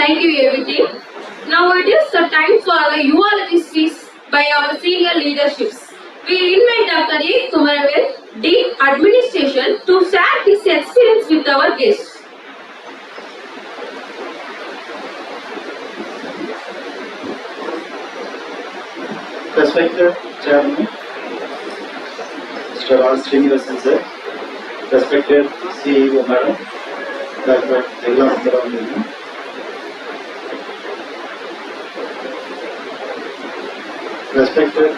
Thank you, everything. Now it is the time for the eulogy speech by our senior leaderships. We invite Dr. K.Thyagarajah, Dean Administration, to share his experience with our guests. Respected Chairman, Mr. Srinivasam sir, respected CEO Madam, Dr. Tiruchengode, respected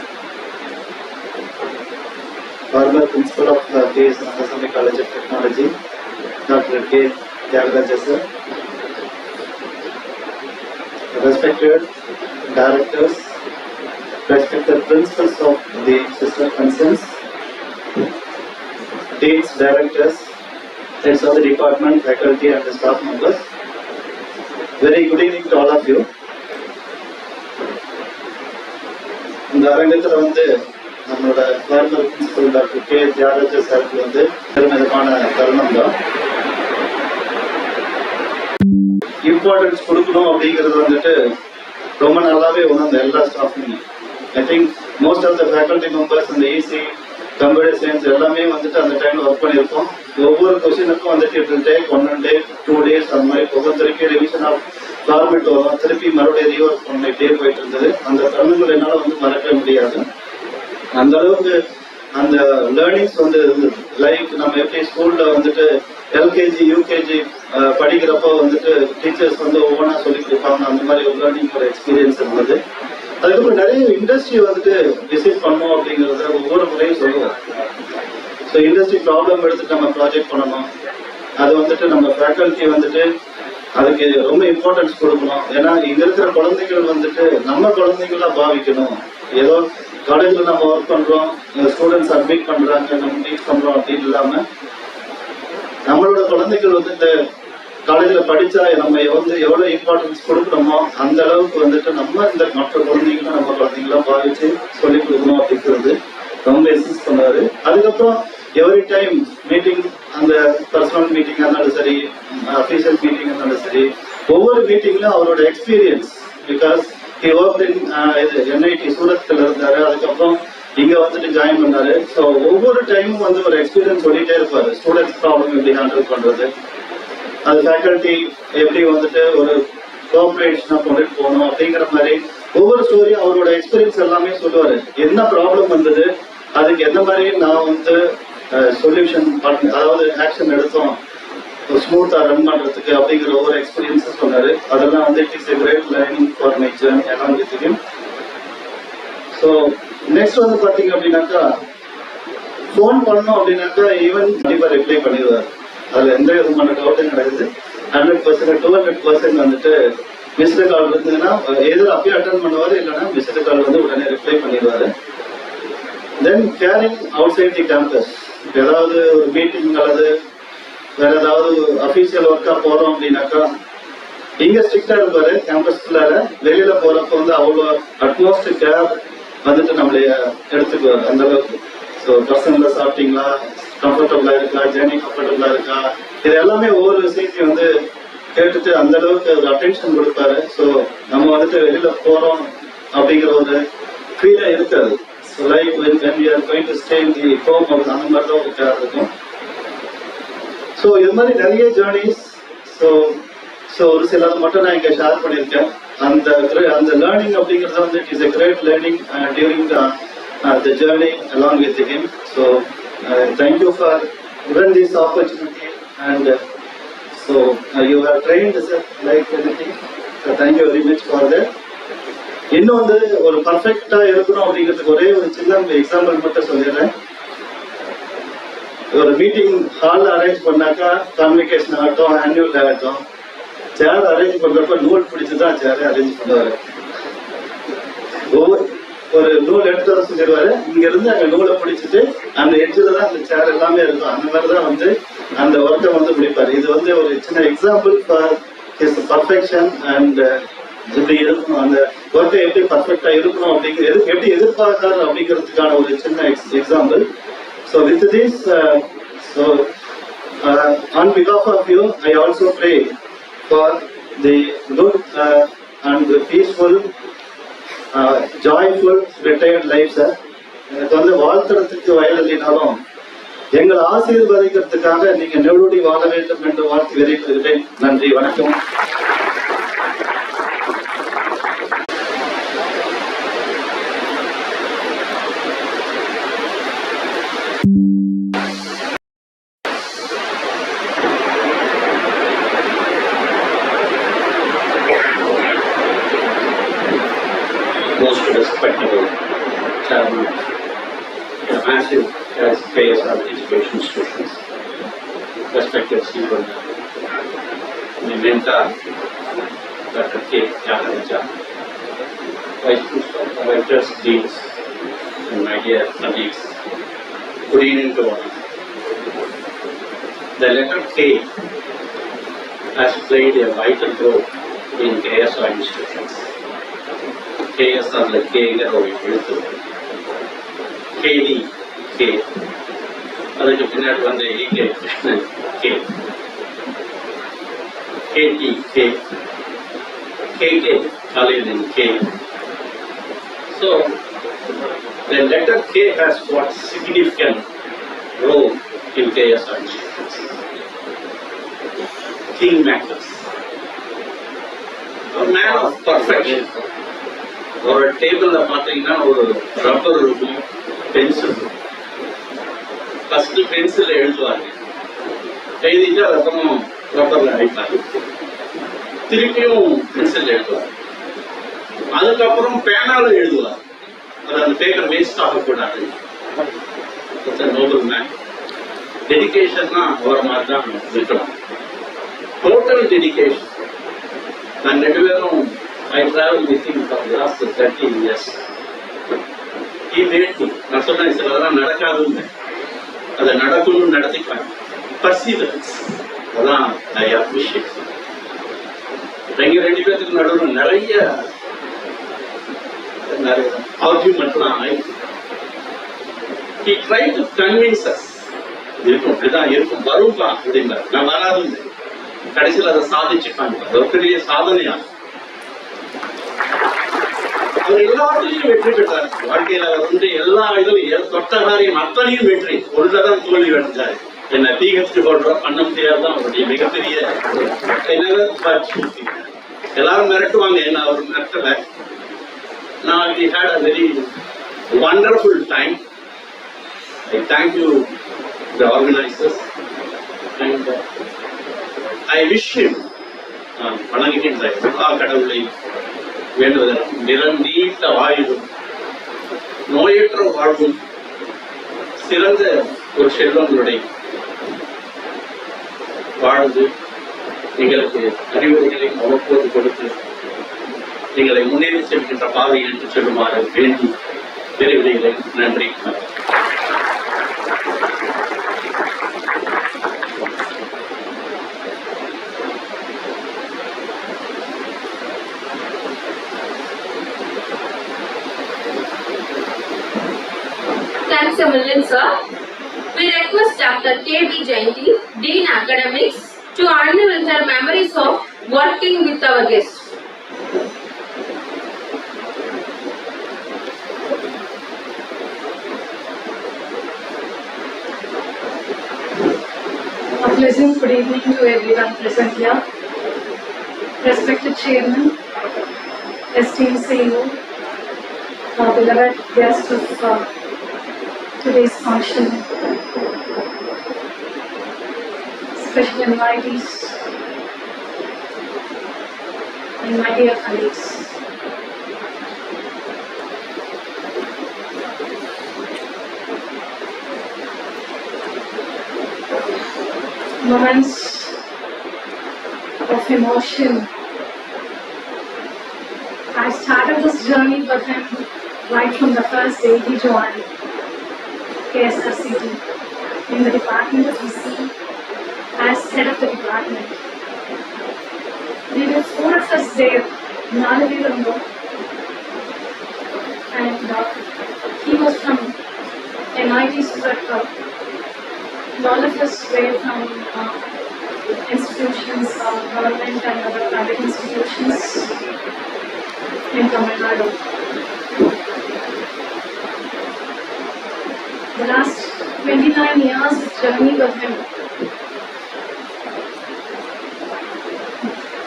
former Principal of K.S.Rangasamy College of Technology, Dr. K.Thyagarajah sir, respected directors, respected principals of the sister concerns, deans, directors, heads of the department, faculty and the staff members. Very good evening to all of you. இந்த அரங்கத்தில் நம்மளோட farmer principal doctor K.Thyagarajah சாருக்கு பெருமிதமான தருணம் தான். Importance கொடுக்கணும் அப்படிங்கிறது ரொம்ப நல்லாவே உணர்ந்த எல்லா ஸ்டாஃபுமே. I think most of the faculty members in the EC, computer science எல்லாமே அந்த டைம்ல ஒர்க் பண்ணியிருக்கோம். ஒவ்வொரு கொஸ்டினுக்கும் it will take 1 day, 2 days அந்த மாதிரி ஒவ்வொரு திருப்பி ரிவிஷன் ஆஃப் ஃபார்மேட் வரும், திருப்பி மறுபடியும் ரீவொர்க் பண்ணிட்டே போயிட்டு இருந்தது. அந்த தருணங்கள் என்னால் மறக்கவே முடியாது. அந்த அளவுக்கு அந்த லேர்னிங்ஸ் லைக் நம்ம எப்படி ஸ்கூல்ல எல்கேஜி யூகேஜி படிக்கிறப்போ டீச்சர்ஸ் ஒவ்வொன்றா சொல்லி கொடுப்பாங்க. அந்த மாதிரி ஒரு லேர்னிங் ஒரு எக்ஸ்பீரியன்ஸ் இருந்தது. அதுக்கப்புறம் நிறைய இண்டஸ்ட்ரி விசிட் பண்ணோம் அப்படிங்கிறத ஒவ்வொரு முறையும் சொல்லுவோம். ஸோ இண்டஸ்ட்ரி ப்ராப்ளம் எடுத்துட்டு நம்ம ப்ராஜெக்ட் பண்ணணும். அது நம்ம ஃபேக்கல்ட்டி அதுக்கு ரொம்ப இம்பார்ட்டன்ஸ் கொடுக்கணும். ஏன்னா இங்க இருக்கிற குழந்தைகள் நம்ம குழந்தைங்களா பாவிக்கணும். ஏதோ காலேஜ்ல நம்ம ஒர்க் பண்றோம், ஸ்டூடெண்ட்ஸ் அட்மிட் பண்றாங்க, நம்ம டீச் பண்றோம் அப்படின்னு இல்லாம நம்மளோட குழந்தைகள் இந்த காலேஜ்ல படிச்சா நம்ம எவ்வளவு இம்பார்ட்டன்ஸ் கொடுக்கணுமோ அந்த அளவுக்கு நம்ம இந்த மற்ற குழந்தைங்களும் நம்ம குழந்தைங்களா பாவிச்சு சொல்லி கொடுக்கணும் அப்படிங்கிறது ரொம்ப எக்ஸிஸ்ட் பண்ணாரு. அதுக்கப்புறம் எவ்ரி டைம் மீட்டிங், அந்த பர்சனல் மீட்டிங் இருந்தாலும் சரி, அஃபீஷியல் மீட்டிங் இருந்தாலும் சரி, ஒவ்வொரு மீட்டிங்லும் அவரோட experience, because he work in NIT சூரத்ல இருந்தாரு. அதுக்கப்புறம் இங்க ஜாயின் பண்ணாரு. ஸோ ஒவ்வொரு டைமும் ஒரு எக்ஸ்பீரியன்ஸ் சொல்லிட்டே இருப்பாரு. ஸ்டூடெண்ட்ஸ் ப்ராப்ளம் எப்படி ஹேண்டில் பண்றது, அது ஃபேக்கல்ட்டி எப்படி ஒரு கோஆபரேஷனா கொண்டுட்டு போகணும் அப்படிங்கிற மாதிரி ஒவ்வொரு ஸ்டோரியும் அவரோட எக்ஸ்பீரியன்ஸ் எல்லாமே சொல்லுவாரு. என்ன ப்ராப்ளம் வந்தது, அதுக்கு எந்த மாதிரி நான் சொல்யூஷன் அதாவது ஆக்ஷன் எடுத்தோம் ஸ்மூத்தா ரன் பண்றதுக்கு அப்படிங்கிற ஒவ்வொரு எக்ஸ்பீரியன்ஸும் சொன்னாரு. அதெல்லாம் it is a great learning for my journey along with him. So next பாத்தீங்க அப்படின்னாக்கா, ஃபோன் பண்ணோம் அப்படின்னாக்கா ஈவன் கண்டிப்பா ரிப்ளை பண்ணிடுவாரு. அதுல எந்த விதமான டவுட்டும் கிடையாது. 100%, 200% மிஸ்டு கால் இருந்ததுன்னா எதில் அப்பயே அட்டன் பண்ணுவாரு, இல்லைன்னா மிஸ்டு கால் உடனே ரிப்ளை பண்ணிடுவாரு. Then carrying outside the campus, ஏதாவது ஒரு மீட்டிங் அல்லது வேற ஏதாவது அபிஷியல் ஒர்க்கா போறோம் அப்படின்னாக்கா இங்க ஸ்ட்ரிக்டா இருப்பாரு. கேம்பஸ்குள்ளார வெளியில போறப்ப அவ்வளோ அட்மோஸ்ட் கேர் நம்மளைய எடுத்துக்குவாரு அந்த அளவுக்கு. ஸோ பர்சனலா சாப்பிட்டீங்களா, கம்ஃபர்டபுளா இருக்கா, ஜேர்னி கம்ஃபர்டபுளா இருக்கா, இது எல்லாமே ஒவ்வொரு விஷயத்தையும் கேட்டுட்டு அந்த அளவுக்கு ஒரு அட்டென்ஷன் கொடுப்பாரு. ஸோ நம்ம வெளியில போறோம் அப்படிங்கிற ஒரு ஃபீலா இருக்காது. So like when we are going to stay in the home அந்த மாதிரி தான் ஒரு கேர் இருக்கும். ஸோ இது மாதிரி நிறைய ஜேர்னிஸ். ஸோ ஒரு சிலது மட்டும் நான் இங்க ஷேர் பண்ணியிருக்கேன். அந்த லேர்னிங் அப்படிங்கிறது it is a great learning during the journey along with him. So thank you for given this opportunity, and so you have trained like anything. So thank you very much for that. இன்னும் ஒரு பர்ஃபெக்டா இருக்கணும் அப்படிங்கிறதுக்கு ஒரே ஒரு சின்ன example மட்டும் சொல்லிடுறேன். ஒரு மீட்டிங் ஹால் அரேஞ்ச் பண்ணாக்கா கான்வெகேஷன் ஆகட்டும், ஆனுவல் ஆகட்டும், சேர் அரேஞ்ச் பண்றப்ப நூல் பிடிச்சுதான் சேரை அரேஞ்ச் பண்ணுவாரு. ஒரு நூல் எடுத்து வர சொல்லிடுவாரு. இங்க இருந்து அங்க நூலை பிடிச்சிட்டு அந்த எட்ஜில் தான் அந்த சேர் எல்லாமே இருக்கும். அந்த மாதிரிதான் அந்த ஒர்க்கை முடிப்பாரு. இது ஒரு சின்ன example for his perfection and எப்படி இருக்கணும், அந்த ஒர்க்கை எப்படி பர்ஃபெக்டா இருக்கணும் அப்படிங்கிறது எப்படி எதிர்பார்க்காரு அப்படிங்கிறதுக்கான ஒரு சின்ன example. So with this, on behalf of you, I also pray for the good and the peaceful, joyful retired life, sir. எனக்கு வந்து வாழ்த்துறதுக்கு வயது இல்லைனாலும் எங்கள் ஆசீர்வதிக்கிறதுக்காக நீங்க நெருடி வாழ வேண்டும் என்று வாழ்த்து விரைக்கிறேன். நன்றி, வணக்கம். Most respectable chairman, massive as K.S.R. education institutions, respected student, my mentor, Dr. K.Thyagarajah, Vice Principal, Directors, Deans, and my dear colleagues, good evening to all. The letter K has played a vital role in K.S.R. institutions. K.S.R. like K.Thyagarajah, K.D. K. அதுக்கு பின்னாடி வந்த E.K. Krishnan K. K.T. K. K.K. Khalid K. So, the letter K has got significant role in K.S.R. institutions. Kingmakers. A man of perfection. ஒரு டேபிள்ல பாத்தீங்கன்னா ஒரு rubber இருக்கும், pencil இருக்கும். First pencil எழுதுவாங்க, எழுதிட்டு அதுக்கப்புறம் ரப்பர்ல அடிப்பாங்க, திருப்பியும் பென்சில் எழுதுவாங்க, அதுக்கப்புறம் பேனால எழுதுவார். அது அந்த பேப்பர் வேஸ்ட் ஆகக்கூடாது. Noble man. டெடிகேஷன்னா அவர் மாதிரி தான் இருக்கணும். Total dedication. நான் 2 பேரும் I traveled with him for the last 13 years. He made me. நான் சொன்னேன் சில அதெல்லாம் நடக்காதுன்னு, அதை நடக்கணும்னு நடத்திப்பாங்க. Perseverance. அதான் I appreciate. எங்க 2 பேருக்கு நடுவில் நிறைய ஆர்கியூமெண்ட்லாம் ஆயிடுச்சு. He tried to convince us. இருக்கும், இப்படிதான் இருக்கும், வரும்பா அப்படின்னா நான் வராதுன்னு. கடைசியில் அதை சாதிச்சுப்பாங்க. ஒரு பெரிய சாதனையா. அவர் எல்லாத்துலயும் வெற்றி பெற்றார். வாழ்க்கையில அவர் வந்து எல்லா இதுலையும் தொட்ட காரியம் அத்தனையும் வெற்றி. ஒன்றுதான் தோல்வி அடைஞ்சாரு. என்ன PhD பண்ண முடியாதுதான் அவருடைய மிகப்பெரிய. எல்லாரும் மிரட்டுவாங்க, என்ன அவர் மிரட்டல. Now we had a very wonderful time. I thank you, the organizers, and I wish him வணங்குகின்ற கடவுளை வேண்டுவதற்கு நிறநீட்ட ஆயுளும் நோயற்ற வாழ்வும் சிறந்த ஒரு செல்வங்களுடைய வாழ்ந்து எங்களுக்கு அறிவுரைகளையும் அவ்வப்போது கொடுத்து எங்களை முன்னேறி செல்கின்ற பாதையை எடுத்து செல்லுமாறு வேண்டி விரைவிலைகளை நன்றி. Thanks a million, sir. We request Dr. K.B. Jayanti, Dean Academics, to unveil her memories of working with our guests. A pleasant good evening to everyone present here. Respected Chairman, esteemed CEO, beloved guests of today's function, special invitees, and my dear colleagues. Moments of emotion. I started this journey with him right from the first day he joined K.S.R. in the department of EC as head of the department. We were 4 of us there, Nadu, and he was from MIT Surat. All of us were from institutions of government and other private institutions in Tamil Nadu. The last 29 years of journey with him.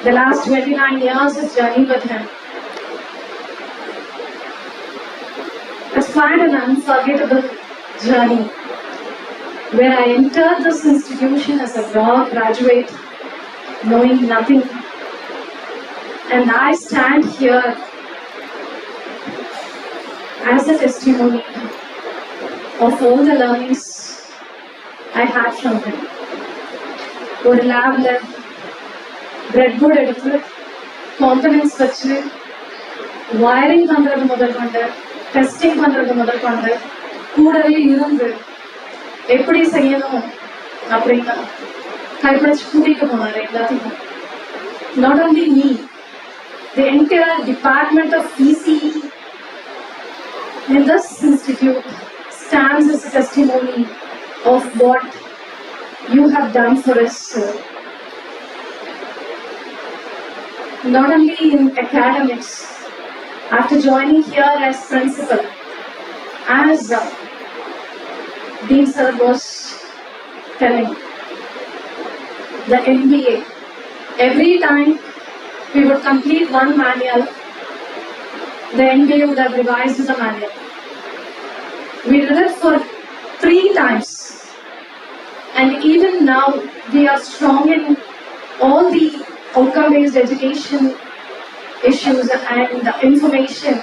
The last 29 years of journey with him. It's quite an unforgettable journey where I entered this institution as a raw graduate, knowing nothing. And I stand here as a testimony of all the learnings I had from him. ஒரு லேப்ல bread board எடுத்து components வச்சு wiring பண்றது முதல் கொண்டு testing பண்றது முதல் கொண்டு கூடவே இருந்து எப்படி செய்யணும் அப்படின்னு கைப்பிடிச்சு கூட்டிட்டு போனாரு எல்லாத்தையும். Not only me, the entire department of ECE in this institute stands as a testimony of what you have done for us, sir. Not only in academics, after joining here as principal, as Dean sir was telling, the MBA, every time we would complete one manual, the MBA would have revised the manual. We did it for 3 times. And even now, we are strong in all the outcome-based education issues and the information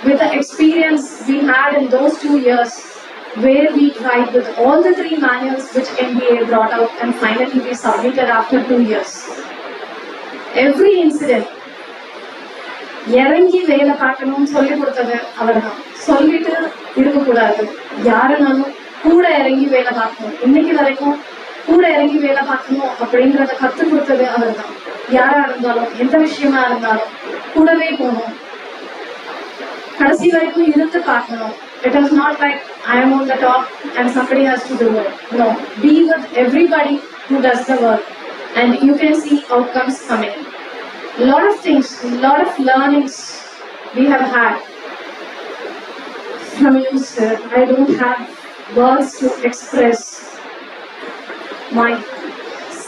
with the experience we had in those 2 years, where we tried with all the 3 manuals which MBA brought out and finally we submitted after 2 years. Every incident, இறங்கி வேலை பார்க்கணும்னு சொல்லி கொடுத்தது அவர்தான். சொல்லிட்டு இருக்கக்கூடாது, யாருனாலும் கூட இறங்கி வேலை பார்க்கணும். இன்னைக்கு வரைக்கும் கூட இறங்கி வேலை பார்க்கணும் அப்படின்றத கற்றுக் கொடுத்தது அவர்தான். யாரா இருந்தாலும் எந்த விஷயமா இருந்தாலும் கூடவே போகணும், கடைசி வரைக்கும் இருந்து பார்க்கணும். It is not like I am on the top and somebody has to do it. No, be with everybody who does the work and you can see outcomes coming. Lot of things, lot of learnings we have had from you, sir. I don't have words to express my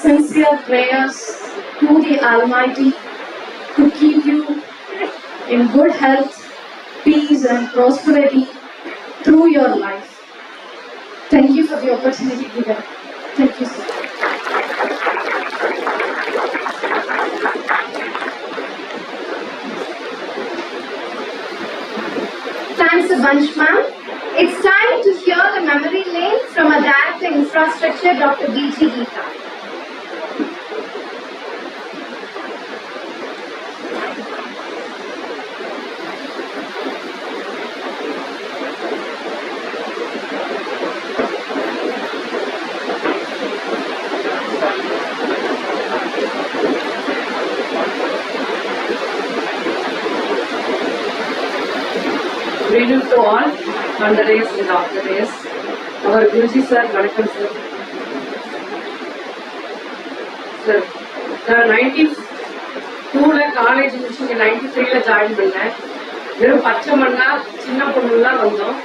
sincere prayers to the Almighty to keep you in good health, peace and prosperity through your life. Thank you for the opportunity given. Thank you, sir. Thanks a bunch, ma'am. It's time to hear the memory lane from our Director Infrastructure, Dr. B.G. Geeta. Greeting to all on the race and off the race. Our Guruji sir, Vanakkam sir. Sir, நான் 92ல college முடிச்சு 93ல join பண்ணேன். வெறும் பச்சை மண்ணா சின்ன பொண்ணுலாம் வந்தோம்.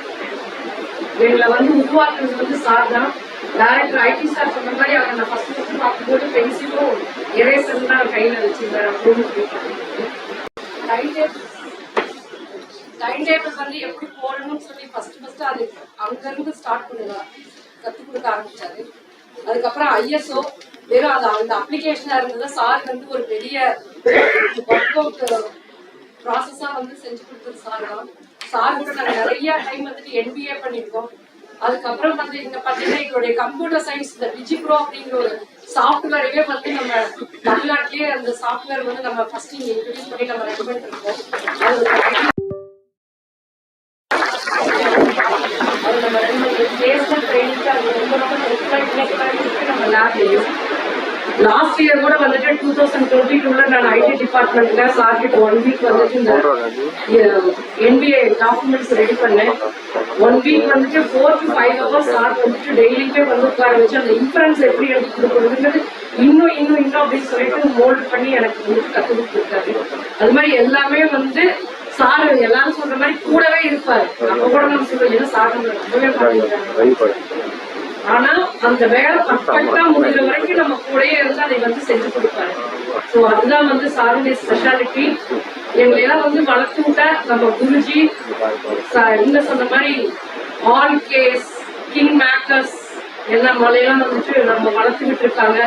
எங்களை உருவாக்குறது சார் தான். டைரக்டர் ஐடி சார் சொன்ன மாதிரி அவரை நான் ஃபர்ஸ்ட் பார்க்கும்போது பென்சிலும் எரேசரும் தான் கையில் வச்சிருந்தேன். டைம் டேபிள் எப்படி போடணும்னு சொல்லி ஃபர்ஸ்ட் அது அங்கிருந்து ஸ்டார்ட் பண்ணுங்க கற்றுக் கொடுக்க ஆரம்பிச்சாரு. அதுக்கப்புறம் ஐஎஸ்ஓ வெறும் அது அந்த அப்ளிகேஷனா இருந்தது. சார் ஒரு பெரிய ஒர்க் அவுட் ப்ராசஸா செஞ்சு கொடுத்தது சார் தான். சார் கூட நாங்கள் நிறைய டைம் NBA பண்ணியிருக்கோம். அதுக்கப்புறம் இங்க பார்த்தீங்கன்னா எங்களுடைய கம்ப்யூட்டர் சயின்ஸ் இந்த டிஜிப்ரோ அப்படிங்கிற ஒரு சாஃப்ட்வேரையே நம்ம தமிழ்நாட்டிலேயே அந்த சாஃப்ட்வேர் நம்ம ஃபர்ஸ்ட் இங்க இன்ட்ரடியூஸ் பண்ணி நம்ம ரெக்கமெண்ட் இருக்கோம். அது நம்ம பிளேஸ்மெண்ட் ட்ரைனிங்க்கு அது ரொம்ப ரொம்ப ஹெல்ப்ஃபுல்லாக நம்ம லேப்லையும் லாஸ்ட் இயர் கூட வந்துட்டு 2022ல நான் ஐடி டிபார்ட்மெண்ட்ல சார்கிட்ட 1 வீக் வந்துட்டு இந்த NBA டாக்குமெண்ட்ஸ் ரெடி பண்ணேன். 1 வீக் வந்துட்டு 4 to 5 hours சார் வந்துட்டு டெய்லிக்கே வந்து உட்கார வச்சு அந்த இன்ஃபரன்ஸ் எப்படி எடுத்து கொடுக்குறதுங்கிறது இன்னும் அப்படின்னு சொல்லிட்டு மோல்ட் பண்ணி எனக்கு வந்துட்டு கற்றுக் கொடுத்துருக்காரு. அது மாதிரி எல்லாமே வந்து சார் எல்லாரும் சொல்ற மாதிரி கூடவே இருப்பாரு. அப்ப கூட நம்ம சொல்லுவோம் சார் ரொம்பவே பாருங்க, ஆனா அந்த வேலை பர்ஃபெக்டா முடிகிற வரைக்கும் நம்ம கூடயே இருந்து அதை வந்து செஞ்சு கொடுப்பாரு. ஸோ அதுதான் வந்து சாருடைய ஸ்பெஷாலிட்டி. எங்களை எல்லாம் வந்து வளர்த்து விட்ட நம்ம குருஜி இந்த சொன்ன மாதிரி ஆல் கேஸ் கிங் மேக்கர்ஸ் எல்லாம் மலையெல்லாம் வந்துட்டு நம்ம வளர்த்துக்கிட்டு இருக்காங்க.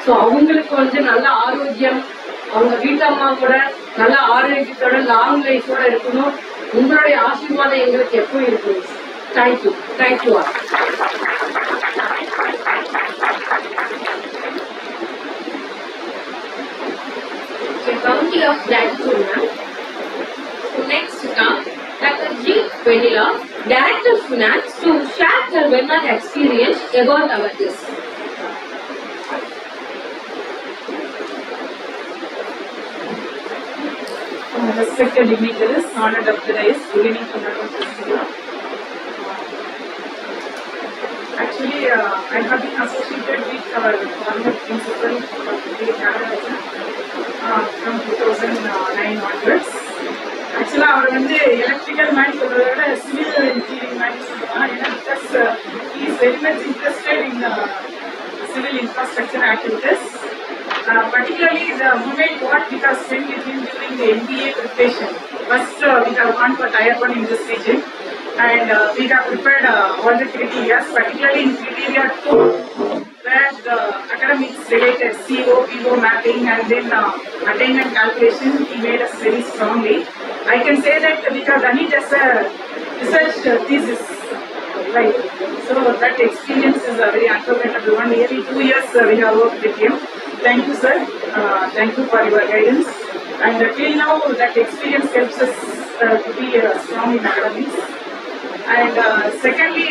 ஸோ அவங்களுக்கு வந்து நல்ல ஆரோக்கியம், அவங்க வீட்டம்மா கூட நல்ல ஆரோக்கியத்தோட லாங் லைஃபோட இருக்கணும். உங்களுடைய ஆசீர்வாதம் எங்களுக்கு எப்பவும் இருக்கும். Thank you. A bounty of gratitude, ma'am. Next to come, Dr. G. Vanilla, Director of Finance, to share her webinar experience about our guest. Respected dignitaries, honored observers, good evening to everyone. Actually, I have been associated with our former principal, K.Thyagarajah, from 2009 onwards. Actually, our electrical man is civil engineering man, because he is very much interested in civil infrastructure activities. Particularly the moment what we have spent with him during the MBA preparation. First, we have gone for Tier 1 in this region, and we have prepared all the criteria, particularly in criteria 2, where the academics related CO, PO mapping, and then attainment calculation, he made us very strongly. I can say that we have done it as a research thesis, right? So that experience is a very unforgettable one. Nearly 2 years we have worked with him. Thank you, sir. Thank you for your guidance. And till now, that experience helps us to be strong in academics. And secondly,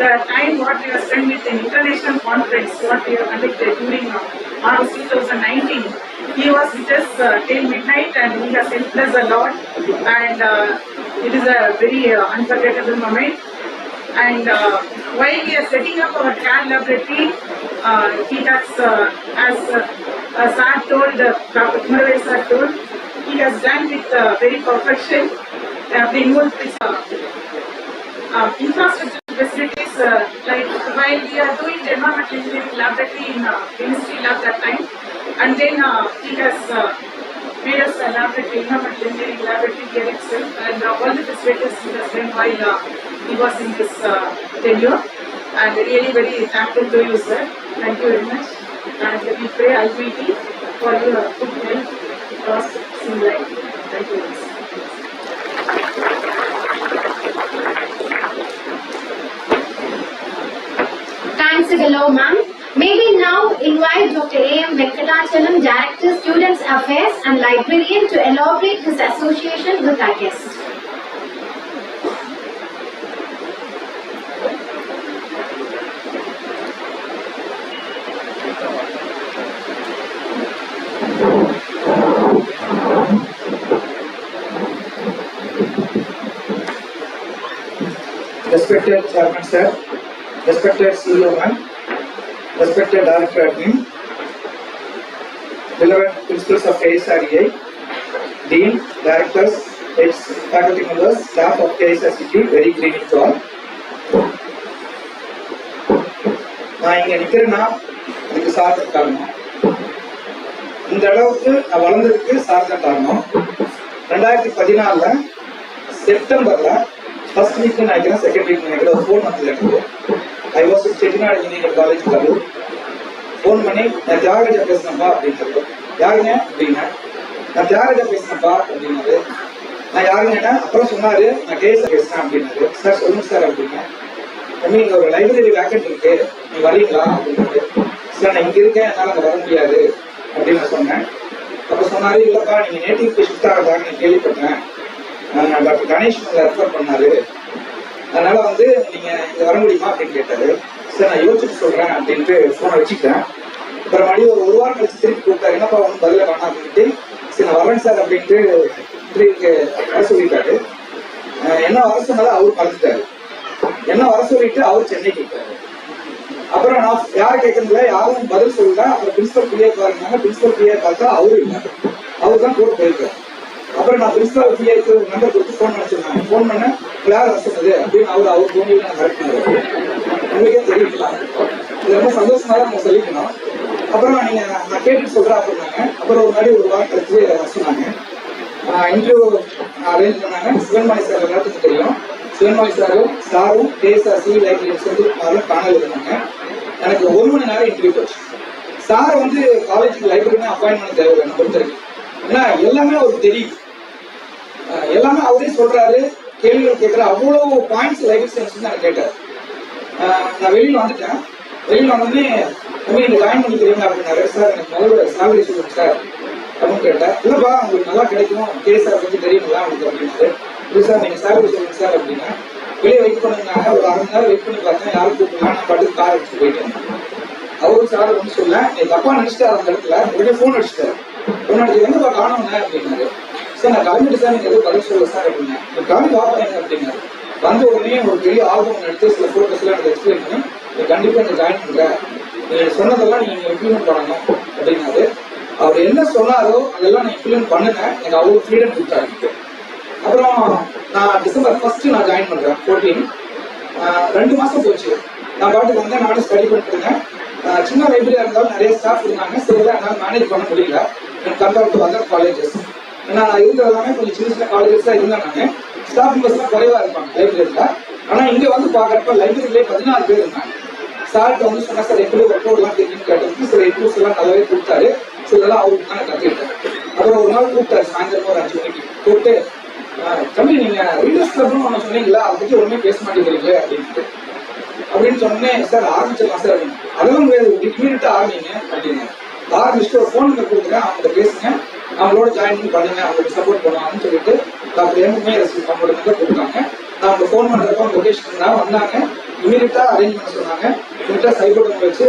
the time what we have spent with an international conference, what we have conducted during August 2019, he was with us till midnight, and he has helped us a lot. And it is a very unforgettable moment. And while we are setting up our CAD laboratory, he has, as Sir told, Dr. Kumaravel sir told, he has done with very perfection. The infrastructure facilities, like while we are doing the environmental engineering laboratory in chemistry lab that time, and then he has made us a laboratory, environmental engineering laboratory here itself, and all the facilities he has done while he was in this tenure, and really very thankful to you, sir. Thank you very much, and we pray Almighty for your good health, prospects in life. Thank you very much. Thanks a lot, ma'am. May we now invite Dr. A.M. Venkatachalam, Director, Students Affairs and Librarian, to elaborate his association with our guest. Respected Chairman Sir, respected CEO Man, respected Director Admin, beloved Principals of K.S.Rangasamy, Dean, Directors, ex-faculty members, staff of K.S.Rangasamy, very greeting to all. நான் இங்கே நிற்கிறேன்னா இதுக்கு sir தான் காரணம். இந்த அளவுக்கு நான் வளர்ந்ததுக்கு sir தான் காரணம். 2014 செப்டம்பர்ல ஃபர்ஸ்ட் வீக் நினைக்கிறேன், செகண்ட் வீக் நினைக்கிறேன், ஒரு ஃபோன் வந்தது எனக்கு. I was Chettinad engineering college Karur. Phone பண்ணி நான் தியாகராஜா பேசினப்பா அப்படின்னு. யாருங்க அப்படின்னா, நான் தியாகராஜா பேசினப்பா அப்படின்னாரு. நான் யாருங்கன்னா அப்புறம் சொன்னாரு, நான் கேஸ் பேசுறேன் அப்படின்னாரு. சார் சொல்லுங்க சார் அப்படின்னா, தம்பி இங்க ஒரு லைப்ரரி வேக்கன்ட் இருக்கு, நீ வரீங்களா அப்படின்னாரு. சார் நான் இங்க இருக்கேன், என்னால அங்க வர முடியாது அப்படின்னு நான் சொன்னேன். அப்ப சொன்னாரு, இல்லப்பா நீங்க நேட்டிவ்க்கு ஷிஃப்ட் ஆகிறதாக நான் கேள்விப்பட்டேன், டாக்டர் கணேஷ் உங்களை ரெஃபர் பண்ணாரு, அதனால நீங்க இங்க வர முடியுமா அப்படின்னு கேட்டாரு. சார் நான் யோசிச்சுட்டு சொல்றேன் அப்படின்ட்டு போனை வச்சுக்கிட்டேன். அப்புறம் மறுபடியும் ஒரு வாரம் கழிச்சு திருப்பி கூப்பிட்டாரு, என்னப்பா ஒன்றும் பதில வேணாம் அப்படின்ட்டு. சரி நான் வரேன் சார் அப்படின்ட்டு இன்டர்வியூக்கு வர சொல்லிட்டாரு. என்ன வர சொன்னாலும் அவர் மறந்துட்டாரு. என்ன வர சொல்லிட்டு அவர் சென்னை கேட்டாரு. அப்புறம் நான் யாரை கேட்கறதுல யாரும் பதில் சொல்லல. அப்புறம் பிரின்சிபல் பிஏ பாருங்க, பிரின்சிபல் பிஏ பார்த்தா அவரும் இல்லை, அவர் தான் கூட போயிருக்காரு. அப்புறம் நான் பிரின்சிபல் பிஏக்கு நம்பர் கொடுத்து ஃபோன் பண்ணிச்சிருந்தாங்க. ஃபோன் பண்ண யார் வர சொன்னது அப்படின்னு அவர் ஃபோனில் நான் மிரட்டினாரு. உங்களுக்கே தெரிவிக்கலாம். இது ரொம்ப சந்தோஷமா தான் நம்ம சொல்லிக்கணும். அப்புறம் நான் கேட்டுட்டு சொல்றேன் அப்படின்னாங்க. அப்புறம் ஒரு மாதிரி ஒரு வாரம் கழிச்சு சொன்னாங்க. இன்டர்வியூ அரேஞ்ச் பண்ணாங்க. சிவன்மணி சார் எல்லாத்துக்கும் தெரியும். சிவன்மணி சாரும் K.S.Rangasamy லைப்ரரி செந்தில்குமாரும் காணல் இருந்தாங்க. எனக்கு 1 மணி நேரம் இன்டர்வியூ போச்சு. சார் வந்து காலேஜுக்கு லைப்ரரியுமே அப்பாயின்மெண்ட் தேவை என்ன பொறுத்திருக்கு. ஏன்னா எல்லாமே அவருக்கு தெரியும், எல்லாமே அவரே சொல்றாரு, கேள்விகள் கேட்கிற அவ்வளவு பாயிண்ட்ஸ் லைப்ரரி சயின்ஸ் எனக்கு கேட்டார். நான் வெளியில் வந்துட்டேன். வெளியில் வந்தோடனே நீங்க ஜாயின் பண்ணிக்கிறீங்க அப்படின்னாரு. சார் எனக்கு முதல்ல சேலரி சொல்லுங்க சார் அப்படின்னு கேட்டேன். இல்லப்பா உங்களுக்கு நல்லா கிடைக்கும், K.S.R பத்தி தெரியுங்களா உங்களுக்கு அப்படின்னாரு. இல்லை சார் நீங்க சேலரி சொல்லுங்க சார் அப்படின்னா. வெளியே வெயிட் பண்ணுங்க. ஒரு 1/2 மணி நேரம் வெயிட் பண்ணி பார்த்தேன், யாரும் கூப்பிடலாம். நான் பாட்டுக்கு கார் அடிச்சுட்டு போயிட்டேன். அவரும் சார் ஒன்று சொல்ல தப்பா நினைச்சிட்டாரு. அந்த இடத்துல உடனே ஃபோன் அடிச்சிட்டாரு. ஃபோன் அடிச்சு எங்கப்பா காணுங்க அப்படின்னாரு. சார் நான் கிளம்பிட்டு சார் நீங்க எதுவும் பதில் சொல்ல சார் அப்படின்னா. கிளம்பி வாப்பாங்க அப்படின்னாரு. வந்த உடனே ஒரு பெரிய ஆல்பம் எடுத்து சில போட்டோஸ் எல்லாம் எனக்கு எக்ஸ்பிளைன் பண்ணி நீ கண்டிப்பா இங்க ஜாயின் பண்ற, நீங்க சொன்னதெல்லாம் நீங்க இம்ப்ளிமெண்ட் பண்ணணும் அப்படின்னாரு. அவர் என்ன சொன்னாரோ அதெல்லாம் நான் இம்ப்ளிமெண்ட் பண்ணுங்க. எனக்கு அவ்வளவு ஃப்ரீடம் கொடுத்தாரு. அப்புறம் நான் December 1 நான் ஜாயின் பண்றேன் 14. 2 மாசம் போச்சு. நான் பாட்டுக்கு வந்தேன், நானும் ஸ்டடி பண்ணிட்டு இருந்தேன். சின்ன லைப்ரரியா இருந்தாலும் நிறைய ஸ்டாஃப் இருந்தாங்க. சிலதான் என்னால் மேனேஜ் பண்ண முடியல கம்பேர் டு அதர் காலேஜஸ். ஏன்னா நான் இருந்த எல்லாமே கொஞ்சம் சின்ன சின்ன காலேஜஸ் தான் இருந்தேன். நான் ஸ்டாஃப் மெம்பர்ஸ்லாம் குறைவா இருப்பாங்க லைப்ரரியில. ஆனா இங்க வந்து பாக்குறப்ப லைப்ரரியிலே 14 பேர் இருந்தாங்க. சார்ட்டு வந்து சொன்னா சார் எப்படி ஒர்க் அவுட் எல்லாம் தெரியும் கேட்டதுக்கு சில இன்ட்ரூஸ் எல்லாம் நல்லாவே கொடுத்தாரு. சிலதெல்லாம் அவருக்கு தான் கற்றுக்கிட்டேன். அப்புறம் ஒரு நாள் கூப்பிட்டாரு சாயந்தரம் ஒரு 5 மணிக்கு கூப்பிட்டு, தம்பி நீங்க ரீடர்ஸ் கிளப்னு ஒன்று சொன்னீங்களா, அதை பத்தி ஒண்ணுமே பேச மாட்டேங்கிறீங்களே அப்படின்னு சொன்னேன். சார் ஆரம்பிச்சிடலாம் சார் அப்படின்னு. அதெல்லாம் முடியாது, இமீடியட்டா ஆரம்பிங்க அப்படின்னு. ஆரம்பிச்சுட்டு ஒரு ஃபோன் நம்பர் கொடுக்குறேன், அவங்கள்ட்ட பேசுங்க, அவங்களோட ஜாயின் பண்ணுங்க, அவங்களுக்கு சப்போர்ட் பண்ணுவாங்கன்னு சொல்லிட்டு டாக்டர் எம்ஏ அவங்களோட நம்பர் கொடுத்தாங்க. நான் அவங்க ஃபோன் பண்றப்போ லொகேஷன் தான் வந்தாங்க. இமீடியட்டா அரேஞ்ச் பண்ண சொன்னாங்க. இமீடியட்டா சைபோர்ட் வச்சு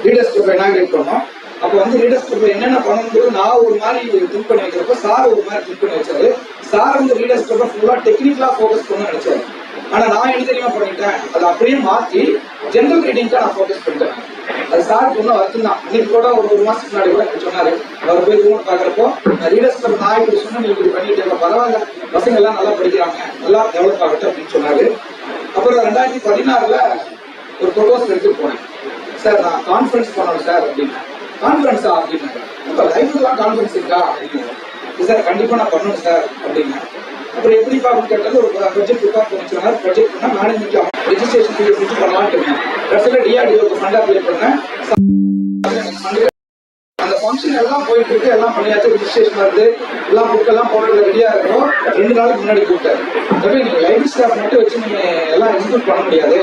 ரீடர்ஸ் கிளப் இனாகிரேட் பண்ணோம். அப்போ வந்து ரீடர்ஸ் கிளப்ல என்னென்ன பண்ணணும்னு நான் ஒரு மாதிரி திங்க் பண்ணி வைக்கிறப்ப சார் ஒரு மாதிரி திங்க் பண்ணி வச்சாரு. சார் வந்து ரீடர்ஸ் கிளப்ல ஃபுல்லா டெக்னிக்கலா ஃபோக்கஸ் பண்ண நினைச்சாரு. ஆனா நான் என்ன தெரியுமா பண்ணிட்டேன், அதை அப்படியே மாற்றி ஜென்ரல் ரீடிங்காக நான் ஃபோக்கஸ் பண்ணிட்டேன். அது சாருக்கு ஒன்றும் வருத்தம் தான். அன்னைக்கு கூட ஒரு மாசத்துக்கு முன்னாடி கூட சொன்னாரு. அவர் போய் ரூம் பாக்குறப்போ ரீடர்ஸ் கிளப் நான் இப்படி சொன்னா நீங்க இப்படி பண்ணிட்டு பரவாயில்ல, பசங்க எல்லாம் நல்லா படிக்கிறாங்க, நல்லா டெவலப் ஆகட்டும் அப்படின்னு சொன்னாரு. அப்புறம் 2016 ஒரு ப்ரொபோசல் எடுத்துட்டு போனேன். சார் நான் கான்ஃபரன்ஸ் பண்ணணும் சார் அப்படின்னா. கான்ஃபரன்ஸா அப்படின்னாரு. இப்போ லைஃப்லாம் கான்ஃபரன்ஸ் இருக்கா அப்படின்னு. சார் கண்டிப்பா நான் பண்ணணும் சார் அப்படின்னா. அப்புறம் எப்படி பார்க்கணும் கேட்டது ஒரு ப்ராஜெக்ட் ப்ரிப்பேர் பண்ணி சொன்னார். ப்ராஜெக்ட் பண்ணா மேனேஜ்மெண்ட்ல ரெஜிஸ்ட்ரேஷன் ஃபீஸ் பண்ணலாம்னு இருக்கேன். கடைசியில் டிஆர்டிஓக்கு ஃபண்ட் அப்ளை பண்ணேன். அந்த ஃபங்க்ஷன் எல்லாம் போயிட்டு இருக்கு, எல்லாம் பண்ணியாச்சு, ரெஜிஸ்ட்ரேஷன் வருது, எல்லாம் புக் எல்லாம் போடுறது ரெடியா இருக்கும். 2 நாளுக்கு முன்னாடி கூப்பிட்டாரு. தம்பி நீங்க லைப்ரரி ஸ்டாஃப் மட்டும் வச்சு நீங்க எல்லாம் எக்ஸிக்யூட் பண்ண முடியாது,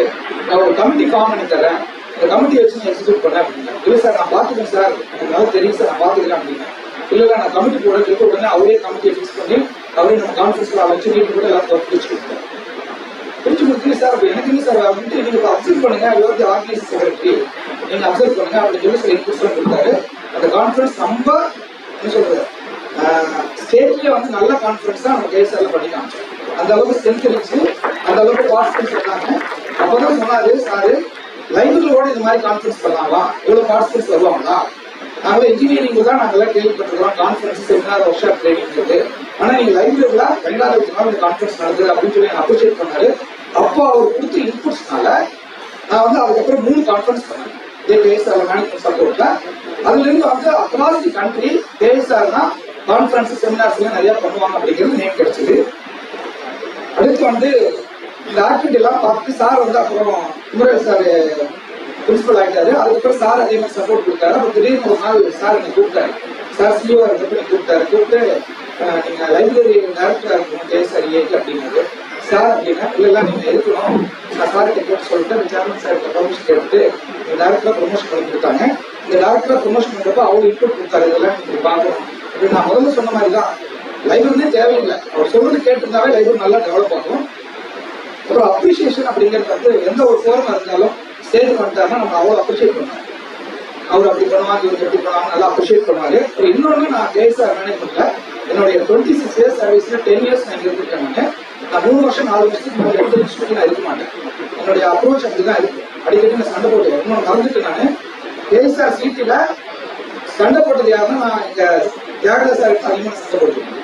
நான் ஒரு கமிட்டி ஃபார்ம் பண்ணி தரேன், அந்த கமிட்டி வச்சு நீங்க எக்ஸிக்யூட் பண்ண அப்படின்னா. இல்லை சார் நான் பார்த்துக்கேன் சார், எனக்கு நல்லா தெரியும் சார், நான் பார்த்துக்கிறேன் அப்படின்னா. இல்லை நான் கமிட்டி போட உடனே அவரே கமிட்டியை ஃபிக்ஸ் பண்ணி அவரே நம்ம கான்ஃபரன்ஸ்ல வச்சு மீட்டிங் கூட எல்லாத்தையும் பிரிச்சு கொடுத்தாரு. பிரிச்சு கொடுத்து சார் அப்போ எனக்கு என்ன சார் அப்படின்ட்டு நீங்க அப்சர்வ் பண்ணுங்க, யுவர் தி ஆர்கனைசிங் செக்ரட்டரி, நீங்க அப்சர்வ் பண்ணுங்க அப்படின்னு சொல்லி சில இன்புட்ஸ் கொடுத்தாரு. அந்த கான்ஃபரன்ஸ் ரொம்ப என்ன சொல்றது ஸ்டேட்லயே வந்து நல்ல கான்ஃபரன்ஸ் தான் நம்ம K.S.R பண்ணி காமிச்சோம். அந்த அளவுக்கு ஸ்ட்ரென்த் இருந்துச்சு, அந்த அளவுக்கு பார்ட்டிசிபேட் பண்ணாங்க. அப்பதான் சொன்னாரு சாரு, லைப்ரரியோட இந்த மாதிரி கான்ஃபரன்ஸ் பண்ணலாமா, இவ்வளவு பார்ட்டிசிபேட்ஸ் வருவாங்களா, நாங்களே இன்ஜினியரிங்ல தான் நாங்கெல்லாம் கேள்விப்பட்டிருக்கோம் conference seminar work shop training இருக்கு, ஆனா நீங்க லைப்ரரியில 2020 நாள் இந்த கான்ஃபரன்ஸ் நடக்குது அப்படின்னு சொல்லி அப்ரிஷியேட் பண்ணாரு. அப்போ அவர் கொடுத்த இன்புட்ஸ்னால நான் வந்து அதுக்கப்புறம் 3 கான்ஃபரன்ஸ் பண்ணேன் K.S.R மேனேஜ்மெண்ட் சப்போர்ட்ல. அதுல இருந்து வந்து அக்ராஸ் தி கண்ட்ரி K.S.R தான் கான்ஃபரன்ஸ் செமினார்ஸ் எல்லாம் நிறைய பண்ணுவாங்க அப்படிங்கிறது நேம் கிடைச்சது. அடுத்து வந்து இந்த ஆக்டிவிட்டி எல்லாம் பார்த்துட்டு சார் வந்து அப்புறம் குமரவேல் சார் பிரின்சிபல் ஆகிட்டாரு. அதுக்கப்புறம் சார் அதே மாதிரி சப்போர்ட் கொடுத்தாரு. அப்புறம் திடீர்னு ஒரு நாள் சார் என்னை கூப்பிட்டாரு. சார் சிஓ இருக்கப்ப கூப்பிட்டாரு. கூப்பிட்டு நீங்க லைப்ரரி டைரக்டரா இருக்கணும் K.S.R அப்படிங்கிறது. சார் அப்படின்னா இல்ல நீங்க இருக்கணும், நான் சார்கிட்ட கேட்டு சொல்லிட்டு சேர்மன் சார்கிட்ட ப்ரொமோஷன் கேட்டு டைரக்டரா ப்ரொமோஷன் பண்ணி கொடுத்தாங்க. இந்த டைரக்டரா ப்ரொமோஷன் பண்றப்ப அவர் இன்புட் கொடுத்தாரு, இதெல்லாம் நீங்க பார்க்கணும் அப்படின்னு. நான் முதல்ல சொன்ன மாதிரி தான், லைப்ரரியே தேவையில்லை, அவர் சொல்றது கேட்டிருந்தாவே லைப்ரரி நல்லா டெவலப் ஆகும். அப்புறம் அப்ரிசியேஷன் அப்படிங்கிறது வந்து எந்த ஒரு ஃபோரமா இருந்தாலும் ஸ்டேஜ் வந்துட்டாருன்னா நம்ம அவ்வளோ அப்ரிஷியேட் பண்ணுவோம். அவர் அப்படி பண்ணுவாங்க, இவங்க எப்படி பண்ணுவாங்க, நல்லா அப்ரிஷியேட் பண்ணுவாரு. இன்னொன்று, நான் கேஎஸ்ஆர் மேனேஜ்மெண்ட்ல என்னுடைய 26 இயர்ஸ் சர்வீஸ்ல 10 இயர்ஸ் நான் இருந்திருக்கேன். நான் 3 வருஷம் 4 வருஷத்துக்கு மேலே எந்த இன்ஸ்டியூட்ல நான் இருக்க மாட்டேன். என்னுடைய அப்ரோச் அப்படிதான் இருக்கு. அடிக்கடி நான் சண்டை போடுவேன். இன்னொன்று மறந்துட்டு, நான் கேஎஸ்ஆர் சிடில சண்டை போட்டது யாருன்னா, நான் இங்க தியாகராஜ சாருக்கு அதிகமாக சண்டை போட்டுருக்கேன்.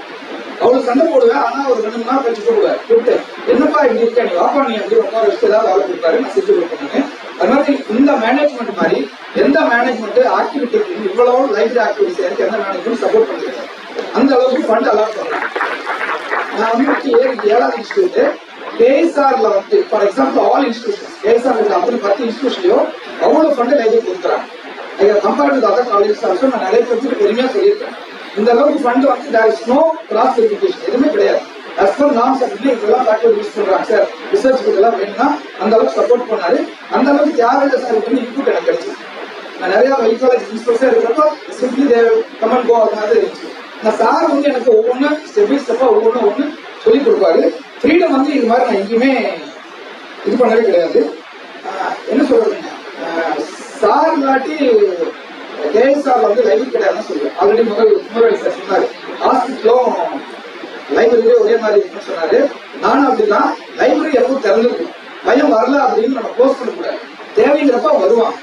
அவளுக்கு சண்டை போடுவேன். ஆனா ஒரு 2 மணி நேரம் கழிச்சு போடுவேன். கூப்பிட்டு, என்னப்பா இப்படி இருக்க, நீ வாப்பா, நீ அப்படி ரொம்ப வருஷம் ஏதாவது வேலை கொடுப்பாரு, நான் செஞ்சு கொடுப்பேன். அது மாதிரி இந்த மேனேஜ்மெண்ட் மாதிரி எந்த மேனேஜ்மெண்ட் ஆக்டிவிட்டி இவ்வளவு லைப்ரரி ஆக்டிவிட்டிஸ் எனக்கு எந்த மேனேஜ்மெண்ட் சப்போர்ட் பண்ணுறது, அந்த அளவுக்கு ஃபண்ட் அலாட் பண்றாங்க. நான் வந்து 7வது இன்ஸ்டியூட் கேஎஸ்ஆர்ல வந்து, for example all institution KSR அப்படி 10 இன்ஸ்டியூஷன்லயும் அவ்வளவு ஃபண்ட் லைப்ரரி கொடுக்குறாங்க. Compared to other colleges also நான் நிறைய பேருக்கு பெருமையா சொல்லியிருக்கேன். இந்த அளவுக்கு ஃபண்ட் வந்து there is no cross verification, எதுவுமே கிடையாது. அஸ் பர் நார்ம்ஸ் அப்படின்னு இதெல்லாம் ஃபேக்கல்டி யூஸ் பண்றாங்க சார், ரிசர்ச் இதெல்லாம் வேணும்னா அந்த அளவுக்கு சப்போர்ட் பண்ணாரு. அந்த அளவுக்கு தியாகராஜ சார் வந்து இன்புட் எனக்கு கிடைச்சிது. நான் நிறைய காலேஜ் பிரின்சிபல்ஸா இருக்கிறப்போ சிம்பிளி கமெண்ட் கோ அது மாதிரி இருந்துச்சு. நான் சார் வந்து எனக்கு ஒவ்வொன்று ஸ்டெப் பை ஸ்டெப்பா ஒவ்வொன்று சொல்லிக் கொடுப்பாரு. ஃப்ரீடம் வந்து இது மாதிரி நான் எங்கேயுமே இது பண்ணவே கிடையாது. என்ன சொல்றதுங்க, சார் இல்லாட்டி கேஎஸ்ஆர்ல வந்து லைப்ரரி கிடையாதுன்னு சொல்லுவேன். ஆல்ரெடி முதல்வர் சார் சொன்னாரு, ஹாஸ்பிட்டலும் லைப்ரரியே ஒரே மாதிரி இருக்குன்னு சொன்னாரு. நானும் அப்படிதான். லைப்ரரி எப்பவும் திறந்துருக்கும், பயம் வரல அப்படின்னு நம்ம க்ளோஸ் பண்ணக்கூடாது. தேவைங்கிறப்ப வருவான்.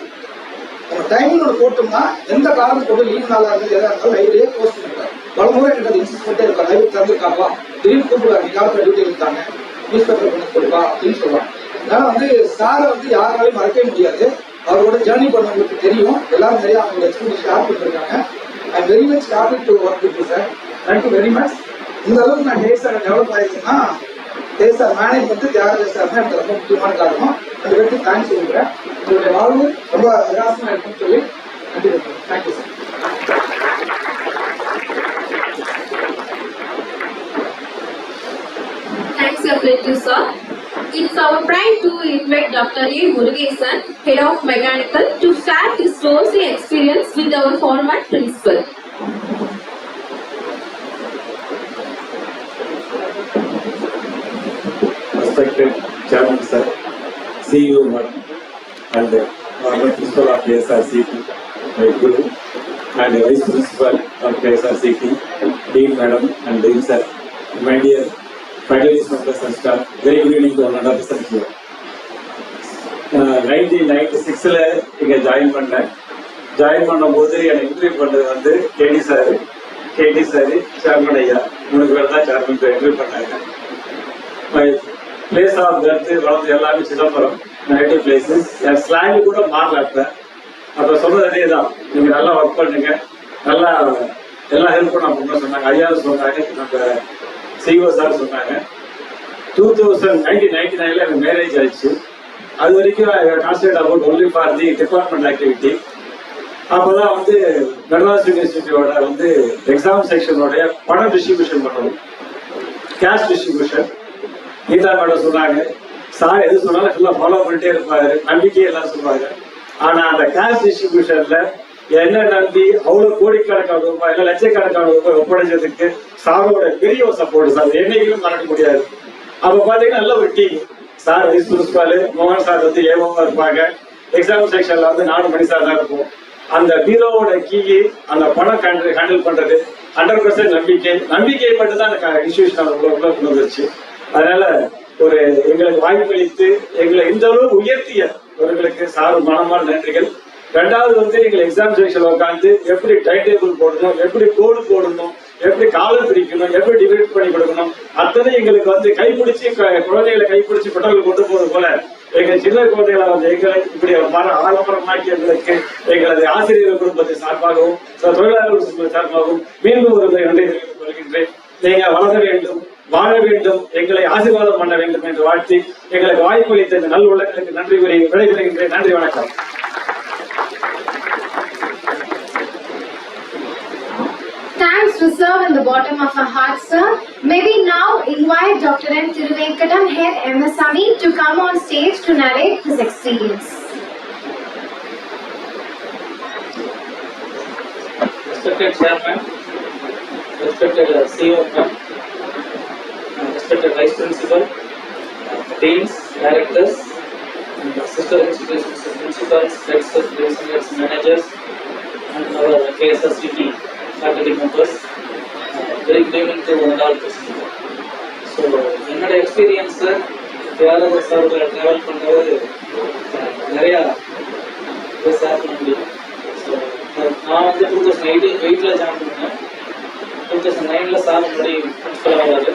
நம்ம டைமிங் ஒன்று போட்டோம்னா எந்த காரணம் போட்டு லீவ் நாளாக இருந்தாலும் எதாக இருந்தாலும் லைப்ரரியே க்ளோஸ் பண்ணிருக்காரு. பல முறை எனக்கு அது இன்சிஸ்ட் பண்ணிட்டே இருப்பார், லைப்ரரி திறந்துருக்காப்பா, திடீர்னு கூப்பிடுவார், நீ காலத்தில் டியூட்டி இருக்காங்க, நியூஸ் பேப்பர் பண்ணி கொடுப்பா அப்படின்னு சொல்லுவாங்க. அதனால வந்து சாரை வந்து யாராலையும் மறக்கவே முடியாது. அவரோட ஜேர்னி பண்ணவங்களுக்கு தெரியும். எல்லாரும் நிறைய அவங்களோட எக்ஸ்பீரியன்ஸ் ஷேர் பண்ணிருக்காங்க. I very much happy to work with you sir. Thank you very much. இந்த அளவுக்கு நான் கேஎஸ்ஆர் டெவலப் ஆயிடுச்சுன்னா கேஎஸ்ஆர் மேனேஜ்மெண்ட் தியாகராஜ சார் தான் எனக்கு ரொம்ப முக்கியமான காரணம். அந்த பேருக்கு தேங்க்ஸ் சொல்லிக்கிறேன். உங்களுடைய வாழ்வு ரொம்ப விகாசமா இருக்குன்னு சொல்லி நன்றி. Thank you sir. Thanks, sir. It's our pride to invite Dr. A. Murugesan, Head of Mechanical, to share his sourcing experience with our former principal. Respected Chairman Sir, CEO and former Principal of K.S.R.CT, my Guru, and Vice Principal of K.S.R.CT, Dean Madam and Dean Sir, my dear faculty members and staff, very good evening to one another. 1996 இங்கே join பண்ணும்போது என்னை interview பண்ணது வந்து கேடி sir chairman ஐயா 3 பேர் தான் chairman interview பண்ணாங்க. My place of birth வளர்ந்து எல்லாமே சிதம்பரம், நேட்டிவ் பிளேஸஸ். என் ஸ்லாங் கூட மாறல. அப்போ சொன்னது அதே தான், நீங்கள் நல்லா ஒர்க் பண்ணுங்க, நல்லா எல்லா ஹெல்ப்பும் நான் பண்ண சொன்னாங்க. ஐயாவும் சொன்னாங்க, நம்ம சிஓ சார் சொன்னாங்க. 1999 எனக்கு மேரேஜ் ஆயிடுச்சு. அது வரைக்கும் concentrate about only for the department activity. அப்போதான் வந்து மெட்ராஸ் யூனிவர்சிட்டியோட வந்து எக்ஸாம் செக்ஷனோடைய பணம் டிஸ்ட்ரிபியூஷன் பண்ணணும், கேஷ் டிஸ்ட்ரிபியூஷன். கீதா மேடம் சொன்னாங்க, சார் எது சொன்னாலும் ஃபுல்லாக ஃபாலோ பண்ணிட்டே இருப்பாரு, நம்பிக்கை எல்லாம் சொல்லுவாங்க. ஆனா அந்த கேஷ் டிஸ்ட்ரிபியூஷன்ல என்ன நம்பி அவ்வளவு கோடிக்கணக்கான ரூபாய் இல்லை லட்சக்கணக்கான ரூபாய் ஒப்படைச்சதுக்கு சாரோட பெரிய ஒரு சப்போர்ட் சார், என்னைக்குமே மறக்க முடியாது. அப்ப பாத்தீங்கன்னா நல்ல ஒரு டீம். சார் வைஸ் பிரின்சிபால் மோகன் சார் வந்து ஏவமா இருப்பாங்க. எக்ஸாம் செக்ஷன்ல வந்து 4 மணி சார் தான் இருக்கும். அந்த பீரோவோட கீ அந்த பணம் ஹேண்டில் பண்றது 100% நம்பிக்கை மட்டும் தான் அந்த இன்ஸ்டிடியூஷன் உள்ள கொண்டு வந்துருச்சு. அதனால ஒரு எங்களுக்கு வாய்ப்பளித்து எங்களை இந்த அளவுக்கு உயர்த்தியவர்களுக்கு சார் மனமான நன்றிகள். 2வது வந்து எங்களை எக்ஸாம் செக்ஷன்ல உட்காந்து எப்படி டைம் டேபிள் போடணும், எப்படி கோடு போடணும், எப்படி காலம் பிரிக்கணும், எப்படி டிவைட் பண்ணி கொடுக்கணும், அத்தனை எங்களுக்கு வந்து கைப்பிடிச்சு குழந்தைகளை கைப்பிடிச்சு பெற்றோர்கள் கொண்டு போவது போல எங்க சின்ன குழந்தைகளை வந்து எங்களை இப்படி ஆலமரமாக்கி எங்களுக்கு எங்களது ஆசிரியர்கள் குடும்பத்தின் சார்பாகவும் தொழிலாளர்கள் சார்பாகவும் மீண்டும் ஒரு நன்றி தெரிவித்துக் கொள்கின்றேன். நீங்க வளர வேண்டும், வாழ வேண்டும், எங்களை ஆசீர்வாதம் பண்ண வேண்டும் என்று வாழ்த்தி எங்களுக்கு வாய்ப்பளித்த இந்த நல் உள்ளங்களுக்கு நன்றி கூறி விடைபெறுகின்றேன். நன்றி, வணக்கம். Thanks reserve in the bottom of our hearts, sir. May we now invite Dr. N. Tiruchengode, Head MSME, to come on stage to narrate his experience. Respected Chairman, respected CEO, respected Vice Principal, Deans, Directors, and Assistant discourage principals, heads, managers, and our K.S.Rangasamy faculty members. Very good evening to all present. So, என்னோட experience Thiyagaraja சாரோட travel பண்ணுறது நிறையா share பண்ண முடியும். So நான் வந்து 2008 join பண்ணேன். 2009 sir முன்னாடி பிரின்சிபல் ஆவார்.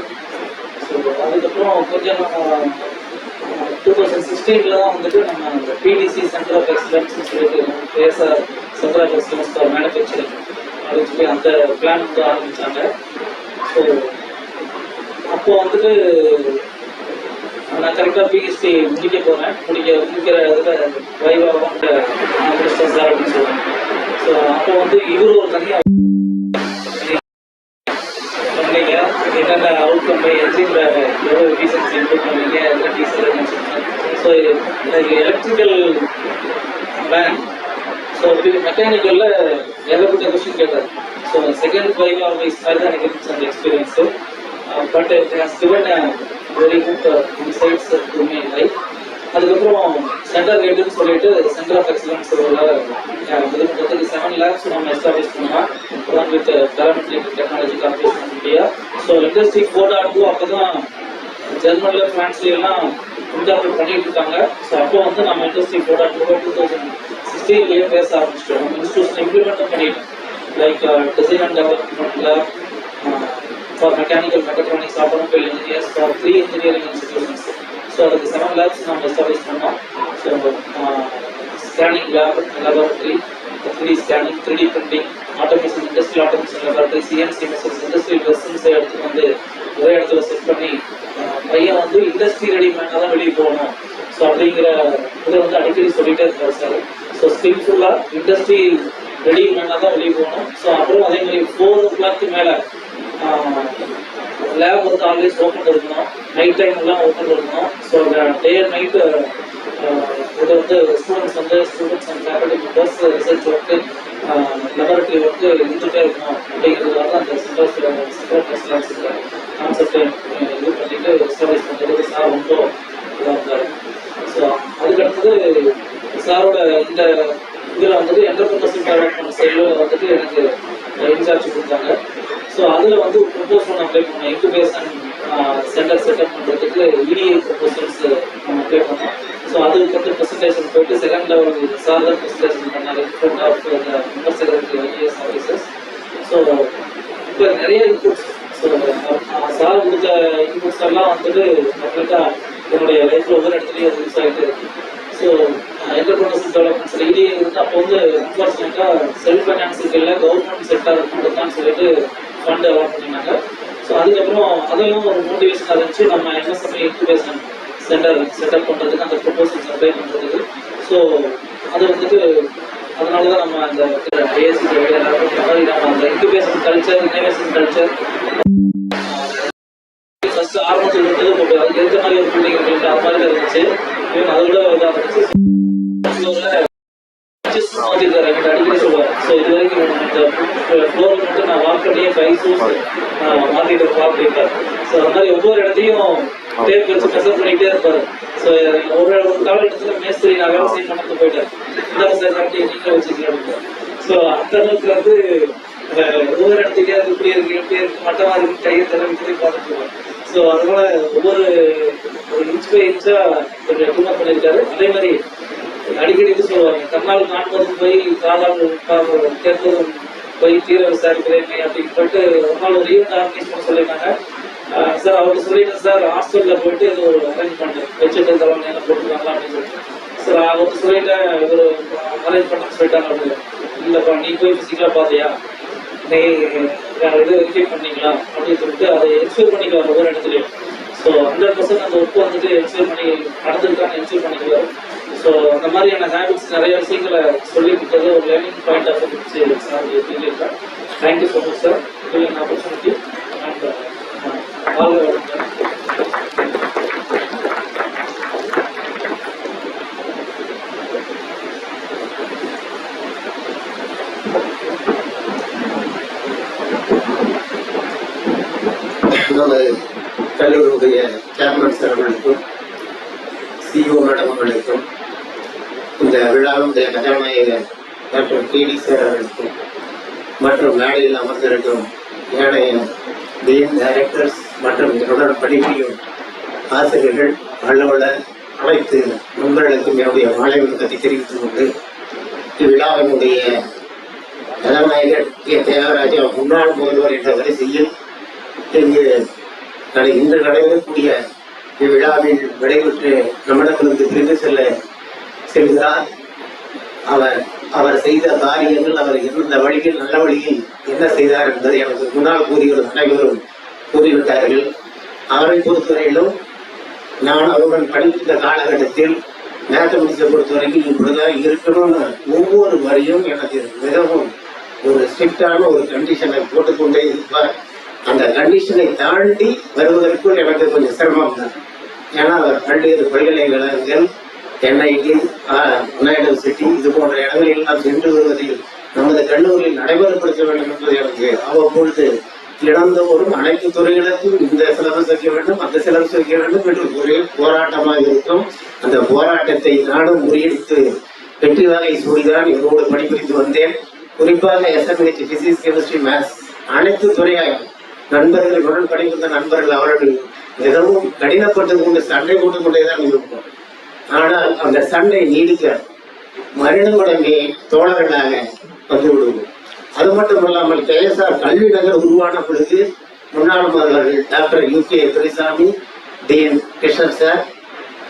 ஸோ அதுக்கப்புறம் கொஞ்சம் 2016 தான் வந்துட்டு நம்ம அந்த பிடிசி சென்டர் ஆஃப் எக்ஸலன்ஸ்னு சொல்லிட்டு KSR centre of excellence for manufacturing அப்படின்னு சொல்லி அந்த பிளான் வந்து ஆரம்பித்தாங்க. ஸோ அப்போ வந்துட்டு நான் கரெக்டாக பிஹெச்டி முடிக்க போகிறேன். முடிக்கிற இதில் வைவாக சார் அப்படின்னு சொல்லுவேன். ஸோ அப்போ வந்து இவர் ஒரு தனியாக பண்ணீங்க, என்னென்ன அவுட்கம் என்ஜினில் எவ்வளோ எஃபிஷியன்சி இம்ப்ரூவ் பண்ணீங்க, என்ன டீசல். ஸோ எனக்கு எலக்ட்ரிக்கல் வேன், ஸோ மெக்கானிக்கலில் ஏகப்பட்ட கொஸ்டின் கேட்டார். ஸோ செகண்ட் வைவா வைஸ் மாதிரி தான் எனக்கு இருந்துச்சு அந்த experience. But it has given very good insights to me life. அதுக்கப்புறம் சென்டர் கேட்டுன்னு சொல்லிட்டு சென்டர் ஆஃப் எக்ஸலன்ஸ் இது பண்ணுறதுக்கு 7 lakhs நம்ம எஸ்டாப்ளிஷ் பண்ணோம் with parametric technology corporation of India. So industry 4.2 அப்போ தான் ஜெர்மனில் ஃப்ரான்ஸ்லாம் இன்கார்பரேட் பண்ணிட்டு இருக்காங்க. ஸோ அப்போ வந்து நம்ம இண்டஸ்ட்ரி 4.2 2016 பேச ஆரம்பிச்சிட்டோம். நம்ம இன்ஸ்டியூஷன் இம்ப்ளிமெண்ட் பண்ணிட்டோம். லைக் டிசைன் அண்ட் டெவலப்மெண்ட்ல for mechanical mechatronics automobile engineers for 3 engineering institutions. So அதுக்கு 7 lakhs நம்ம எஸ்டாப்ளிஷ் பண்ணோம். So scanning laboratory, 3D scanning, 3D printing, automation, industrial automation laboratory, CNC machines, industrial வெசல்ஸை எடுத்து வந்து ஒரே இடத்துல செட் பண்ணி பையன் வந்து இண்டஸ்ட்ரி ரெடி மேனாக தான் வெளியே போகணும். ஸோ அப்படிங்கிற இதை வந்து அடிக்கடி சொல்லிட்டே இருக்காரு சார். ஸோ ஸ்கில்ஃபுல்லாக இண்டஸ்ட்ரி ரெடி மேனாக தான் வெளியே போகணும். ஸோ அப்புறம் அதே மாதிரி 4 o'clock மேலே லேப் வந்து ஆல்வேஸ் ஓப்பன் இருக்கணும், நைட் டைம் எல்லாம் ஓப்பன் இருக்கணும். ஸோ டே அண்ட் நைட்டு இதை வந்து students and faculty members research work, laboratory work இருந்துகிட்டே இருக்கணும். அப்படிங்கிறதுக்காக அந்த சென்டர் எக்ஸலன்ஸ் கான்செப்டை இது பண்ணிட்டு எஸ்டாப்ளிஷ் பண்ணுறதுக்கு சார் ரொம்ப இதாக இருந்தார். ஸோ அதுக்கடுத்தது சாரோட இந்த இதில் வந்துட்டு என்டர்பிரினர்ஷிப் டெவலப்மெண்ட் சைடில் வந்துட்டு எனக்கு இன்சார்ஜ் கொடுத்தாங்க. ஸோ அதில் வந்து ப்ரொபோசல் அப்ளை பண்ணோம். இன்குபேஷன் சென்டர் செட்டப் பண்ணுறதுக்கு இடிஐ ப்ரொபோசல்ஸ் நம்ம அப்ளை பண்ணோம். ஸோ அதுக்கு வந்து ப்ரெசன்டேஷன் போயிட்டு செகண்ட் லெவல் சார் தான் ப்ரெசன்டேஷன் பண்ணார் in front of member secretary IAS officers. So இப்போ நிறைய இன்புட்ஸ், ஸோ சார் கொடுத்த இன்புட்ஸ் எல்லாம் வந்துட்டு கம்ப்ளீட்டாக என்னுடைய லைஃப்பில் ஒவ்வொரு இடத்துலையும் அது யூஸ் ஆகிட்டு இருக்கு. ஸோ என்டர்பிரினர்ஷிப் டெவலப்மெண்ட்ஸ் இடிஐ வந்து அப்போ வந்து அன்ஃபார்ச்சுனேட்டாக செல்ஃப் ஃபைனான்ஸுக்கு இல்லை கவர்மெண்ட் செக்டர் மட்டும்தான் சொல்லிட்டு ஃபண்ட் அலாட் பண்ணினாங்க. ஸோ அதுக்கப்புறம் அதெல்லாம் ஒரு மோட்டிவேஷனாக இருந்துச்சு நம்ம எம்எஸ்எம்இ இன்குபேஷன் சென்டர் செட்டப் பண்ணுறதுக்கு, அந்த ப்ரொபோசல்ஸ் அப்ளை பண்ணுறதுக்கு. ஸோ அது வந்துட்டு அதனால தான் நம்ம அந்த ஏசி மாதிரி நம்ம அந்த incubation culture, innovation culture first ஆரம்பத்தில் இருந்தது போட்டு அதுக்கு எந்த மாதிரி ஒரு பில்டிங் அப்படின்ட்டு அது மாதிரி தான் இருந்துச்சு. அதை விட இதாக இருந்துச்சு. அடிக்கடி சொல்லுவார். ஸோ இது வரைக்கும் இந்த ஃப்ளோர் மட்டும் நான் வாக் பண்ணியே 5 shoes மாற்றிட்டு பார்த்துருப்பார். ஸோ அந்த மாதிரி ஒவ்வொரு இடத்தையும் டேப் வச்சு மெசர் பண்ணிக்கிட்டே இருப்பார். ஸோ ஒரு காலகட்டத்தில் மேஸ்திரி நான் வேலை செய்ய பண்ணது போயிட்டார். இந்த சார் கட்டி நீங்களே வச்சுக்கலாம். ஸோ அந்த அளவுக்கு வந்து ஒவ்வொரு இடத்துக்கே அது இப்படி இருக்கு எப்படி இருக்கு மட்டமாக இருக்கு கையை தரவிட்டு பார்த்துருவார். ஸோ அதனால ஒவ்வொரு ஒரு இன்ச் பை இன்ச்சா கொஞ்சம் இம்ப்ரூவ் பண்ணியிருக்காரு. அதே மாதிரி அடிக்கடி இது சொல்லுவாங்க, கண்ணால் காண்பதும் போய் காதால் கேட்பதும் போய் தீர விசாரிக்கிறேன் அப்படின்னு சொல்லிட்டு ஒரு நாள் ஒரு ஈவெண்ட் ஆர்கனைஸ் பண்ண சொல்லியிருக்காங்க. சார் அவருக்கு சொல்லிட்டேன் சார், ஹாஸ்டலில் போயிட்டு இது ஒரு அரேஞ்ச் பண்ணேன் வச்சுட்டு தலைவங்க என்ன போட்டுருக்காங்களா அப்படின்னு சொல்லிட்டு. சார் அவருக்கு சொல்லிட்டேன், இவர் அரேஞ்ச் பண்ண சொல்லிட்டாங்க அப்படின்னு. இல்லைப்பா நீ போய் ஃபிசிக்கலாக பார்த்தியா, நீ இது வெரிஃபை பண்ணிங்களா அப்படின்னு சொல்லிட்டு அதை என்ஷூர் பண்ணிக்குவார் ஒவ்வொரு இடத்துலையும். ஸோ 100% அந்த ஒர்க் வந்துட்டு என்ஷூர் பண்ணி நடந்திருக்கான்னு என்ஷூர் பண்ணிக்குவார். ஸோ அந்த மாதிரியான ஹேபிட்ஸ் நிறைய விஷயங்களை சொல்லி கொடுத்தது ஒரு learning point of view sir சொல்லியிருக்கேன். Thank you so much sir giving opportunity and all. கல்லூரியுடைய சேர்மன் சார் அவர்களுக்கும், சிஇஓ மேடம் அவர்களுக்கும், இந்த விழாவுடைய கதாநாயகர் டாக்டர் K.D. சார் அவர்களுக்கும் மற்றும் மேடையில் அமர்ந்திருக்கும் ஏனைய டீன் டைரக்டர்ஸ் மற்றும் இதனுடன் பணிபுரியும் ஆசிரியர்கள் அலுவலர் அனைத்து நண்பர்களுக்கும் என்னுடைய மாலை வணக்கத்தை தெரிவித்துக் கொண்டு இவ்விழாவினுடைய கதாநாயகர் K.Thyagarajah முன்னாள் முதல்வர் என்ற வரிசையில் இன்று நடைபெறக்கூடிய இவ்விழாவில் விடைபெற்று நம்மிடத்திலிருந்து பிரிந்து செல்கிறார். அவர் செய்த காரியங்கள், அவர் எந்த வழியில் நல்ல வழியில் என்ன செய்தார் என்பதை எனக்கு முன்னால் கூறியவர் அனைவரும் கூறிவிட்டார்கள். அவரை பொறுத்தவரையிலும் நான் அவருடன் படித்த காலகட்டத்தில் மேத்தமெட்டிக்ஸை பொறுத்தவரைக்கும் இப்படிதான் இருக்கணும்னு ஒவ்வொரு வரையும் எனக்கு மிகவும் ஒரு ஸ்ட்ரிக்டான ஒரு கண்டிஷனை போட்டுக்கொண்டே இருப்பார். அந்த கண்டிஷனை தாண்டி வருவதற்குள் எனக்கு கொஞ்சம் சிரமம் தான். ஏன்னா அவர் பல்வேறு பல்கலைக்கழகங்கள் NIT, யூனிவர்சிட்டி இது போன்ற இடங்களில் எல்லாம் சென்று வருவதில் நமது கல்லூரியில் நடைமுறைப்படுத்த வேண்டும் என்பது எனக்கு அவ்வப்பொழுது இழந்தோறும் அனைத்து துறைகளுக்கும் இந்த சிலபஸ் வைக்க வேண்டும், அந்த சிலபஸ் வைக்க வேண்டும் என்று ஒரே போராட்டமாக இருக்கும். அந்த போராட்டத்தை நானும் முறியடித்து வெற்றி வகை சூடிதான் இதோடு பணிபுரிந்து வந்தேன். குறிப்பாக SMH, பிசிக்ஸ், கெமிஸ்ட்ரி, மேத்ஸ் அனைத்து துறையாக நண்பர்கள் உடன் பணிபுரிந்த நண்பர்கள் அவர்கள் மிகவும் கடினப்பட்டு கொண்டு சண்டை போட்டுக் கொண்டேதான் இருக்கும். ஆனால் அந்த சண்டை நீடிக்க மறுபடியுமே தோழர்களாக வந்து விடுவோம். அது மட்டுமல்லாமல் K.S.R. கல்வி நகர் உருவான பொழுது முன்னாள் முதல்வர்கள் doctor K.Rangasamy, dean Krishnan sir,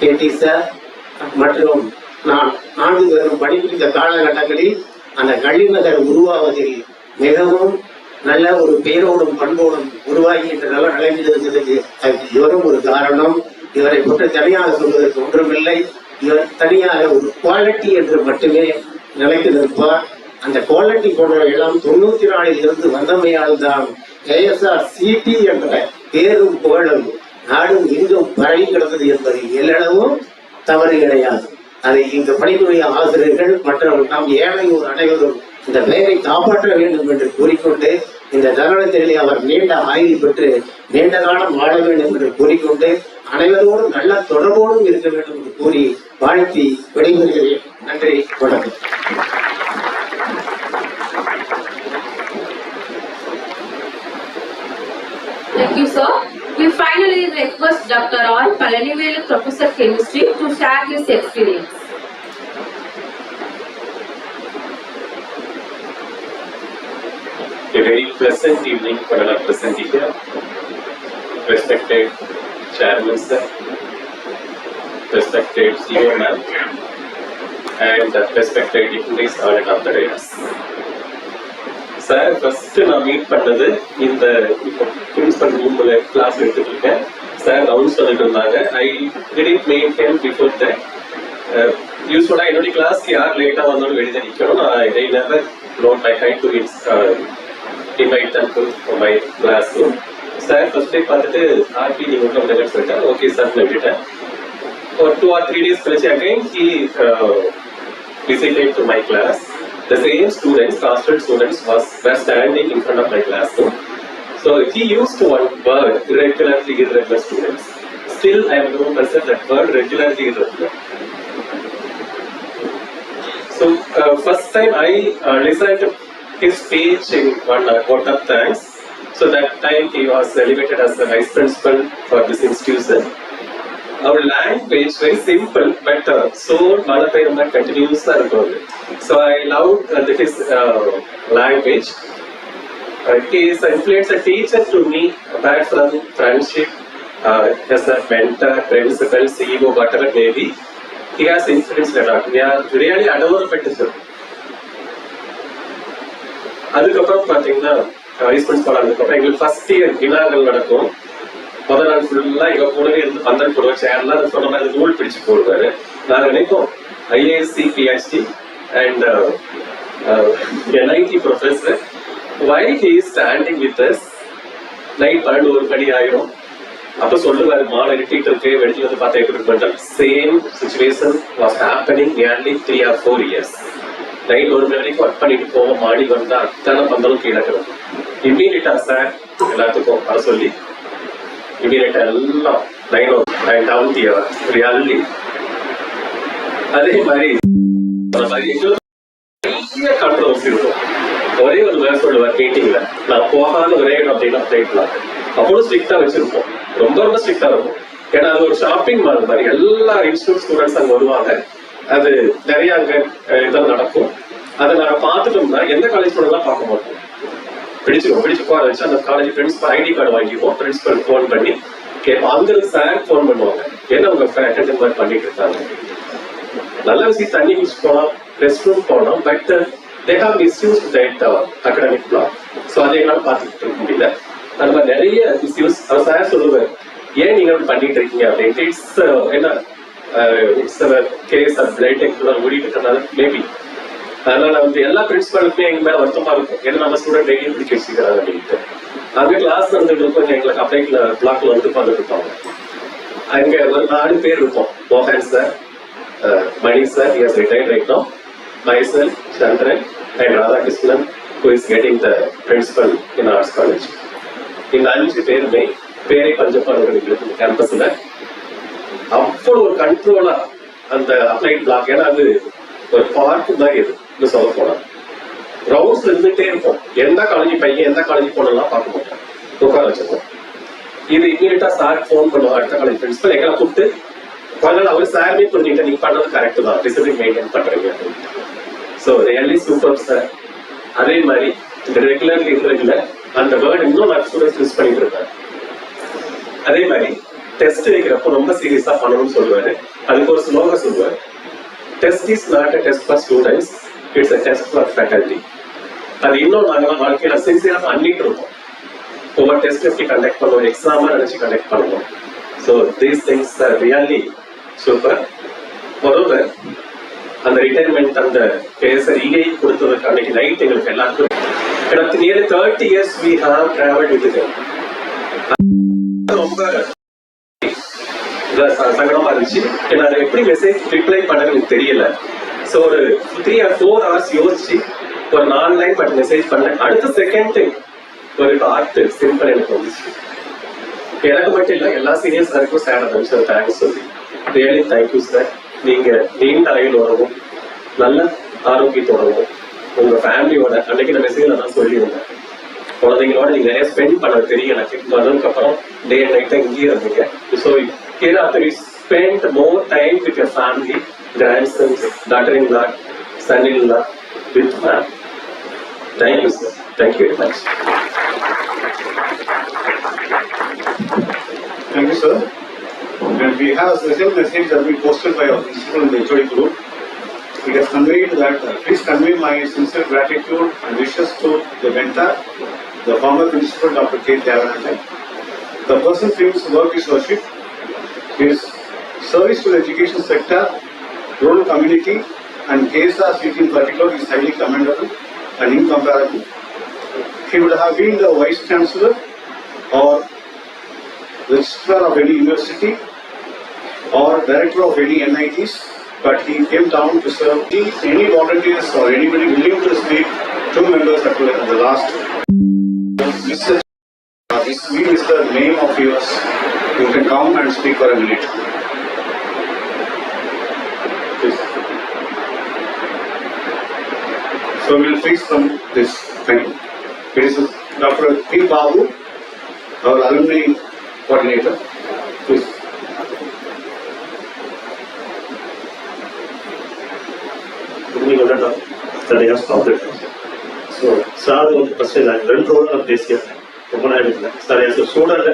K.T. Sir மற்றும் நான் 4 பேரும் பணிபுரிந்த காலகட்டங்களில் அந்த கல்வி நகர் உருவாவதில் மிகவும் நல்ல ஒரு பேரோடும் பண்போடும் உருவாகி என்ற நல்ல நிலையில் இருந்ததுக்கு இவரும் ஒரு காரணம். இவரை பற்றி தனியாக சொல்வதற்கு ஒன்றுமில்லை. இவர் தனியாக ஒரு குவாலிட்டி என்று மட்டுமே நிலைத்து நிற்பார். அந்த குவாலிட்டி போன்றவையெல்லாம் 94 இருந்து வந்தமையால் தான் K.S.R. CT என்ற பேரும் புகழும் நாடும் இங்கும் பரவி கிடந்தது என்பது எல்லளவும் தவறு கிடையாது. அதை இங்கு பணிபுரிய ஆசிரியர்கள் மற்றும் நாம் ஏனையோர் அனைவரும் இந்த பெயரை காப்பாற்ற வேண்டும் என்று கூறிக்கொண்டு இந்த தருணத்திலே அவர் நீண்ட ஆயுள் பெற்று நீண்ட காலம் வாழ வேண்டும் என்று கூறிக்கொண்டு அனைவரோடும் நல்ல தொடர்போடும் இருக்க வேண்டும் என்று கூறி வாழ்த்தி விடைபெறுகிறேன். நன்றி, வணக்கம். Thank you, sir. We finally request Dr. R. Palanivel, Professor Chemistry, to share his experience. A very pleasant evening for all present here. Respected Chairman sir, respected CEO ma'am, and respected dignitaries all at the dais. Sir, first நான் meet பண்ணது இந்த principal ரூம்ல class எடுத்துட்டு இருக்கேன். Sir rounds பண்ணிட்டு இருந்தாங்க. I didn't meet him before that. யூஸ்வலா என்னுடைய கிளாஸ்க்கு யார் லேட்டா வந்தாலும் வெளியே நிற்கணும். I never known my height to invite them to my classroom. Sir first day பார்த்துட்டு ஆர்பி நீங்க உள்ள வந்து சொல்லிட்டேன். ஓகே சார் விட்டுட்டேன். ஒரு 2 or 3 days கழிச்சு again he visited to my class. The same students, constant students, were standing in front of my classroom. So he used one word, regularly irregular students. Still I am going to present that word, regularly irregular. So first time I listened to his speech in one vote of thanks. So that time he was elevated as the vice principal for this institution. Our language very simple, but so Malapayama continues. So I loved his language. He is influenced a teacher to me, apart from friendship, as a mentor, principal, CEO, whatever may be. He has influenced a lot. We are really adorable. அதுக்கப்புறம் பார்த்தீங்கன்னா vice principal ஆனதுக்கப்புறம் எங்களுக்கு first year வினாக்கள் நடக்கும். முதல் நாள் ஃபுல்லாக எங்கள் கூடவே இருந்து பந்தல் போடுவோம். சேர்லாம் சொன்ன மாதிரி நூல் பிடிச்சு போடுவாரு. நாங்கள் நினைப்போம் IASC PhD and NIT professor why he is standing with us. Night 12 மணி ஆயிரும். அப்போ சொல்லுவாரு மாலை இருட்டிட்டு இருக்கு, வெளியில வந்து பார்த்தா எப்படி இருக்கு. Same situation was happening nearly 3 or 4 years. Night 1 மணி வரைக்கும் ஒர்க் பண்ணிட்டு போவோம். மாடி வந்தா அத்தனை பந்தலும் கீழே கிடக்கும். இம்மீடியட்டா சார் எல்லாத்துக்கும் வர சொல்லி இம்மீடியட்டா எல்லாம் லைன் டவுன் ரியாலிட்டி. அதே மாதிரி பெரிய கான்ட்ரவர்சி இருக்கும். ஒரே ஒரு வேலை சொல்லுவார் மீட்டிங்ல, நான் போகாத ஒரே இடம் அப்படின்னா போயிடலாம். அவ்வளவு ஸ்ட்ரிக்டா வச்சிருப்போம், ரொம்ப ரொம்ப ஸ்ட்ரிக்டா இருக்கும். ஏன்னா அது ஒரு ஷாப்பிங் மால் மாதிரி, எல்லா இன்ஸ்டியூட் ஸ்டூடெண்ட்ஸ் அங்க வருவாங்க. அது நிறைய அங்க இதெல்லாம் நடக்கும். அதை நாங்க பார்த்துட்டோம்னா எந்த காலேஜ் ஸ்டூடெண்ட் பார்க்க மாட்டோம். பிடிச்சு போக வச்சு அந்த காலேஜ் பிரின்சிபல் ஐடி கார்டு வாங்கிடுவோம். பிரின்சிபல் போன் பண்ணி கேட்போம். அங்க சார் போன் பண்ணுவாங்க, ஏன்னா உங்க அட்டெண்ட் மாதிரி பண்ணிட்டு இருக்காங்க. நல்ல விஷயம் தண்ணி குடிச்சு போனோம், ரெஸ்ட் ரூம் போனோம், but they have issues with that academic block. So அதை எல்லாம் பார்த்துட்டு இருக்க முடியல. அந்த மாதிரி நிறைய இஷ்யூஸ் அவர் சார் சொல்லுவார், ஏன் நீங்க பண்ணிட்டு இருக்கீங்க அப்படின்ட்டு. It's case of flight exam ஓடிட்டு இருக்கிறதுனால மேபி. அதனால எல்லா பிரின்சிபலுக்குமே எங்க மேல வருத்தமா இருக்கும், ஏன்னா நம்ம ஸ்டூடெண்ட் டெய்லி பிடிக்க வச்சுக்கிறாங்க அப்படின்ட்டு. அங்கே கிளாஸ் நடந்துட்டு இருக்கோம், எங்களுக்கு அப்ளைட்ல பிளாக்ல பார்த்துட்டு இருப்பாங்க. அங்க ஒரு 4 பேர் இருப்போம். மோகன் sir, Mani sir, he has retired right now, myself, Chandran, and Radhakrishnan, who is getting the principal in Arts College. இந்த 5 பேருமே பேரை பஞ்சப்பாளர்கள் கேம்பஸ்ல அவ்வளவு ஒரு கண்ட்ரோலா அந்த அப்ளைட் பிளாக், ஏன்னா அது ஒரு பார்க் தான். இது சொல்ல போனா ரவுண்ட்ஸ் இருந்துட்டே இருப்போம். எந்த காலேஜ் பையன் எந்த காலேஜ் போனலாம் பார்க்க மாட்டோம், உட்கார வச்சிருக்கோம். இது இமீடியட்டா சார் போன் பண்ணுவோம், அடுத்த காலேஜ் பிரின்சிபல் எங்களை கூப்பிட்டு கொஞ்சம் அவர் சார்மே புரிஞ்சுக்கிட்ட, நீங்க பண்ணது கரெக்ட் தான், டிசிப்ளின் மெயின்டைன் பண்றீங்க. So really super sir. அதே மாதிரி இந்த ரெகுலர் இர்ரெகுலர் அந்த வேர்டு இன்னும் நான் ஸ்டூடெண்ட்ஸ் யூஸ் பண்ணிட்டு இருப்பேன். அதே மாதிரி டெஸ்ட் வைக்கிறப்போ ரொம்ப சீரியஸா பண்ணணும்னு சொல்லுவாரு. அதுக்கு ஒரு ஸ்லோகம் சொல்லுவாரு, test is not a test for students, it's a test for faculty. அது இன்னும் நாங்களாம் வாழ்க்கையில சின்சியரா பண்ணிட்டு இருக்கோம். ஒவ்வொரு டெஸ்ட் எப்படி கண்டக்ட் பண்ணுவோம், எக்ஸாமா நினைச்சு கண்டக்ட் பண்ணுவோம். So these things are really super. Moreover அந்த ரிட்டைர்மெண்ட் அந்த கேசரியை கொடுத்ததுக்கு அன்னைக்கு நைட் எங்களுக்கு எல்லாருக்கும் எனக்கு nearly 30 years we have traveled with them. ரொம்ப சங்கடமா இருந்துச்சு. நான் எப்படி மெசேஜ் ரிப்ளை பண்ண எனக்கு தெரியல. ஸோ ஒரு 3 or 4 hours யோசிச்சு ஒரு 4 லைன் மட்டும் மெசேஜ் பண்ணேன். அடுத்த செகண்ட் ஒரு ஹார்ட் சிம்பிள் எனக்கு வந்துச்சு. எனக்கு மட்டும் இல்லை, எல்லா சீனியர் சாருக்கும் சார் அந்த தேங்க்ஸ் சொல்லி ரியலி தேங்க்யூ சார். நீங்க நீண்ட ஆயுளோடவும் நல்ல ஆரோக்கியத்தோடவும் உங்க ஃபேமிலியோட அன்னைக்கு நான் மெசேஜ்ல தான் சொல்லியிருந்தேன், குழந்தைங்களோட நீங்க நிறைய ஸ்பெண்ட் பண்ண தெரியும் எனக்கு. வந்ததுக்கு அப்புறம் டே அண்ட் நைட்டா இங்கேயே இருந்தீங்க. So here after you spend more time with your family, grandsons, daughter-in-law, son-in-law, with family. Thank you sir, thank you very much. Thank you sir. And we have a special message that we posted by our principal in the HOD group. It has conveyed that please convey my sincere gratitude and wishes to the mentor, the former principal Dr. K.Thyagarajah. The person whose work is worship, his service to the education sector, rural community and K.S.R.C.T. in particular is highly commendable and incomparable. He would have been the Vice Chancellor or registrar of any university or director of any NITs, but he came down to serve any volunteers or anybody willing to speak. 2 members at the last. Mr. This is the name of yours. You can come and speak for a minute. Please. So we'll freeze from this. Thank you. It is Dr. P. Babu, our alumni coordinator. Please. So, sir first நான் 2 role நான் பேசியிருக்கேன், ரொம்ப நாள் இல்லை sir. எனக்கு student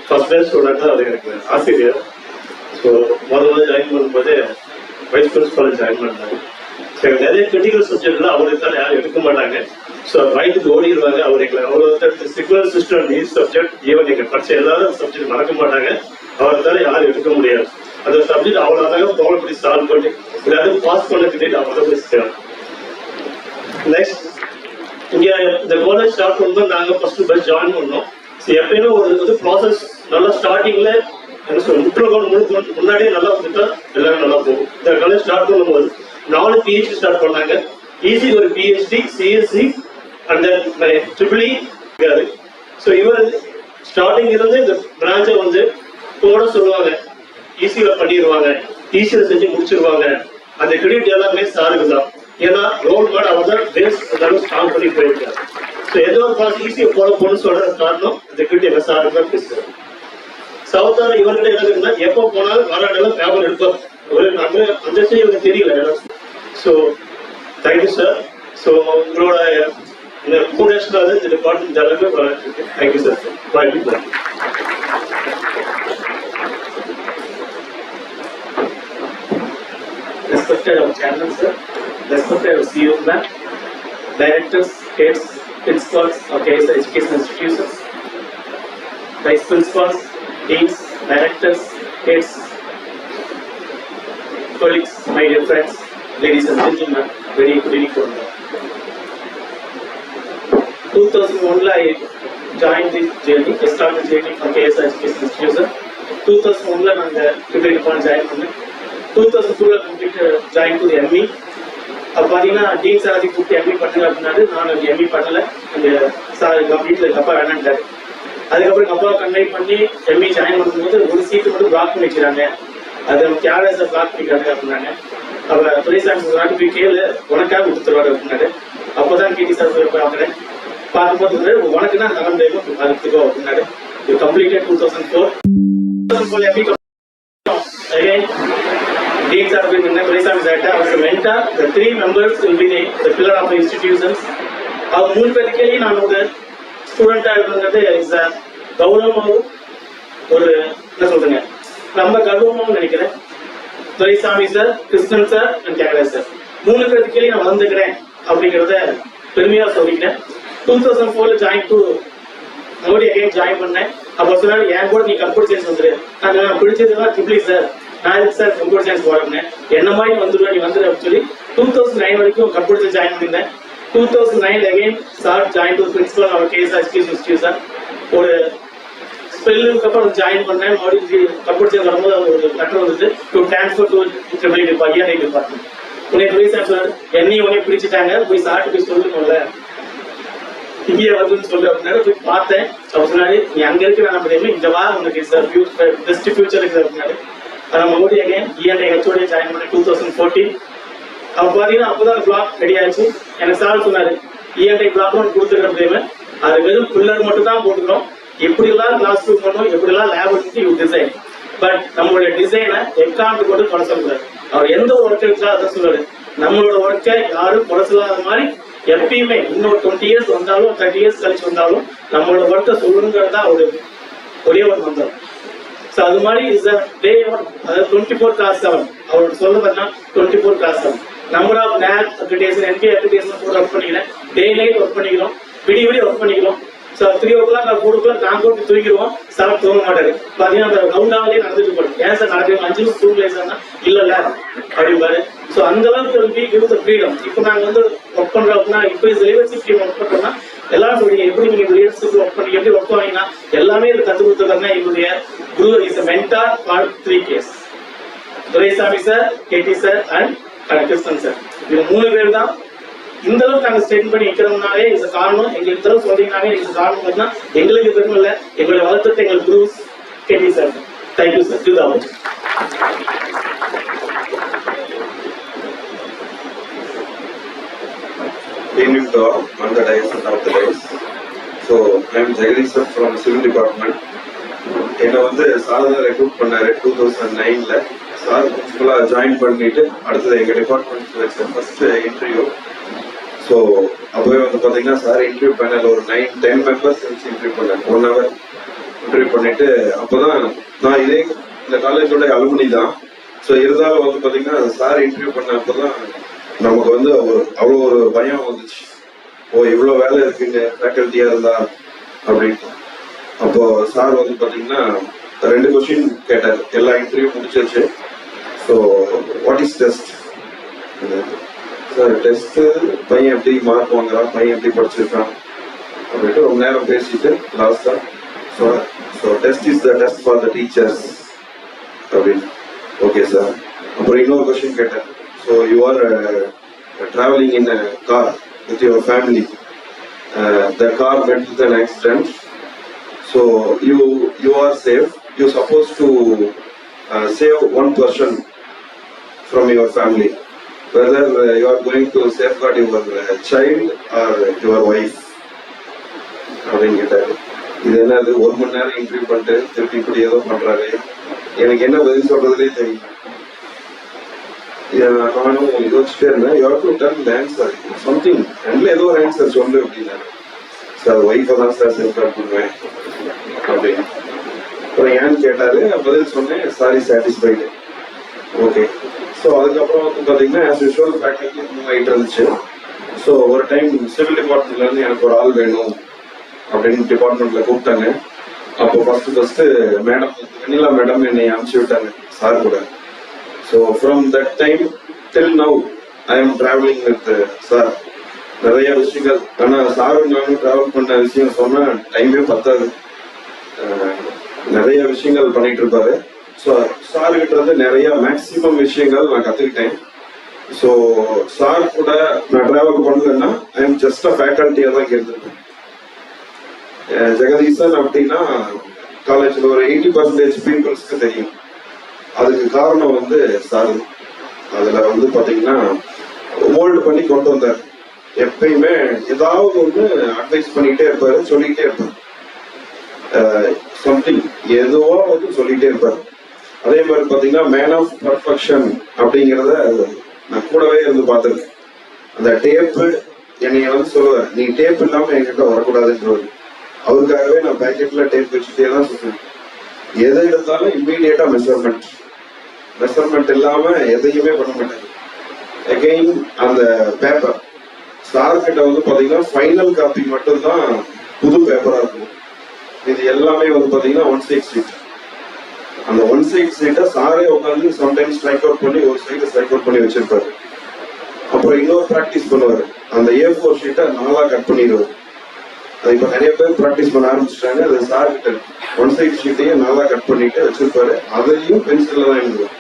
first day ஸ்டூடெண்ட்டாக அது எனக்கு ஆசிரியர். ஸோ முதல்ல ஜாயின் பண்ணும்போது வைஸ் பிரின்சிபால் ஜாயின் பண்ணாங்க. சரி, நிறைய கிரிட்டிக்கல் சப்ஜெக்ட்லாம் அவருக்கு தான் யாரும் எடுக்க மாட்டாங்க. ஸோ ரைட்டுக்கு ஓடிடுவாங்க. அவர் signal system need subject even எங்கள் படிச்ச எல்லாரும் சப்ஜெக்ட் மறக்க மாட்டாங்க. அவர் தான் யாரும் எடுக்க முடியாது. அந்த சப்ஜெக்ட் அவ்வளோதாங்க ப்ராப்ளம் பண்ணி சால்வ் பண்ணி எல்லாத்தையும் பாஸ் பண்ண கிட்டே அவங்க தான் பேசுகிறாங்க. நெக்ஸ்ட் இங்கே இந்த காலேஜ் ஸ்டார்ட் பண்ணும்போது நாங்கள் ஃபர்ஸ்ட் பஸ் ஜாயின் பண்ணோம். ஸோ எப்பயுமே ஒரு ப்ராசஸ் நல்லா ஸ்டார்டிங்ல என்ன சொல்ல முன்னாடியே நல்லா வந்துட்டா எல்லாரும் நல்லா போகும். இந்த காலேஜ் ஸ்டார்ட் பண்ணும்போது 4 PhD ஸ்டார்ட் பண்ணாங்க. ஈஸி ஒரு PhD, CSc and then triple E. So இவர் ஸ்டார்டிங் இருந்து இந்த பிரான்ச்சை வந்து போட சொல்லுவாங்க, ஈஸியில பண்ணிடுவாங்க, ஈஸியில செஞ்சு முடிச்சிருவாங்க அந்த கிரெடிட் எல்லாமே சாருக்கு தான். ஏன்னா ரோல் மாடல் அவர் தான் பேஸ் எல்லாரும் ஸ்ட்ராங் பண்ணி போயிருக்காரு. ஸோ ஏதோ ஒரு ப்ராசஸ் ஈஸியாக ஃபாலோ பண்ணு சொல்ற காரணம் இந்த கிரெடிட் எங்க சாருக்கு தான் பேசுறாரு. சவுத்தான இவர்கிட்ட என்ன இருக்குன்னா எப்போ போனாலும் வராடெல்லாம் பேப்பர் எடுப்பார். ஒரு அந்த அந்த விஷயம் எனக்கு தெரியல. So thank you sir. ஸோ உங்களோட இந்த ஃபவுண்டேஷன் இந்த டிபார்ட்மெண்ட் எல்லாமே வளர்த்துருக்கு. Thank you sir. வாய்ப்பு. Respected our chairman sir, respected our CEO ma'am, directors, heads, principals of K.S. education institutions, vice principals, deans, directors, heads, colleagues, my dear friends, ladies and gentlemen, very good evening to all. 2001 I joined the journey, I started the journey from K.S. education institution. 2001 நான் அந்த prepare பண்ண join பண்ணேன். 2002 complete join to ME. அப்போ பார்த்தீங்கன்னா dean sir அதை கூப்பிட்டு ME பண்ணுங்க அப்படின்னாரு. நான் அது எம்இ பண்ணலை. அந்த சார் கம்ப்ளீட்டில் எங்கள் அப்பா வேணான்ட்டாரு. அதுக்கப்புறம் எங்கள் அப்பா கன்வைட் பண்ணி எம்இ ஜாயின் பண்ணும்போது ஒரு சீட்டு மட்டும் பிளாக் பண்ணி வச்சுக்கிறாங்க. அது நம்ம தியாகராஜர் பிளாக் பண்ணிக்கிறாங்க அப்படின்னாங்க. அவர் துரைசாமி நாட்டு போய் கேளு, உனக்காக கொடுத்துருவாரு அப்படின்னாரு. அப்போதான் கேடி சார் போய் பார்க்குறேன். பார்க்கும்போது உனக்குன்னா நல்ல முடியும் அதுக்கோ அப்படின்னாரு. இது completed 2004. ME again, deans are being Turesami Zeta, as a mentor. The 3 members will be the pillar of the institutions. Our moon particularly, none of the student is a Gauramo or Nasotanga. Number Gauramo, Turesami sir, Krishnan sir, and K.S. sir. Moon particularly, I won the grant of the Premier Solina. 2004 joined to Nadu again joined one night. அப்போ சொன்னாரு என் கூட நீ computer science வந்துரு. நான் பிடிச்சதுதான் triple sir, நான் sir computer science போறேன், என்ன மாதிரி வந்துடுவேன் நீ வந்துடு அப்படின்னு சொல்லி 2009 வரைக்கும் கம்ப்யூட்டர் ஜாயின் பண்ணியிருந்தேன். 2009 again sir join to principal அவர் K.S. education institution. ஒரு ஸ்பெல்லுக்கு அப்புறம் ஜாயின் பண்ணேன். மறுபடியும் கம்ப்யூட்டர் சயின்ஸ் வரும்போது ஒரு லெட்டர் வந்துட்டு to transfer to triple department. உன்னை துறை சார் சொன்னார் என்னையும் உடனே பிடிச்சிட்டாங்க, போய் சார்ட்டு போய் சொல்லணும்ல இங்கே வருதுன்னு சொல்லு அப்படின்னா போய் பார்த்தேன். அவர் சொன்னாரு நீ அங்க இருக்கிற நம்ம இந்த வாரம் உனக்கு பெஸ்ட் ஃபியூச்சர் இருக்குது அப்படின்னாரு. நம்ம மறுபடியும் அகைன் இஎன்ஐ ஹெச்ஓடி ஜாயின் பண்ணேன் 2014. அப்போ பார்த்தீங்கன்னா அப்போதான் பிளாக் ரெடி ஆச்சு. எனக்கு சார் சொன்னாரு இஎன்ஐ பிளாக் ஒன்று கொடுத்துருக்க அது வெறும் பில்லர் மட்டும் தான் போட்டுக்கிறோம், எப்படிலாம் கிளாஸ் ரூம் பண்ணணும், எப்படிலாம் லேப் எடுத்து யூ டிசைன், பட் நம்மளுடைய டிசைனை எக்காண்டு கொண்டு குறை சொல்லக்கூடாது. அவர் எந்த ஒரு ஒர்க் எடுத்தா அதான் சொல்லுவாரு, நம்மளோட ஒர்க்கை யாரும் குறை சொல்லாத மாதிரி எப்பயுமே இன்னொரு 20 years வந்தாலும் 30 years கழிச்சு வந்தாலும் நம்மளோட ஒர்க்கை சொல்லணுங்கிறது தான் ஒரே ஒரு மந்திரம். ஸோ அது மாதிரி இஸ் டே அதாவது 24/7 அவரோட சொல்ல பார்த்தீங்கன்னா 24/7 number of NAAC application NB application கூட ஒர்க் பண்ணிக்கிறேன். டே நைட் ஒர்க் பண்ணிக்கிறோம், விடிய ஒர்க் பண்ணிக்கிறோம். ஸோ 3 o'clock 4 o'clock நான் போட்டு தூக்கிடுவோம். சார் தூங்க மாட்டாரு. பார்த்தீங்கன்னா அந்த ரவுண்டாவிலே நடந்துட்டு போடும். ஏன் சார் நடக்கிறோம் 5 நிமிஷம் தூங்கலாம் இல்ல அப்படிம்பாரு. ஸோ அந்த அளவுக்கு கிவ் த ஃப்ரீடம். இப்போ நாங்கள் வந்து ஒர்க் பண்றோம் அப்படின்னா இப்போ லீடர்ஷிப் டீம் ஒர்க் பண்றோம்னா எல்லாரும் சொல்றீங்க எப்படி நீங்க லீடர்ஷிப் ஒர்க் பண்ணி எப்படி ஒர்க் பண்ணீங்கன்னா எல்லாமே இது கற்றுக் கொடுத்துருக்காங்க. எங்களுடைய குரு is mentor for 3 guys Duraisamy sir, KD sir and Krishnan sir. இவங்க 3 பேர் தான் இந்த அளவுக்கு நாங்கள் ஸ்ட்ரெயின் பண்ணி வைக்கிறோம்னாலே இது காரணம். எங்களுக்கு தடவை சொல்றீங்கன்னாவே இது காரணம் பார்த்தீங்கன்னா எங்களுக்கு பெருமை இல்லை, எங்களுடைய வளர்த்தத்தை எங்களுக்கு குரு கேடி சார். Thank you sir. இதுதான் evening to all on the dais and off the dais. So I am Jagadish sir from Civil Department. என்னை வந்து சார் தான் ரெக்ரூட் பண்ணாரு 2009ல. சார் பிரின்சிபலாக ஜாயின் பண்ணிட்டு அடுத்தது எங்கள் டிபார்ட்மெண்ட் வச்ச ஃபர்ஸ்ட் இன்டர்வியூ. ஸோ அப்போவே வந்து பார்த்தீங்கன்னா சார் இன்டர்வியூ பேனல் ஒரு 9-10 மெம்பர்ஸ் வச்சு இன்டர்வியூ பண்ணேன். 1 hour இன்டர்வியூ பண்ணிட்டு அப்போதான் நான் இதே இந்த காலேஜோட அலுமினி தான். ஸோ இருந்தாலும் வந்து பார்த்தீங்கன்னா சார் இன்டர்வியூ பண்ண அப்போதான் நமக்கு வந்து அவ்வளோ ஒரு பயம் வந்துச்சு. ஓ இவ்வளோ வேலை இருக்குங்க ஃபேக்கல்ட்டியா இருந்தா அப்படின்ட்டு. அப்போ சார் வந்து பார்த்தீங்கன்னா 2 கொஸ்டின் கேட்டார். எல்லா இன்டர்வியூ முடிச்சிருச்சு. So what is test sir? Test பையன் எப்படி மார்க் வாங்குறான், பையன் எப்படி படிச்சிருக்கான் அப்படின்ட்டு ரொம்ப நேரம் பேசிட்டு லாஸ்டா so test is the test for the teachers அப்படின்னு. Okay sir. அப்புறம் இன்னொரு கொஸ்டின் கேட்டார். So you are traveling in a car with your family. The car met with an accident. So you are safe. You're supposed to save one person from your family. are going to safeguard your child or your wife அப்படின்னு கேட்டாரு. இது என்னது 1 மணி நேரம் interview பண்ணிட்டு திருப்பி இப்படி ஏதோ பண்றாரு, எனக்கு என்ன பதில் சொல்றதுலே தெரியல. நானும் யோசிச்சுட்டே இருந்தேன். You have to tell the answer something, ரெண்டுல ஏதோ ஒரு ஆன்சர் சொல்லு அப்படின்னாரு. சார் ஒய்ஃபை தான் சார் சேஃப்கார்ட் பண்ணுவேன் அப்படின்னு. அப்புறம் ஏன்னு கேட்டாரு, பதில் சொன்னேன், சாரி சாட்டிஸ்ஃபைடு. ஓகே. ஸோ அதுக்கப்புறம் வந்து பார்த்தீங்கன்னா ஆஸ் யூஷுவல் ஃபேக்கல்டி மூவ் ஆகிட்டு இருந்துச்சு. ஸோ ஒரு டைம் சிவில் டிபார்ட்மெண்ட்லேருந்து எனக்கு ஒரு ஆள் வேணும் அப்படின்னு டிபார்ட்மெண்ட்ல கூப்பிட்டாங்க. அப்போ ஃபர்ஸ்ட் மேடம் வெண்ணிலா மேடம் என்னை அனுப்பிச்சு விட்டாங்க சார் கூட. So from that time till now I am travelling with sir. நிறைய விஷயங்கள், ஆனால் சாரும் நானும் டிராவல் பண்ண விஷயம் சொன்னா டைமே பத்தாது. நிறைய விஷயங்கள் பண்ணிட்டு இருப்பாரு. ஸோ சார்கிட்ட இருந்து நிறைய மேக்சிமம் விஷயங்கள் நான் கத்துக்கிட்டேன். ஸோ சார் கூட நான் டிராவல் பண்ணலன்னா ஐ எம் ஜஸ்ட் அ ஃபேக்கல்ட்டியா தான் இருந்திருப்பேன். ஜெகதீசன் அப்படின்னா காலேஜில் ஒரு 80% பீப்புள்ஸ்க்கு தெரியும். அதுக்கு காரணம் வந்து சார். அதுல வந்து பாத்தீங்கன்னா மோல்டு பண்ணி கொண்டு வந்தார். எப்பயுமே ஏதாவது ஒண்ணு அட்வைஸ் பண்ணிட்டே இருப்பாரு, சொல்லிட்டே இருப்பாரு. சம்திங் எதுவோ வந்து சொல்லிட்டே இருப்பாரு. அதே மாதிரி பாத்தீங்கன்னா மேன் ஆஃப் பர்ஃபெக்ஷன் அப்படிங்கிறத நான் கூடவே இருந்து பார்த்துருக்கேன். அந்த டேப்பு என்னைய வந்து சொல்லுவார், நீ டேப் இல்லாம என்கிட்ட வரக்கூடாதுன்றவர். அவருக்காகவே நான் பேக்கெட்ல டேப் வச்சுட்டே தான் சொல்லுவேன். எதை எடுத்தாலும் இம்மீடியட்டா மெஷர்மெண்ட் இல்லாம எதையுமே பண்ண மாட்டாங்க. அகெயின் அந்த பேப்பர் சார் கிட்ட வந்து பாத்தீங்கன்னா ஃபைனல் காப்பி மட்டும்தான் புது பேப்பரா இருக்கும். இது எல்லாமே வந்து பாத்தீங்கன்னா 1 சைட் ஷீட். அந்த 1 சைட் ஷீட்டை சாரே உட்காந்து சம்டைம்ஸ் ஸ்ட்ரைக் அவுட் பண்ணி ஒரு சைடு ஸ்ட்ரைக் அவுட் பண்ணி வச்சிருப்பாரு. அப்புறம் இன்னொரு ப்ராக்டிஸ் பண்ணுவாரு. அந்த A4 ஷீட்டை 4 கட் பண்ணிடுவாரு. அது இப்ப நிறைய பேர் ப்ராக்டிஸ் பண்ண ஆரம்பிச்சிட்டாங்க. அது சார் கிட்ட 1 சைட் ஷீட்டையும் 4 கட் பண்ணிட்டு வச்சிருப்பாரு. அதையும் பென்சில்ல தான் எழுதுவார்.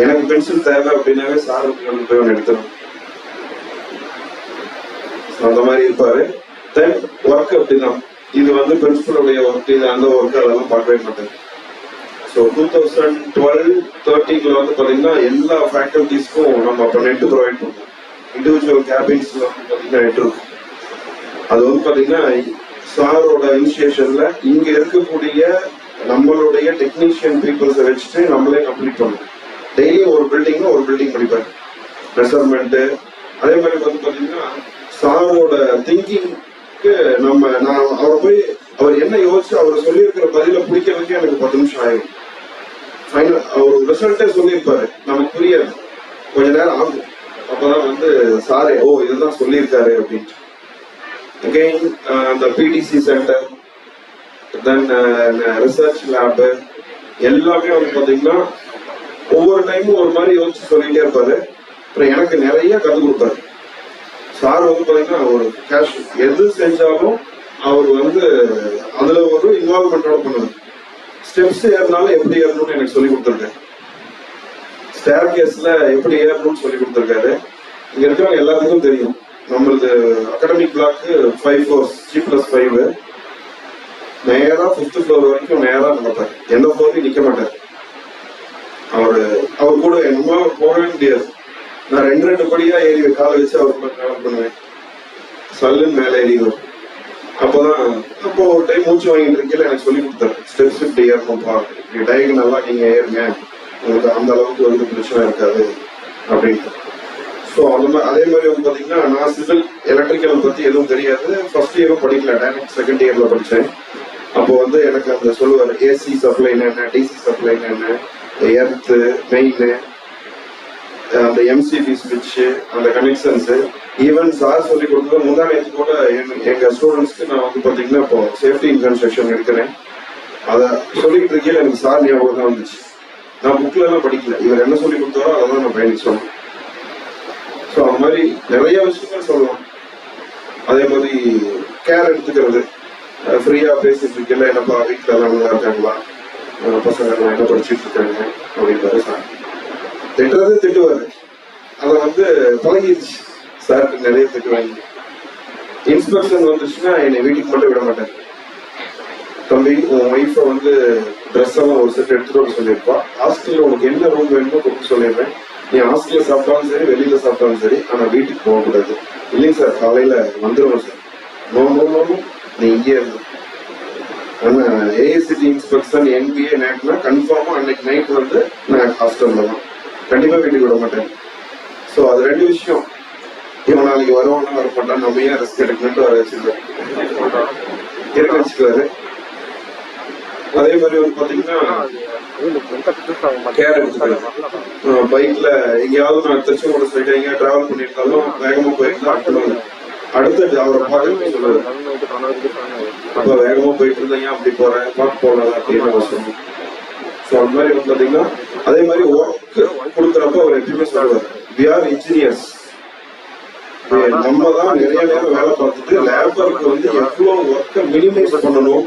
எனக்கு பென்சில் தேவை அப்படின்னாவே சார் போய் ஒன்று எடுத்துரும். அந்த மாதிரி இருப்பாரு. தென் ஒர்க் அப்படிதான். இது வந்து பிரின்சிபலுடைய ஒர்க், இது அந்த ஒர்க் அதெல்லாம் பார்க்கவே மாட்டேன். ஸோ 2012-13 வந்து பாத்தீங்கன்னா எல்லா ஃபேக்கல்டிஸ்க்கும் நம்ம அப்போ நெட் ப்ரொவைட் பண்ணுவோம். இண்டிவிஜுவல் கேபின்ஸ்ல வந்து பாத்தீங்கன்னா நெட் இருக்கும். அது வந்து பாத்தீங்கன்னா சாரோட இனிஷியேஷன்ல இங்க இருக்கக்கூடிய நம்மளுடைய டெக்னீஷியன் பீப்புள்ஸை வச்சுட்டு நம்மளே கம்ப்ளீட் பண்ணுவோம். டெய்லி ஒரு பில்டிங் படிப்பாரு, மெஷர்மெண்ட். அதே மாதிரி வந்து பாத்தீங்கன்னா சாரோட திங்கிங்க்கு நான் அவரை போய் அவர் என்ன யோசிச்சு அவர் சொல்லியிருக்கிற பதில பிடிக்கிறதுக்கு எனக்கு 10 நிமிஷம் ஆயிடும். ஃபைனல் அவர் ரிசல்ட்டே சொல்லியிருப்பாரு, நமக்கு புரியாது, கொஞ்ச நேரம் ஆகும். அப்பதான் வந்து சாரே ஓ இதுதான் சொல்லியிருக்காரு அப்படின்ட்டு. அகெயின் அந்த PDC centre, then research lab எல்லாமே வந்து பாத்தீங்கன்னா ஒவ்வொரு டைமும் ஒரு மாதிரி யோசிச்சு சொல்லிட்டே இருப்பாரு. அப்புறம் எனக்கு நிறைய கற்றுக் கொடுப்பாரு சார். வந்து பாத்தீங்கன்னா ஒரு கேஷ் எது செஞ்சாலும் அவர் வந்து அதுல ஒரு இன்வால்மெண்டோட பண்ணுவார். ஸ்டெப்ஸ் ஏறினாலும் எப்படி ஏறணும்னு எனக்கு சொல்லி கொடுத்துருக்காரு. ஸ்டேர் கேஸ்ல எப்படி ஏறணும்னு சொல்லி கொடுத்துருக்காரு. இங்க இருக்கிறவங்க எல்லாத்துக்கும் தெரியும், நம்மளது அகாடமிக் பிளாக்கு 5 floors, G+5. நேரா 5th floor வரைக்கும் நேரா நடப்பாரு. எந்த ஃப்ளோர்லையும் நிக்க மாட்டாரு. அவர் கூட என்னமோ போகவே முடியாது. நான் 2 படியா ஏறி காலை வச்சு அவர் கூட டிராவல் பண்ணுவேன். சல்லுன்னு மேலே ஏறிடுவோம். அப்போ ஒரு டைம் மூச்சு வாங்கிட்டு இருக்கையில எனக்கு சொல்லி கொடுத்தாரு, ஸ்டெப்ஸ் இப்படி ஏறணும்ப்பா, இப்படி டயகனலா நீங்க ஏறுங்க, உங்களுக்கு அந்த அளவுக்கு வந்து பிரச்சனை இருக்காது அப்படின்ட்டு. ஸோ அதே மாதிரி வந்து பாத்தீங்கன்னா நான் சிவில் எலக்ட்ரிக்கல் பத்தி எதுவும் தெரியாது. ஃபர்ஸ்ட் இயரும் படிக்கல, டைரக்ட் செகண்ட் இயர்ல படிச்சேன். அப்போ வந்து எனக்கு அந்த சொல்லுவார், ஏசி சப்ளைன்னு என்ன, டிசி சப்ளைன்னு என்ன, எர்த் மெயின், அந்த எம்சிபி ஸ்விட்ச், அந்த கனெக்ஷன்ஸ். ஈவன் சார் சொல்லி கொடுத்தது முந்தானத்து கூட எங்க ஸ்டூடெண்ட்ஸ்க்கு நான் வந்து பாத்தீங்கன்னா இப்போ சேஃப்டி இன் கன்ஸ்ட்ரக்ஷன் எடுக்கிறேன். அதை சொல்லிட்டு இருக்கையில எனக்கு சார் ஞாபகம் தான் வந்துச்சு. நான் புக்ல எல்லாம் படிக்கல, இவர் என்ன சொல்லி கொடுத்தாரோ அதான் நான் பயணிச்சு சொன்னேன். ஸோ அந்த மாதிரி நிறைய விஷயங்கள் சொல்லலாம். அதே மாதிரி கேர் எடுத்துக்கிறது, ஃப்ரீயா பேசிட்டு இருக்கல, என்னப்பா வீட்டில எல்லாம் நல்லா இருக்காங்களா, பசங்க என்ன படிச்சுட்டு இருக்காங்க அப்படின்றாரு சார். திட்டுவாரு. அதை வந்து பழகிடுச்சு சாருக்கு. நிறைய திட்டுவாங்க. இன்ஸ்பெக்ஷன் வந்துச்சுன்னா என்னை வீட்டுக்கு மட்டும் விட மாட்டாங்க. தம்பி உன் ஒய்ஃபை வந்து ட்ரெஸ் எல்லாம் ஒரு செட் எடுத்துட்டு வர சொல்லியிருப்பா, ஹாஸ்டல்ல உனக்கு என்ன ரூம் வேணுமோ கொடுக்க சொல்லிடுறேன், நீ ஹாஸ்டலில் சாப்பிட்டாலும் சரி வெளியில் சாப்பிட்டாலும் சரி ஆனால் வீட்டுக்கு போகக்கூடாது. இல்லைங்க சார் காலையில் வந்துடுவோம் சார். நோ நோ நோ நீ இங்கே இருந்து ஆனால் ஏஐசிடி இன்ஸ்பெக்ஷன் NBA நேட்னா கன்ஃபார்மாக அன்னைக்கு நைட் வந்து நான் ஹாஸ்டலில் தான், கண்டிப்பாக வீட்டுக்கு விட மாட்டேன். ஸோ அது 2 விஷயம். இவன் நாளைக்கு வருவானா வர மாட்டான், நம்ம ஏன் ரிஸ்க் எடுக்கணும்ட்டு வர வச்சுருவாரு, இருக்க வச்சுக்குவாரு. அதே மாதிரி வந்து பார்த்தீங்கன்னா கேர் எடுத்துக்கலாம். பைக்ல எங்கேயாவது நான் திருச்செங்கோடு சைடு எங்கேயாவது டிராவல் பண்ணியிருந்தாலும் வேகமாக போயிருந்தா அடுத்து அவரை பார்க்க சொல்லுவாரு, அப்ப வேகமா போயிட்டு இருந்தீங்க அப்படி போறேன் பார்க்க போகலாம் அப்படின்னு அவசியம். ஸோ அந்த மாதிரி வந்து பார்த்தீங்கன்னா அதே மாதிரி ஒர்க் கொடுக்குறப்ப அவர் எப்பயுமே சொல்லுவார், வி ஆர் இன்ஜினியர்ஸ். நம்ம தான் நிறைய நேரம் வேலை பார்த்துட்டு லேபருக்கு வந்து எவ்வளவு ஒர்க்கை மினிமைஸ் பண்ணணும்,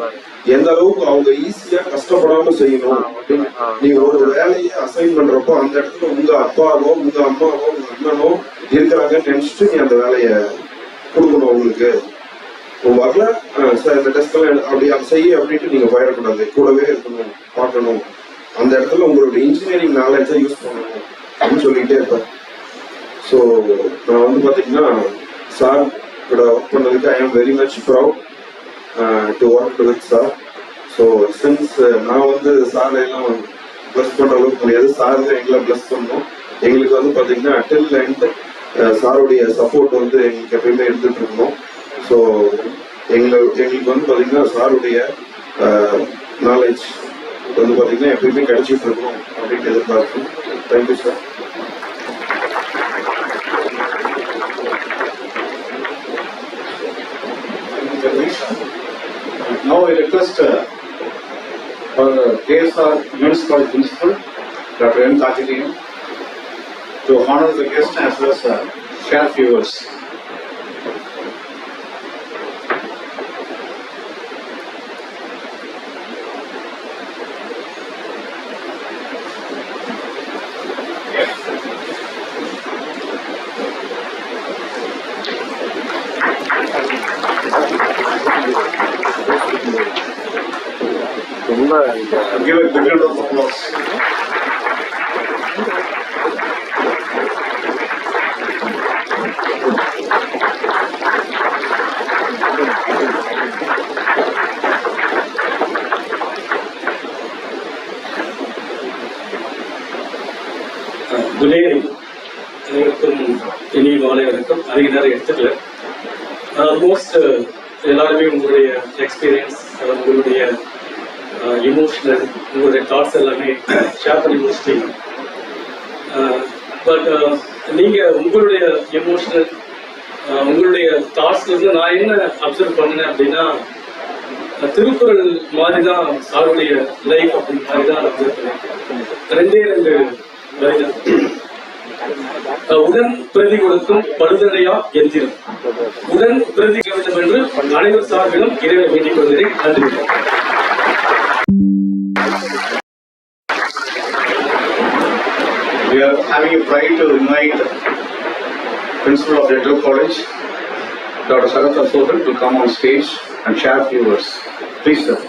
எந்த அளவுக்கு அவங்க ஈஸியா கஷ்டப்படாம செய்யணும் அப்படின்னு. நீ ஒரு வேலையை அசைன் பண்றப்போ அந்த இடத்துல உங்க அப்பாவோ உங்க அம்மாவோ உங்க அண்ணனோ இருக்கிறாங்கன்னு நினைச்சிட்டு நீ அந்த வேலையை கொடுக்கணும். உங்களுக்கு வரல சார் இந்த டெஸ்ட் எல்லாம் அப்படி அதை செய்ய அப்படின்ட்டு நீங்க போயிடக்கூடாது, கூடவே இருக்கணும், பார்க்கணும், அந்த இடத்துல உங்களுடைய இன்ஜினியரிங் நாலேஜை யூஸ் பண்ணணும் அப்படின்னு சொல்லிட்டே இருப்பேன். ஸோ நான் வந்து பார்த்தீங்கன்னா சார் கூட ஒர்க் பண்ணதுக்கு I am very much proud to work with sir. So since நான் வந்து சாரை எல்லாம் ப்ளஸ் பண்ற அளவுக்கு முடியாது, சார் தான் எங்களை ப்ளஸ் பண்ணணும். எங்களுக்கு வந்து பார்த்தீங்கன்னா டில் எண்ட் சாருடைய சப்போர்ட் வந்து எங்களுக்கு எப்பயுமே எடுத்துட்டு இருக்கணும். ஸோ எங்களுக்கு வந்து பார்த்தீங்கன்னா சாருடைய நாலேஜ் வந்து பார்த்தீங்கன்னா எப்பயுமே கிடைச்சிட்டு இருக்கணும் அப்படின்ட்டு எதிர்பார்க்கும். Thank you sir. Now I request our K.S.Rangasamy College Principal, Dr. K.Thyagarajah, to honor the guest as well as share few words. Give a big round of applause. அனைவருக்கும் இனிய மாலை வணக்கம். அதிக நேரம் எடுத்துக்கல. ஆல்மோஸ்ட் எல்லாருமே உங்களுடைய எக்ஸ்பீரியன்ஸ், உங்களுடைய எமோஷனல், உங்களுடைய தாட்ஸ் எல்லாமே ஷேர் பண்ணி முடிச்சிட்டீங்க. பட் நீங்க உங்களுடைய எமோஷனல், உங்களுடைய தாட்ஸ்ல இருந்து நான் என்ன அப்சர்வ் பண்ணேன் அப்படின்னா, திருக்குறள் மாதிரி தான் சாருடைய லைஃப் அப்படி மாதிரி தான் அப்சர்வ் பண்ணேன். 2 வரிகள். உடன் பிரதி கொடுக்கும் படுதலையா எந்திரம், உடன் பிரதி வேண்டும் என்று அனைவர் சார்பிலும் இறைவனை வேண்டிக் கொள்கிறேன். நன்றி. We are having a pride to invite Principal of Dental College, Dr. K.S.Rangasamy, to come on stage and share few words. Please, sir.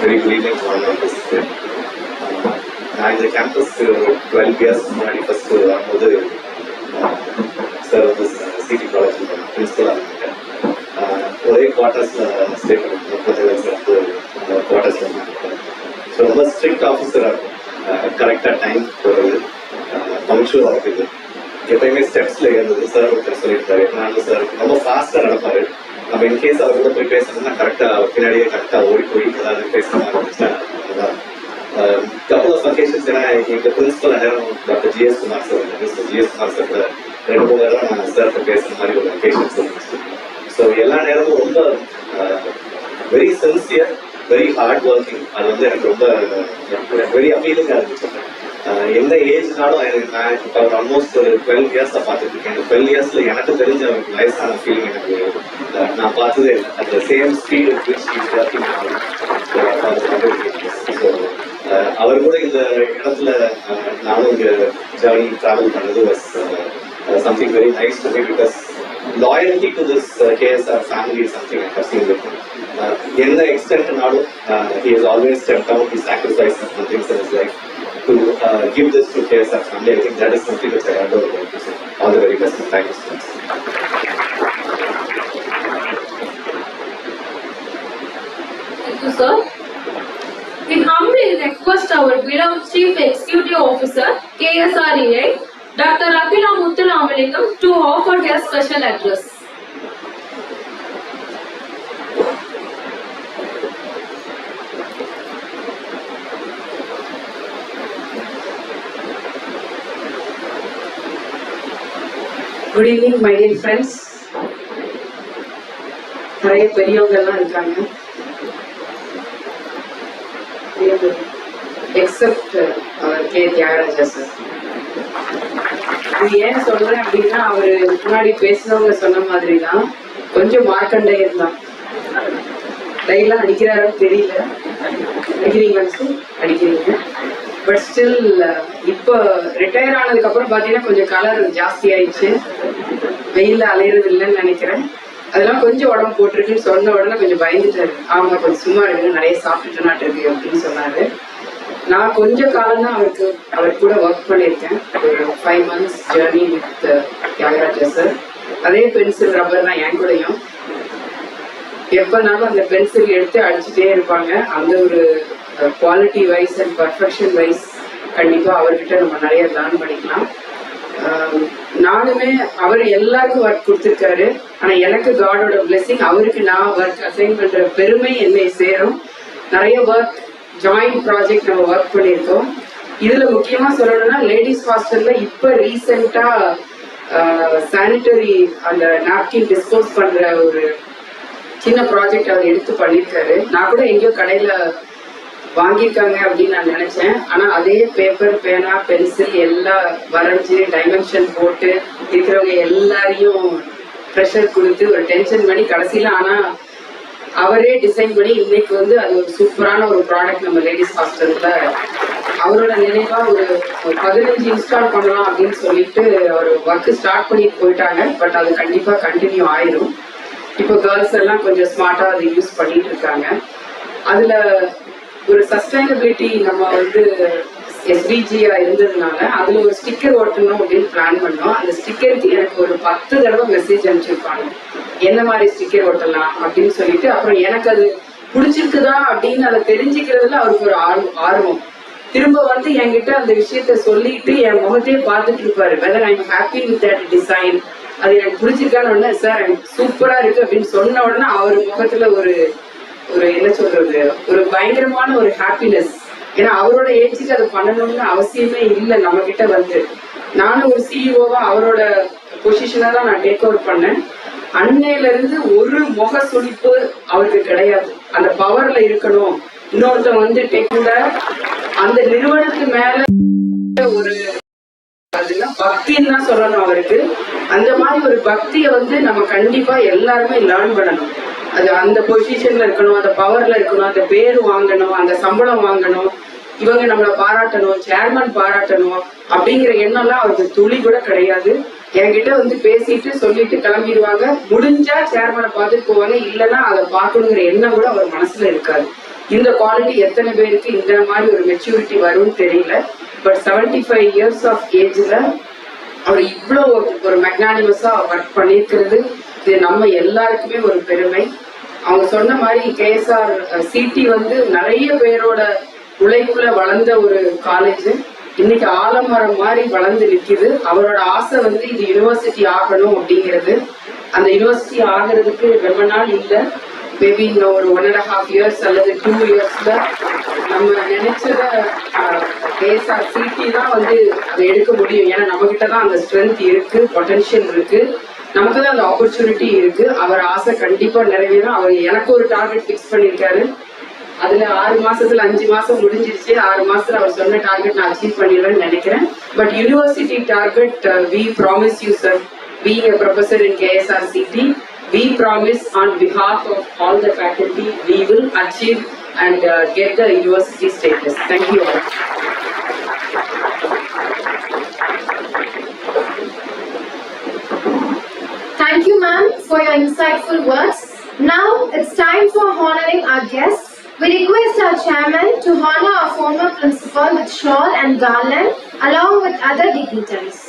Very good evening to all of us. நான் இந்த கேம்பஸ் 12 years முன்னாடி first வரும்போது sir வந்து CD college பிரின்சிபலாக இருந்தேன். ஒரே குவார்ட்டர்ஸில் stay பண்ணிருக்கோம். 30 குவார்ட்டர்ஸில் இருந்திருக்கோம். So ரொம்ப ஸ்ட்ரிக்ட் ஆஃபீஸராக இருக்கும். கரெக்டாக டைம் போகிறது, பங்க்சுவலாக இருக்குது. எப்பயுமே ஸ்டெப்ஸில் இருந்தது. சார் ஒருத்தர் சொல்லியிருக்காரு, நானும் சார் ரொம்ப ஃபாஸ்ட்டாக நடப்பார். நம்ம இன்கேஸ் அவர் கூட போய் பேசணும்னா கரெக்டாக பின்னாடியே கரெக்டாக ஓடி போய் ஏதாவது பேசுகிற மாதிரி இருந்துச்சுன்னா அதுதான். couple of occasions ஏன்னா எங்கள் பிரின்சிபல் நேரம் doctor G.S. Kumar sir, G.S. Kumar sir கூட 2-3 தடவை நான் சார்கிட்ட பேசுகிற மாதிரி ஒரு ஒகேஷன்ஸ் இருந்துச்சு. ஸோ எல்லா நேரமும் ரொம்ப very sincere, very hard working. அது வந்து எனக்கு ரொம்ப வெரி அப்பீலிங்காக இருந்துச்சு. எந்த ஏஜ்னாலும் நான் இப்போ ஆல்மோஸ்ட் ஒரு 12 இயர்ஸை பார்த்துட்டு இருக்கேன். 12 இயர்ஸ்ல எனக்கு தெரிஞ்ச அவருக்கு வயசான ஃபீலிங் எனக்கு நான் பார்த்ததே இல்லை. அந்த சேம் ஸ்பீடு ஸோ அவர் கூட இந்த இடத்துல நானும் இங்கே ஜர்னி ட்ராவல் பண்ணது was something very nice to me because loyalty to this K.S.R. family is something I have seen with him. In the extent நாடும் he has always stepped out, he sacrificed some things in his life to give this to K.S.R. family. I think that is something which I adore about him. So, all the very best and thank you so much. Thank you, sir. We humbly request our beloved Chief Executive Officer, K.S.R.A. Dr. Akila Muthuramalingam to offer their special address. Good evening, my dear friends. நிறைய பெரியவங்க எல்லாம் இருக்காங்க. Accept அவர் K.Thyagarajah sir. இது ஏன் சொல்றேன் அப்படின்னா அவரு முன்னாடி பேசினவங்க சொன்ன மாதிரி தான் கொஞ்சம் மார்க்கண்டையர் தான். டைலாம் அடிக்கிறாருன்னு தெரியல. அடிக்கிறீங்களா சார்? அடிக்கிறீங்க. பட் ஸ்டில் இப்போ ரிட்டையர் ஆனதுக்கு அப்புறம் பாத்தீங்கன்னா கொஞ்சம் கலர் ஜாஸ்தி ஆயிடுச்சு. வெயில அலையிறது இல்லைன்னு நினைக்கிறேன். அதெல்லாம் கொஞ்சம் உடம்பு போட்டிருக்குன்னு சொன்ன உடனே கொஞ்சம் பயந்துட்டாரு. ஆமா கொஞ்சம் சும்மா எடுங்க, நிறைய சாப்பிட்டுட்டு நாட்டு இருக்கு அப்படின்னு சொன்னாரு. நான் கொஞ்ச காலம் தான் அவர் கூட ஒர்க் பண்ணியிருக்கேன். ஒரு 5 months journey with K.Thyagarajah sir. அதே பென்சில் ரப்பர் தான் என் கூடயும். எப்பனாலும் அந்த பென்சில் எடுத்து அடிச்சுட்டே இருப்பாங்க. அந்த ஒரு quality wise and perfection wise கண்டிப்பா அவர்கிட்ட நம்ம நிறைய லேர்ன் பண்ணிக்கலாம். நானுமே அவர் எல்லாருக்கும் ஒர்க் கொடுத்துருக்காரு. ஆனா எனக்கு காடோட பிளெஸிங், அவருக்கு நான் ஒர்க் அசைன் பண்ற பெருமை என்னை சேரும். நிறைய ஒர்க் ஜாயிண்ட் ப்ராஜெக்ட் நம்ம ஒர்க் பண்ணியிருக்கோம். இதுல முக்கியமா சொல்லணும்னா லேடிஸ் ஹாஸ்டல்ல இப்ப ரீசெண்டா சானிட்டரி அந்த நாப்கின் டிஸ்போஸ் பண்ற ஒரு சின்ன ப்ராஜெக்ட் அவர் எடுத்து பண்ணியிருக்காரு. நான் கூட எங்கேயோ கடையில வாங்கியிருக்காங்க அப்படின்னு நான் நினைச்சேன். ஆனா அதே பேப்பர், பேனா, பென்சில் எல்லாம் வரைஞ்சு டைமென்ஷன் போட்டு இருக்கிறவங்க எல்லாரையும் ப்ரெஷர் கொடுத்து ஒரு டென்ஷன் பண்ணி கடைசியில ஆனா அவரே டிசைன் பண்ணி இன்னைக்கு வந்து அது ஒரு சூப்பரான ஒரு ப்ராடக்ட் நம்ம லேடிஸ் ஹாஸ்டல்ல அவரோட நினைவா ஒரு 15 இன்ஸ்டால் பண்ணலாம் அப்படின்னு சொல்லிட்டு அவர் ஒர்க் ஸ்டார்ட் பண்ணிட்டு போயிட்டாங்க. பட் அது கண்டிப்பா கண்டினியூ ஆயிரும். இப்போ கேர்ள்ஸ் எல்லாம் கொஞ்சம் ஸ்மார்ட்டா அதை யூஸ் பண்ணிட்டு இருக்காங்க. அதுல ஒரு சஸ்டைனபிலிட்டி நம்ம வந்து SDGயா இருந்ததுனால அதுல ஒரு ஸ்டிக்கர் ஓட்டணும் அப்படின்னு பிளான் பண்ணோம். அந்த ஸ்டிக்கருக்கு எனக்கு ஒரு 10 தடவை மெசேஜ் அனுப்பிச்சிருப்பாங்க, என்ன மாதிரி ஸ்டிக்கர் ஓட்டலாம் அப்படின்னு சொல்லிட்டு. அப்புறம் எனக்கு அது பிடிச்சிருக்குதா அப்படின்னு அதை தெரிஞ்சுக்கிறதுல அவருக்கு ஒரு ஆர்வம். திரும்ப வந்து என்கிட்ட அந்த விஷயத்த சொல்லிட்டு என் முகத்தையே பார்த்துட்டு இருப்பாரு, whether I am happy with that design, அது எனக்கு பிடிச்சிருக்கான்னு உடனே சார் சூப்பரா இருக்கு அப்படின்னு சொன்ன உடனே அவர் முகத்துல ஒரு என்ன சொல்றது, ஒரு பயங்கரமான ஒரு ஹாப்பினஸ். ஏன்னா அவரோட ஏஜுக்கு அதை பண்ணணும்னு அவசியமே இல்லை. நம்ம கிட்ட வந்து நானும் ஒரு சிஇஓவா அவரோட பொசிஷனா தான் நான் டேக் ஓவர் பண்ணேன். அன்னையில இருந்து ஒரு முக சுளிப்பு அவருக்கு கிடையாது. அந்த பவர்ல இருக்கணும், இன்னொருத்தன் வந்து டெக்ல அந்த நிறுவனத்துக்கு மேல ஒரு பக்தின்னு தான் சொல்லணும் அவருக்கு. அந்த மாதிரி ஒரு பக்தியை வந்து நம்ம கண்டிப்பா எல்லாருமே லேர்ன் பண்ணணும். அது அந்த பொசிஷன்ல இருக்கணும், அந்த பவர்ல இருக்கணும், அந்த பேரு வாங்கணும், அந்த சம்பளம் வாங்கணும், இவங்க நம்மளை பாராட்டணும், சேர்மன் பாராட்டணும் அப்படிங்கிற எண்ணம்லாம் அவருக்கு துளி கூட கிடையாது. என்கிட்ட வந்து பேசிட்டு சொல்லிட்டு கிளம்பிடுவாங்க. முடிஞ்சா சேர்மனை பார்த்துட்டு போவாங்க, இல்லைன்னா அதை பார்க்கணுங்கிற எண்ணம் கூட அவர் மனசுல இருக்காது. இந்த குவாலிட்டி எத்தனை பேருக்கு இந்த மாதிரி ஒரு மெச்சூரிட்டி வரும்னு தெரியல. பட் 75 இயர்ஸ் ஆஃப் ஏஜ்ல அவர் இவ்வளோ ஒரு மெக்னானிமஸா ஒர்க் பண்ணியிருக்கிறது இது நம்ம எல்லாருக்குமே ஒரு பெருமை. அவங்க சொன்ன மாதிரி KSR சிடி வந்து நிறைய பேரோட உழைப்புல வளர்ந்த ஒரு காலேஜ். இன்னைக்கு ஆலமரம் மாதிரி வளர்ந்து நிற்கிது. அவரோட ஆசை வந்து இது யூனிவர்சிட்டி ஆகணும் அப்படிங்கிறது. அந்த யூனிவர்சிட்டி ஆகிறதுக்கு ரொம்ப நாள் இல்லை, மேபி இன்னும் ஒரு 1.5 years அல்லது 2 yearsல நம்ம நினைச்சத KSR சிடி தான் வந்து அதை எடுக்க முடியும். ஏன்னா நம்ம கிட்ட தான் அந்த ஸ்ட்ரென்த் இருக்கு, பொட்டன்ஷியல் இருக்கு, நமக்கு தான் அந்த ஆப்பர்ச்சுனிட்டி இருக்கு. அவர் ஆசை கண்டிப்பா நிறைவேறும். அவர் எனக்கு ஒரு டார்கெட் பிக்ஸ் பண்ணியிருக்காரு, அதுல 6 மாசத்துல 5 மாசம் முடிஞ்சிருச்சு. 6 மாசத்துல அவர் சொன்ன டார்கெட் நான் அச்சீவ் பண்ணிடுவேன்னு நினைக்கிறேன். But university target we promise you sir, being a professor in KSRCT, we promise on behalf of all the faculty we will achieve and get the university status. Thank you all. Thank you, ma'am, for your insightful words. Now it's time for honoring our guests. We request our chairman to honor our former principal with shawl and garland along with other dignitaries.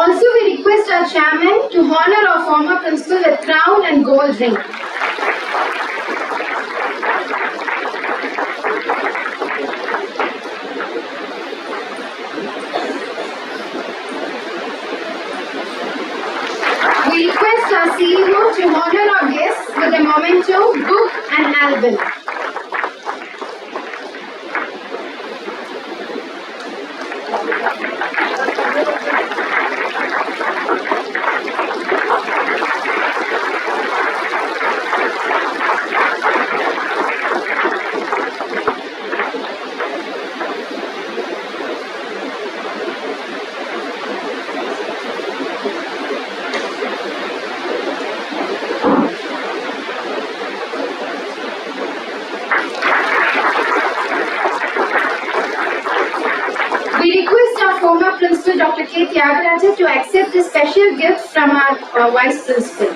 Also, we request our chairman to honor our former principal with crown and gold ring. We request our CEO to honor our guests with a memento, book and album. We request our former principal, Dr. K.Thyagarajah, to accept this special gift from our vice principal.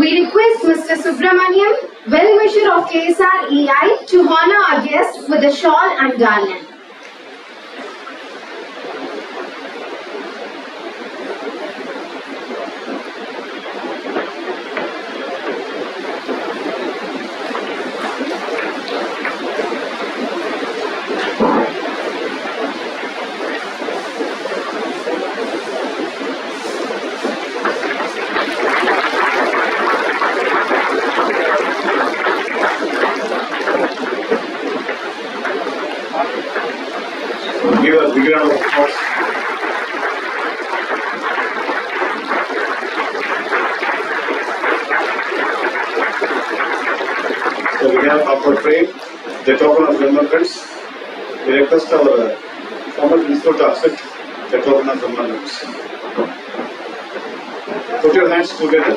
We request Mr. Subramaniam, well-wisher of KSREI, to honor our guest with a shawl and garland. Give a big round of applause. So we have our frame, the token of remembrance. We request our former principal to accept the token of remembrance. Put your hands together.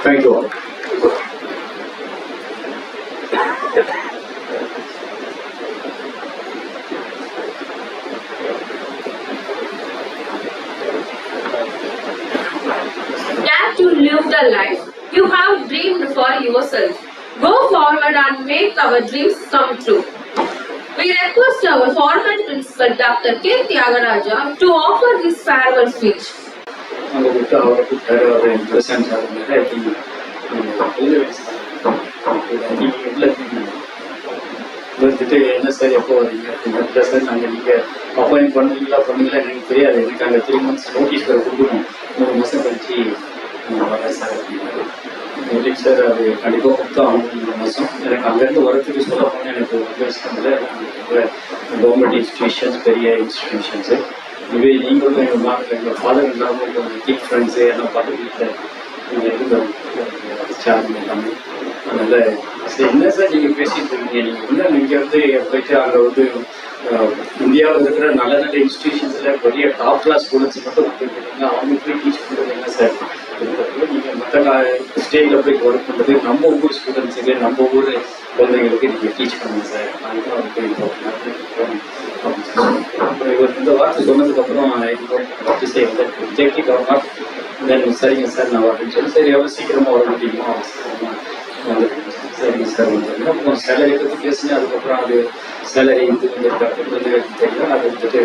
Thank you all. Dare to live the life you have dreamed for yourself. Go forward and make our dreams come true. We request our former principal, Dr. K.Thyagarajah, to offer his farewell speech. வந்துட்டு என்ன sir எப்போ வரீங்க அப்படின்னா இல்லை sir நாங்கள் நீங்கள் appoint பண்ணுறீங்களா பண்ணீங்களா எனக்கு தெரியாது எனக்கு அங்கே 3 months நோட்டீஸ் வேறு கொடுக்கணும் 3 மாதம் கழிச்சு வரேன் சார் அப்படின்னாரு. இல்லைங்க சார் அது கண்டிப்பாக கொடுத்தா ஆகணும் 3 மாதம் எனக்கு அங்கேருந்து வரத்துக்கு சொல்ல போனால் எனக்கு ரொம்ப இஷ்டமில்லை. கவர்மெண்ட் இன்ஸ்டிடியூஷன்ஸ் பெரிய இன்ஸ்டிடியூஷன்ஸு இதுவே நீங்களும் எங்கள் ஃபாதர் இல்லாமல் உங்கள் கிக் ஃப்ரெண்ட்ஸு எல்லாம் பார்த்து வீட்டில் நீங்கள் இருந்த சேர்மன் எல்லாமே அதனால் சரி என்ன சார் நீங்கள் பேசிட்டு இருக்கீங்க நீங்கள் வந்து இங்கே வந்து போயிட்டு அங்கே வந்து இந்தியாவில் இருக்கிற நல்ல நல்ல இன்ஸ்டிடியூஷன்ஸில் பெரிய டாப் கிளாஸ் ஸ்டூடெண்ட்ஸ் மட்டும் வந்துருக்கீங்க அவங்க போய் டீச் பண்ணுறீங்க ஸ்டேட்டில் போய் ஒர்க் பண்ணுறது நம்ம ஊர் ஸ்டூடெண்ட்ஸுக்கு நம்ம ஊர் குழந்தைங்களுக்கு நீங்கள் டீச் பண்ணுங்க சார், அதுதான் ரொம்ப இம்பார்ட்டன்ட். இவர் இந்த வார்த்தை சொன்னதுக்கப்புறம் வார்த்தை செய்ய ரிஜெக்டிவ் ஆகாமல் தென் சரிங்க சார் நான் வரேன்னு சொல்லி சரி எவ்வளோ சீக்கிரமாக வர முடியுமோ வந்து சரிங்க சார் வந்துருங்க. அப்புறம் சேலரி பற்றி பேசினேன். அதுக்கப்புறம் அது சேலரி இது வந்து தெரியல, அது வந்துட்டு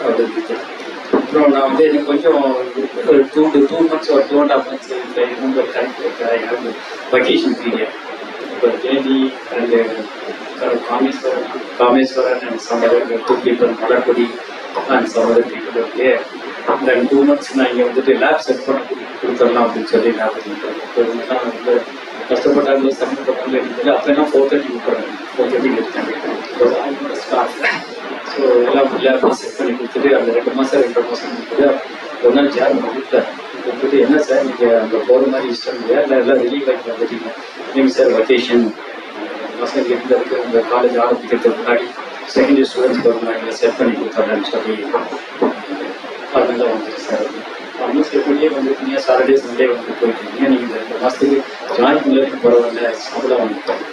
அது அப்புறம் நான் வந்து எனக்கு கொஞ்சம் 2 months or 2.5 months ரொம்ப கரெக்ட் வெக்கேஷன் பீரியட். இப்போ தேதி and Kameswaran and some other 2 people, Malarkodi and some other people were there. Then 2 months நான் இங்கே வந்துட்டு லேப் செட் பண்ண கொடுத்துடலாம் அப்படின்னு சொல்லி லேப் பண்ணிட்டேன். ரொம்ப கஷ்டப்பட்டாங்க, சம்மந்தப்பட்டாங்க இருந்தது. அப்போலாம் 4:30 கொடுக்குறாங்க, 4:30 எடுத்தாங்க ஸ்டாஃப். ஸோ எல்லாம் லேப் செட் பண்ணி கொடுத்துட்டு அந்த 2 மாதம் கொடுத்துட்டு ஒரு நாள் சேர் கொடுத்தார். கொடுத்துட்டு என்ன சார் நீங்கள் அங்கே போகிற மாதிரி இஷ்டம் இல்லையா, இல்லை எல்லாம் ரிலீவ் ஆகி வந்துட்டீங்க, நீங்கள் சார் வெக்கேஷன் பசங்க இருந்ததுக்கு உங்கள் காலேஜ் ஆரம்பிக்கிறதுக்கு முன்னாடி செகண்டரி ஸ்டூடெண்ட்ஸ் போகிற மாதிரி செட் பண்ணி கொடுத்தாங்கன்னு சொல்லி அதெல்லாம் வந்துட்டு சார் ஆல்மோஸ்ட் எப்படியே வந்துருக்கீங்க. சாட்டர்டே சண்டே வந்து போயிட்டீங்க. நீங்கள் இந்த 2 மாதத்துக்கு ஜாயின் பண்ணதுக்கு பரவாயில்ல, சம்பளம் வந்துட்டோம்,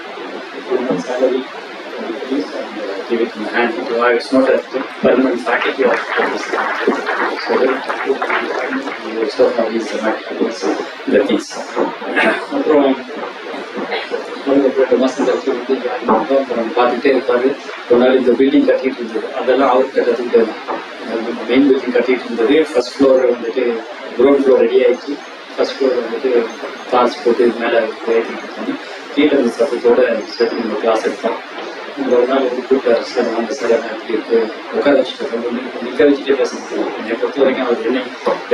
2 months salary give it in hand. It's not a permanent faculty of this. So you also have these the things. அப்புறம் 2 மாதம் கழிச்சு வந்து ஜாயின் பண்ணோம். அப்புறம் பார்த்துட்டே இருப்பார். ஒரு நாள் இந்த பில்டிங் கட்டிகிட்டு இருந்தது, அதெல்லாம் அவர்கிட்ட கற்றுக்கிட்டு மெயின் பில்டிங் கட்டிகிட்டு இருந்தது. ஃபர்ஸ்ட் ஃப்ளோர் வந்துட்டு கிரவுண்ட் ஃப்ளோர் ரெடி ஆகிடுச்சு. ஃபர்ஸ்ட் ஃப்ளோர் வந்துட்டு காசு போட்டு மேலே ஏற்றிட்டு இருக்காங்க. கீழே இருந்த சத்தத்தோட சேர்த்து நம்ம கிளாஸ் எடுத்தோம். ஒரு நாள் வந்து கூப்பிட்டாரு, சார் வாங்க சார் அப்படி இருக்கு உட்கார வச்சுட்டு நிற்க வச்சுட்டே பேச முடியும். என்னை பொறுத்த வரைக்கும் அவர் என்னை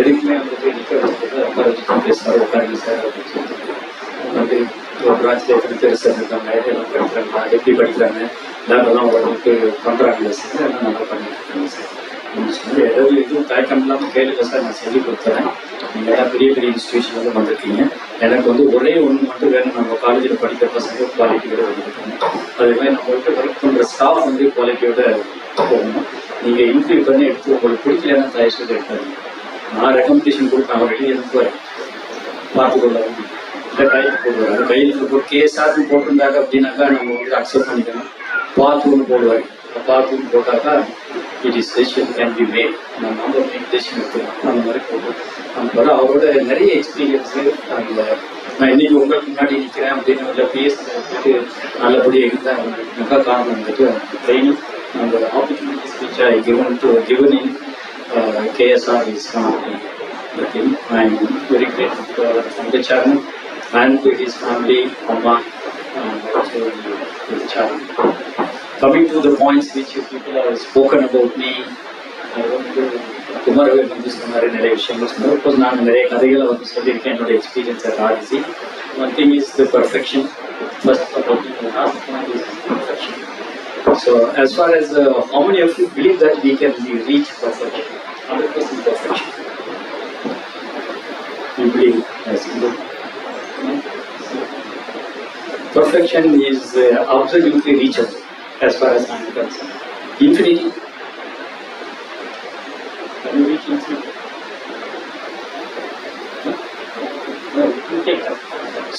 எதுக்குமே வந்துட்டு நிற்க வச்சுட்டு உட்கார வச்சுட்டு பேசுவார். உட்காருங்க சார் அப்படின்னு சொல்லிட்டு வந்து ஒரு பிரான்ச்சில் எப்படி பேர் சார் இருக்காங்க, எல்லாம் படிக்கிறாங்களா, எப்படி படிக்கிறாங்க, லேபெல்லாம் ஓரளவுக்கு பண்ணுறாங்களா சார், எல்லாம் நல்லா பண்ணிட்டு இருக்காங்க சார் அப்படின்னு சொல்லி ஏதாவது எதுவும் தயக்கம் இல்லாமல் கேளுங்க சார், நான் சொல்லி கொடுத்துறேன். நீங்கள் எல்லாம் பெரிய பெரிய இன்ஸ்டியூஷன்லேருந்து வந்திருக்கீங்க, எனக்கு வந்து ஒரே ஒன்று மட்டும் வேணும், நம்ம காலேஜில் படிக்கிற பசங்க குவாலிட்டியோட வந்துருக்காங்க. அதே மாதிரி நம்மள்கிட்ட ஒர்க் பண்ணுற ஸ்டாஃப் வந்து குவாலிட்டியோட போகணும். நீங்கள் இன்டர்வியூ பண்ணி எடுத்து உங்களுக்கு பிடிக்கலன்னா தயவு செய்து எடுத்தாங்க. நான் ரெக்கமெண்டேஷன் கொடுப்பேன், அவர் வெளியே அனுப்புவார், பார்த்துக்கொள்ளாரு இல்லை கையெழுத்து போடுவார். அது கையெழுத்து போட்டு கேஸாக போட்டிருந்தாங்க அப்படின்னாக்கா நம்ம வந்து அக்செப்ட் பண்ணிக்கணும். பார்த்துன்னு போடுவார். பார்த்துன்னு போட்டாக்கா it is decision can be made, நம்ம டெசிஷன் எடுத்துக்கலாம். அந்த மாதிரி போடுவோம். நம்ம அவரோட நிறைய எக்ஸ்பீரியன்ஸு. அந்த நான் இன்னைக்கு உங்களுக்கு முன்னாடி நிற்கிறேன் அப்படின்னு இல்லை பேசுறதுக்கு நல்லபடியாக இருந்தால் காரணம் வந்துட்டு ட்ரைனிங் அந்த opportunities which I given in KSR is the thing. I am very grateful to the chairman and to his family, Amma, and also the chairman. Coming to the points which you people have spoken about me, I want to Kumaravel வந்து சொன்னார் நிறைய விஷயங்கள் சொன்னார். இப்போ நான் நிறைய கதைகளை வந்து சொல்லியிருக்கேன் என்னோட experience at RC. One thing is the perfection. First perfection. So as far as how many of you believe that we can reach perfection, 100% perfection? You believe? Yes. Perfection is absolutely reachable as far as I am concerned. Infinity. Can you reach infinity? No, you take that.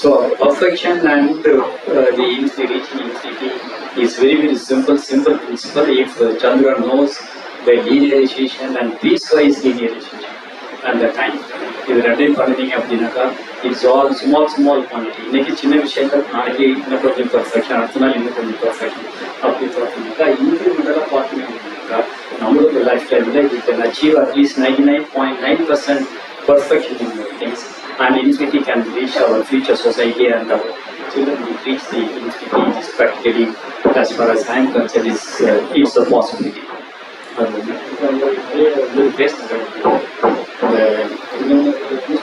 So perfection and the reaching infinity is very, very simple principle. If Chandra knows the linearization and piecewise linearization and the time, இது ரெண்டையும் பண்ணிட்டீங்க அப்படின்னாக்கா it's all small quantity. இன்னைக்கு சின்ன விஷயங்கள், நாளைக்கு இன்னும் கொஞ்சம் பர்ஃபெக்ஷன், அடுத்த நாள் இன்னும் கொஞ்சம் பர்ஃபெக்ஷன் அப்படி பார்த்தீங்கன்னாக்கா இன்க்ரிமெண்டலாக பார்த்தீங்கன்னா நம்மளோட life time we can achieve அட்லீஸ்ட் 99.9% perfection in things, and infinity can reach our future society and our children will reach the infinity. Is practically, as far as I am concerned, it's a possibility.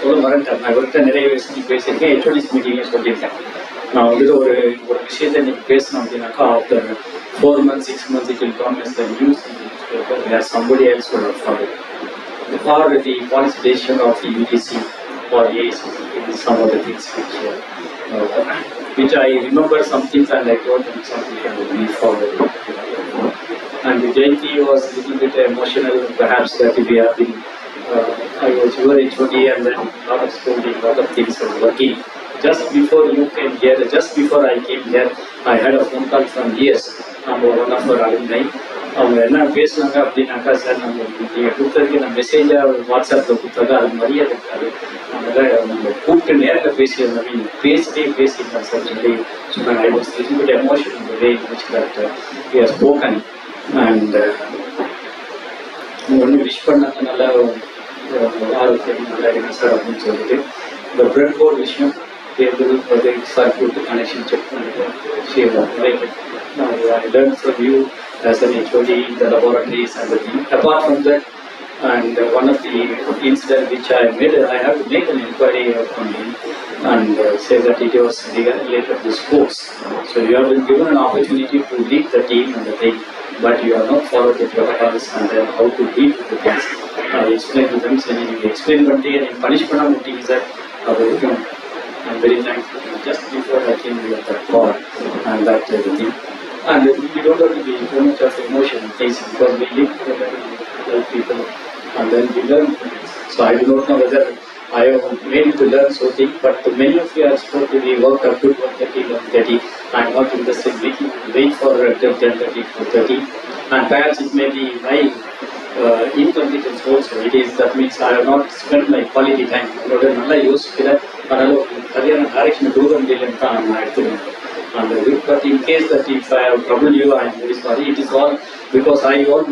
சொல்ல மறந்துட்டேன். நான் இவர்கிட்ட நிறைய விஷயம் பேசியிருக்கேன், HODs மீட்டிங்கே சொல்லியிருக்கேன். நான் வந்துட்டு ஒரு விஷயத்தை இன்னைக்கு பேசணும் அப்படின்னாக்கா after 4 months 6 months it will come as the news in the newspaper where somebody else would have followed. Or the policy decision of the UGC or AIC, some of the things which I remember some things and I told them something and we followed. And the Jayanti was a little bit emotional, perhaps that we have been, I was your HOD and then a lot of scolding, a lot of things were working. Just before you came here, just before I came here, I had a phone call from ES, one of our alumni. அவங்க என்ன பேசுனாங்க அப்படின்னாக்கா, sir நம்ம நீங்கள் கொடுத்ததுக்கு நான் மெசேஜாக வாட்ஸ்அப்பில் கொடுத்தாக்கா அது மரியாதை இருக்காது, அதனால் நம்ம கூப்பிட்டு நேரில் பேசியிருந்தோம், பேசியிருந்தேன் சார் சொல்லி சொன்னாங்க. I was little bit emotion இந்த way in which that he has spoken. And ஒன்று விஷ் பண்ணாங்க, நல்லா ஆரோக்கியம் நல்லா இருக்கு சார் அப்படின்னு சொல்லிட்டு. இந்த பிரெட் போர்டு விஷயம் சர்க்யூட் கனெக்ஷன் செக் பண்ணிட்டு I learned from you as an HOD in the laboratories and the thing. Apart from that, and one of the incident which I made, I have to make an inquiry on him and say that it was related to sports. So you have been given an opportunity to lead the team and the thing, but you have not followed the protocols and then how to deal with the things. I explained to them, saying you explain one day and punish things that I'm very thankful. Just before I came here, that call and that everything. And we don't have to be too much of emotion and things because we live with people and then we learn. So I do not know whether I have made you to learn something, but many of you are supposed to be worked up to 1:30, 1:30. I am not interested in making you wait for 10:30 to 30. And perhaps it may be my incompetence also. It is, that means I have not spent my quality time. நல்லா யோசிக்கிறேன், அதனால சரியான direction கொடுக்க முடியலன்னு தான் நான் எடுத்துக்கிறேன். But in case that if I have troubled you, I am very sorry. It is all because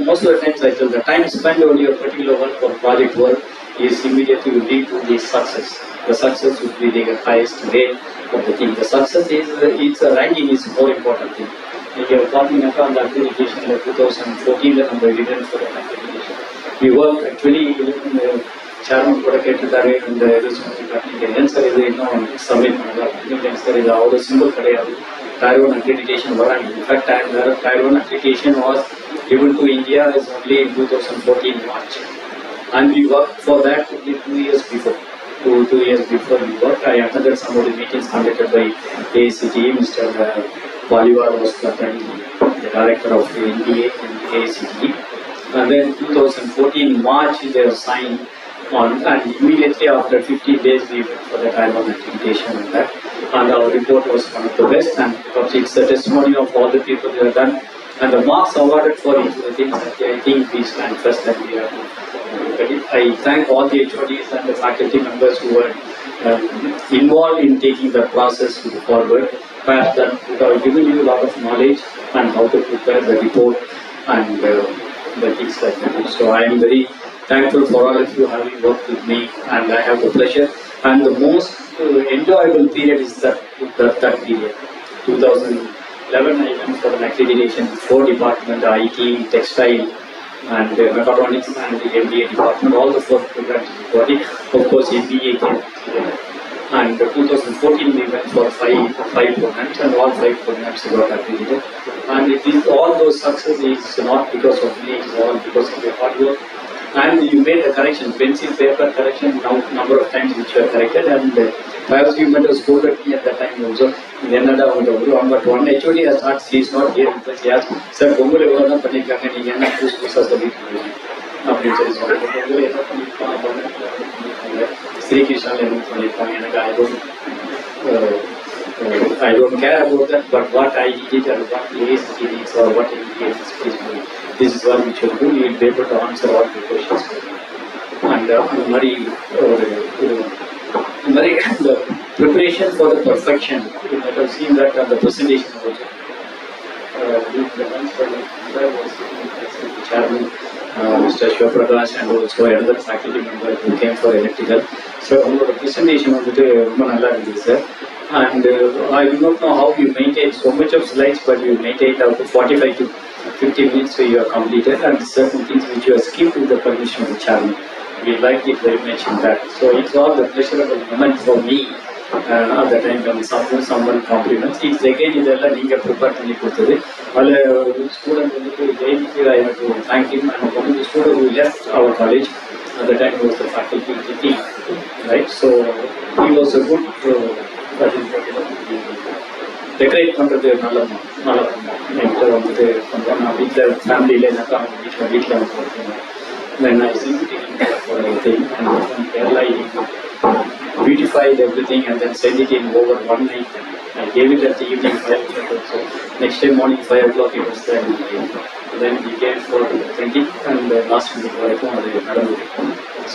most of the times I tell the time spent on your particular work or project work is immediately will lead to the success. The success would be the highest rate of the thing. The success is, its ranking is more important thing. You are talking about the accreditation in 2014 number evidence for the accreditation. We worked actually chairman கூட கேட்டிருக்காரு, இந்த இது சொன்னீங்க answer இது இன்னும் submit பண்ணலாம் sir. இது அவ்வளோ சிம்பிள் கிடையாது. Tier 1 accreditation வராங்க. In fact Tier 1 accreditation was given to India is only in 2014 March, and we worked for that only 2 years before. Two years before we worked, I attended some of the meetings conducted by ACT. Mr. Paliwar was the director of the NDA and ACT. And then 2014 March they were signed on, and immediately after 15 days we went for the Tier 1 accreditation and that. And our report was one of the best, and because it's a testimony of all the people who have done, and the marks awarded for each of the things that I think we stand first and we have to look at it. I thank all the HODs and the faculty members who were involved in taking the process forward. Perhaps that would have given you a lot of knowledge and how to prepare the report and the things like that. So I am very thankful for all of you having worked with me, and I have the pleasure. And the most enjoyable period is that period. 2011 I went for an accreditation, 4 departments, IT, textile, and mechatronics, and the MBA department, all the 4 programs in the body. Of course, MBA came together. And 2014 we went for 5 programs, and all 5 programs got accredited. And it is all those success is not because of me, it is all because of your hard work. And you made the correction, pencil paper correction, now number of times which you have corrected, and perhaps you might have scolded me at that time also. Then but one HOD has not, she is not here because she asked, sir, Bongo ever done panikanga, நீங்க என்ன புதுசா சொல்லிட்டு இருக்கீங்க அப்படின்னு சொல்லி சொன்னாங்க. பொங்கல் என்ன பண்ணிருப்பாங்க, ஸ்ரீ கிருஷ்ணால என்ன பண்ணிருப்பாங்க, எனக்கு I don't care about that, but what I did and what the ACT needs or what it needs, this is what we should do. You will be able to answer all the questions. And the preparation for the perfection, you might have seen that on the presentation also. The chairman, Mr. K.S.Rangasamy, and also another faculty member who came for electrical. So, the presentation was very good. And I do not know how you maintain so much of slides, but you maintain up to 45 to 50 minutes so you are completed, and certain things which you have skipped with the permission of the chairman. We like it very much in that. So it's all the pleasurable moment for me at the time when someone compliments. It's again idella neenga prepare panni koduthu. All student I have to thank him, and one of the student who left our college at the time was the faculty team, right? So he was a good decorate பண்ணுறது நல்ல என்கிட்ட வந்துட்டு கொஞ்சம் நான் வீட்டில் ஃபேமிலியில் வீட்டில் வந்து thing, and from Kerala he beautified everything and then sent it in over one night. I gave it at the evening 5 o'clock. So next day morning 5 o'clock it was there. Then we gave for printing and last week Nadu.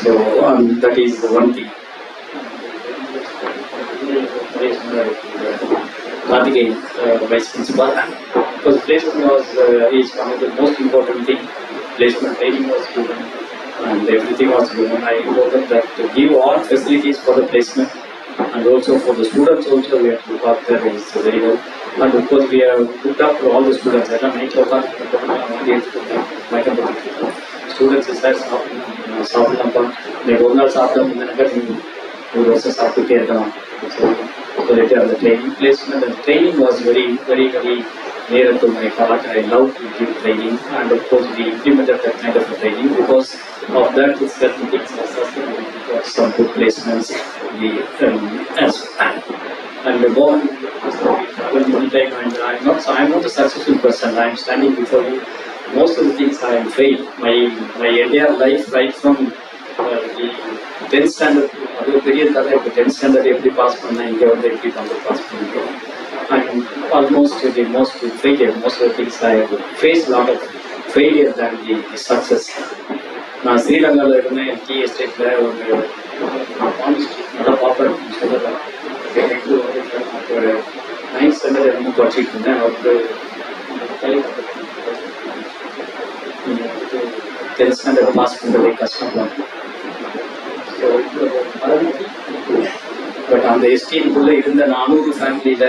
So that is the one thing. K.Thyagarajah, Vice Principal, because placement was is one of the most important thing. Placement training was given and everything was given. I told them that to give all facilities for the placement and also for the students also we have to look after is very well. And of course we have looked after all the students. Students is there சாப்பிடலாம் இன்னைக்கு ஒரு நாள் சாப்பிட்டா ஒரு வருஷம் சாப்பிட்டுட்டே இருக்கலாம். So later the training placement, the training was very near to my heart. I love to give training and of course we implemented that kind of a training because of that certain things are sustainable. We got some good placements and the born time and I'm not a successful person. I'm standing before you. Most of the things I am failed. My entire life right from the 10th standard, அது பெரிய கதை. இப்போ 10th standard எப்படி pass பண்ணேன், இங்கே வந்து எப்படி வந்து பாஸ் பண்ணிட்டோம். I'm almost the most failure. Most of the things I have faced a lot of failure than the success. நான் ஸ்ரீலங்காவில் இருந்தேன், டீ எஸ்டேட்டில் ஒரு மானிஸ்ட்ரி நல்லா பார்ப்பேன் சொல்லலாம். ஒரு 9th standard என்னமோ படிச்சுட்டு இருந்தேன். அவருக்கு 10th standard பாஸ் பண்ணுறதே கஷ்டம் தான். பட் அந்த எஸ்டிக்குள்ள இருந்த 400 ஃபேமிலியில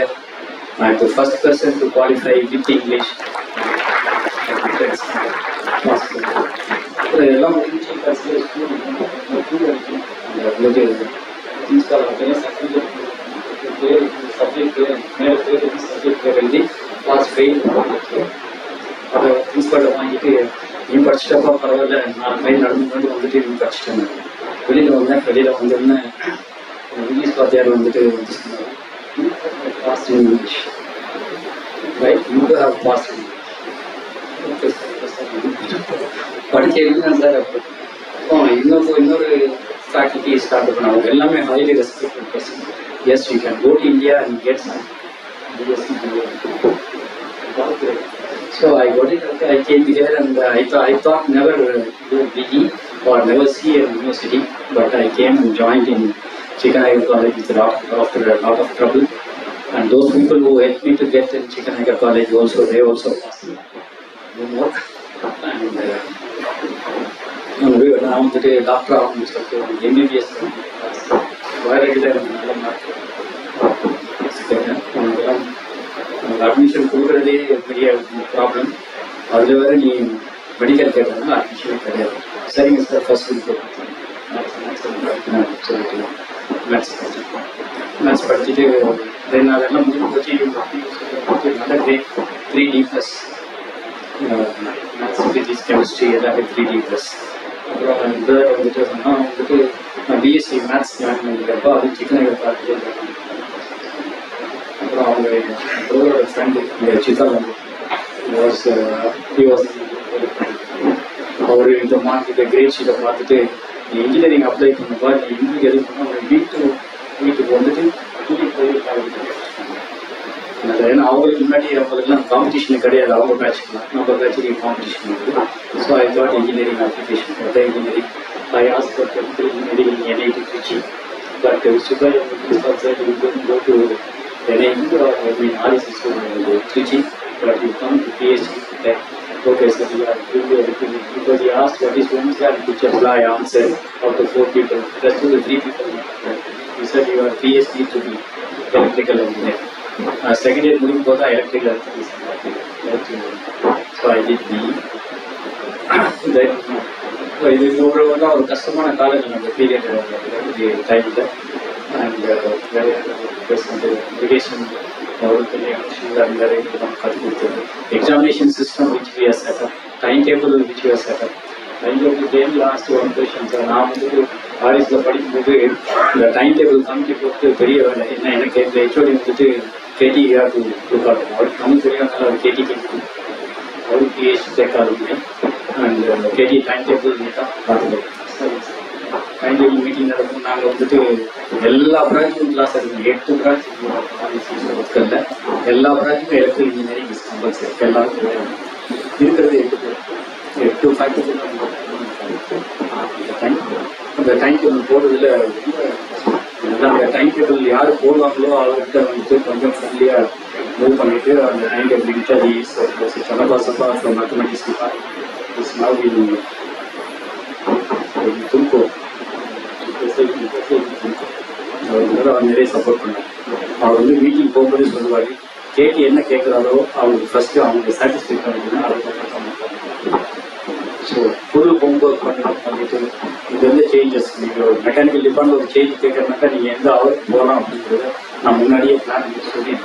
I'm the first person to qualify with English. எல்லாம் எழுதி கிளாஸ் ஃபெயில் அதை பிரின்ஸ்பால்ட்ட வாங்கிட்டு நீ படிச்சுட்டப்பா பரவாயில்ல, 4 மைல் நடந்து வந்துட்டு நீ படிச்சுட்டேன். வெளியில் வந்திருந்தேன் இங்கிலீஷ் வாத்தியார் வந்துட்டு சொன்னார், pass in English, right, you have pass in படிக்க எழுதினேன் சார். அப்போ இன்னொரு ஃபேக்கல்ட்டி ஸ்டார்ட் பண்ணாங்க, எல்லாமே highly respected person. Yes, you can go to India and get some. So I got it. I came here and I thought never do BE or never see a university, but I came and joined in Tiruchengode College after a lot of trouble. And those people who helped me to get in Tiruchengode College also, they also passed no more. And we were now the doctor of MBBS. Regular admission கொடுக்குறதே பெரிய problem. அதில் வேறு நீ medical கேட்டதுனால அட்மிஷனே கிடையாது. சரிங்க sir, first சொல்லிட்டு maths படிச்சுட்டு தென் அதெல்லாம் முடிஞ்சு போச்சு. நல்ல great 3D+. Maths, physics, chemistry எல்லாமே 3D+. அப்புறம் இதில் வந்துட்டு சொன்னால் வந்துட்டு நான் பிஎஸ்சி மேத்ஸ் ஜாயின் பண்ணிக்கிறப்போ அது Tiruchengode பார்த்துட்டு அப்புறம் அவங்க பிரதரோட ஃப்ரெண்டு சித்தாலன் அவர் இந்த மார்க் இந்த கிரேட் ஷீட்டை பார்த்துட்டு நீ இன்ஜினியரிங் அப்ளை பண்ணப்பா, நீ இன்ஜினியரிங் எதுவும் பண்ணால் அவங்க வீட்டுக்கு வந்துட்டு கூட்டிகிட்டு போய் ஏன்னா அவங்களுக்கு முன்னாடி அவங்களுக்குலாம் காம்படிஷன் கிடையாது. அவங்க பேட்சுக்கலாம், நம்ம பேட்சுக்கு காம்படிஷன் இருக்குது. So I thought engineering application for the engineering. I asked for engineering in NIT Trichy, but Subhaya principal said you can go to NIT or RSS Trichy, but you come to PhD there. Okay, so we are doing everything because he asked what is one year which apply. I answered out of 4 people, rest of the 3 people. He said you are PhD to be electrical engineer. Second year moving both electrical engineer. So I did BE. Then இது overall ஒரு கஷ்டமான காலம் அந்த period டைமில். And வேறு education அவருக்கு இருந்தார், கற்றுக் கொடுத்தது. Examination system which we are set up, time table which we are set up. Time table them last 1 question sir. நான் வந்துட்டு ஆர்எஸில் படிக்கும்போது இந்த டைம் டேபிள் கமிட்டி போட்டு பெரிய வேலை. என்ன எனக்கு இந்த ஹெச்ஓடி வந்துட்டு கேடி டு காட்டும், அவருக்கு தமிழ் தெரியாதனால அவர் கேடி கேட்கணும், அவருக்கு PhD கேட்காதுமே. அண்ட் கேடி டைம் டேபிள் தான் பார்த்துக்கணும். டைம் டேபிள் மீட்டிங் நடக்கும். நாங்கள் வந்துட்டு எல்லா பிரான்ச்சுக்கும் கிளாஸ் எடுக்கணும். 8 பிரான்ச் ஒர்க்கில் எல்லா பிரான்ச்சுக்கும் எலக்ட்ரிக்கல் இன்ஜினியரிங் இஸ் கம்பல்சரி. எல்லாருக்கும் இருக்கிறது 8 ஃபேக்டரி. அந்த டைம் டேபிள் போடுறதுல அந்த டைம் டேபிள் யார் போடுவாங்களோ அவர்கிட்ட வந்துட்டு கொஞ்சம் ஃப்ரெண்ட்லியாக மூவ் பண்ணிட்டு அந்த time table interviews Sanabasappa from mathematics is now in Tumkur. அவர் நிறைய சப்போர்ட் பண்ணார். அவர் வந்து மீட்டிங் போகும்போது சொல்லுவார், கேட்டு என்ன கேட்குறாரோ அவங்களுக்கு ஃபர்ஸ்ட் அவங்க சாட்டிஸ்ஃபை பண்ணிக்கணும். அதுக்கப்புறம் ஸோ புது ஹோம்ஒர்க் பண்ணிட்டு இது வந்து சேஞ்சஸ். நீங்கள் ஒரு மெக்கானிக்கல் டிபார்ட்மெண்ட் ஒரு சேஞ்ச் கேட்கறனாக்கா நீங்கள் எந்த அவருக்கு போகலாம் அப்படிங்கிறத நான் முன்னாடியே பிளான் பண்ணி சொல்லிட்டேன்.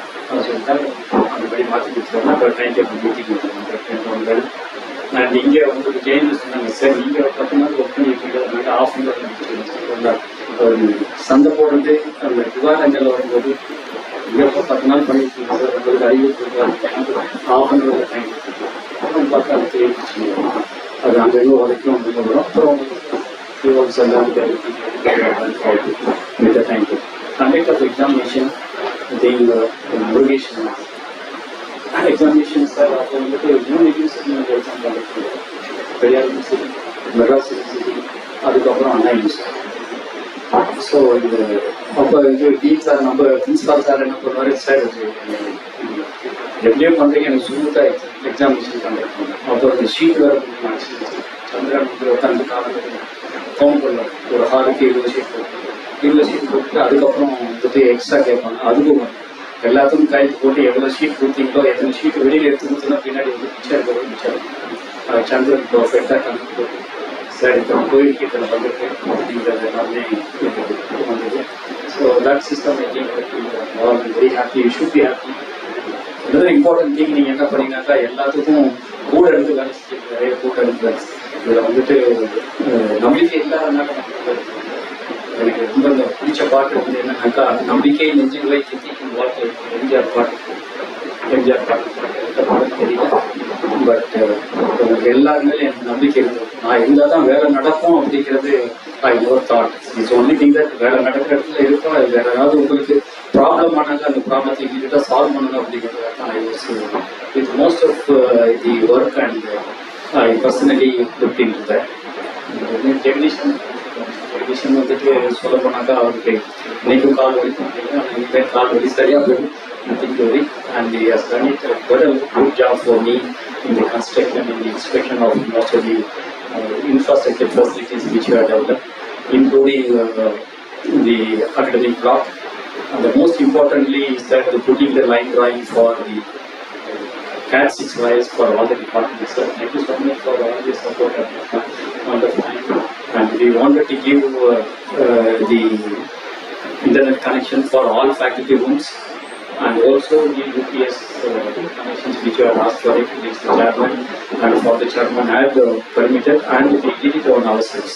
அந்தபடி மாற்றி கொடுத்துருவோம். அப்புறம் டைம் டேபிள் மீட்டிங் அண்ட் இங்கே உங்களுக்கு சேஞ்சஸ் சொன்னாங்க. சார் நீங்கள் 10 நாள் ஒர்க் பண்ணிட்டு ஆஃப் அன் ஒரு சந்தை போடுறது அந்த விவாதங்கள் வரும்போது இங்கே 10 நாள் பண்ணிட்டு சார் உங்களுக்கு அறிவிப்பு ஆஃப் அன் ஹவர் டைம் அப்புறம் பார்த்தா அது தெரிவிச்சு அது அங்கங்கே வரைக்கும் வந்து வரும். அப்புறம் ஈவன்ஸ் எல்லாம் with the time to conduct of examination, the Murugesh examination sir அப்போ வந்துட்டு 3 யூனிவர்சிட்டி எக்ஸாம் கண்டக்ட் பண்ணுவோம். பெரியார் யூனிவர்சிட்டி, மெட்ராஸ் யூனிவர்சிட்டி, அதுக்கப்புறம் அண்ணா யூனிவர்சிட்டி. ஸோ இந்த அப்போ இது டீன் சார் நம்ம பிரின்சிபால் சார் என்ன பண்ணுவார், சார் எப்படியோ பண்ணுறீங்க எனக்கு ஸ்மூத்தாக எக்ஸாமினேஷன் கண்டக்ட் பண்ணுவேன். அப்புறம் அந்த ஷீட் வேறு சந்திரன் உட்காந்து காலத்தில் கவுண்ட் பண்ணுவார். ஒரு ஹாலுக்கு 20 ஷீட் போட்டு 20 ஷீட் போட்டுட்டு அதுக்கப்புறம் வந்துட்டு எக்ஸ்ட்ரா கேட்பாங்க. அதுக்கும் எல்லாத்துக்கும் கைத்து போட்டு எவ்வளோ ஷீட் கொடுத்தீங்களோ எத்தனை ஷீட் வெளியில் எடுத்து கொடுத்தோன்னா பின்னாடி வந்து மிச்சம் இருக்கிறது மிச்சம் சந்திரன் பர்ஃபெக்டாக கணக்கு போட்டு சார் இப்போ கோயில் கிட்ட வந்துட்டு அப்படிங்கிறது எல்லாமே வந்தது. So that system I think all very happy, you should be happy. another important thing நீங்கள் என்ன பண்ணீங்கன்னாக்கா எல்லாத்துக்கும் கூட இருந்து வேலை செஞ்சு நிறைய கூட இருந்து வேலை இதில் வந்துட்டு நம்பிக்கை இல்லாதனால எனக்கு ரொம்ப இந்த பிடிச்ச பாட்டு வந்து என்னன்னாக்கா நம்பிக்கை நெஞ்சில் வை தித்திக்கும் வாழ்க்கை எம்ஜிஆர் பாட்டு தெரியல. பட் உங்களுக்கு எல்லாருமே எனக்கு நம்பிக்கை இருந்தது. நான் இருந்தால் தான் வேலை நடக்கும் அப்படிங்கிறது I never thought. It's only thing that வேலை நடக்கிற இடத்துல இருக்கும். அது வேற ஏதாவது உங்களுக்கு ப்ராப்ளம் ஆனாங்க அந்த ப்ராப்ளத்தை இமீடியட்டாக சால்வ் பண்ணணும் அப்படிங்கிறது தான் I was with most of the work and I personally looked into that. Technician வந்துட்டு சொல்ல போனாக்கா அவருக்கு இன்னைக்கும் கால் வலிக்கும், இனிமேல் கால் வலி சரியாக போயிடும். Nothing to worry, and he has done it quite a good job for me in the construction and the inspection of most of the infrastructure facilities which we have developed, including the academic block. And the most importantly is that the putting the line drawing for the CAT 6 wires for all the departments. So thank you so much for all the support at this wonderful time. And we wanted to give the internet connection for all faculty rooms. And also the UPS connections which were asked for it, which the chairman and for the chairman had permitted, and we did it on ourselves.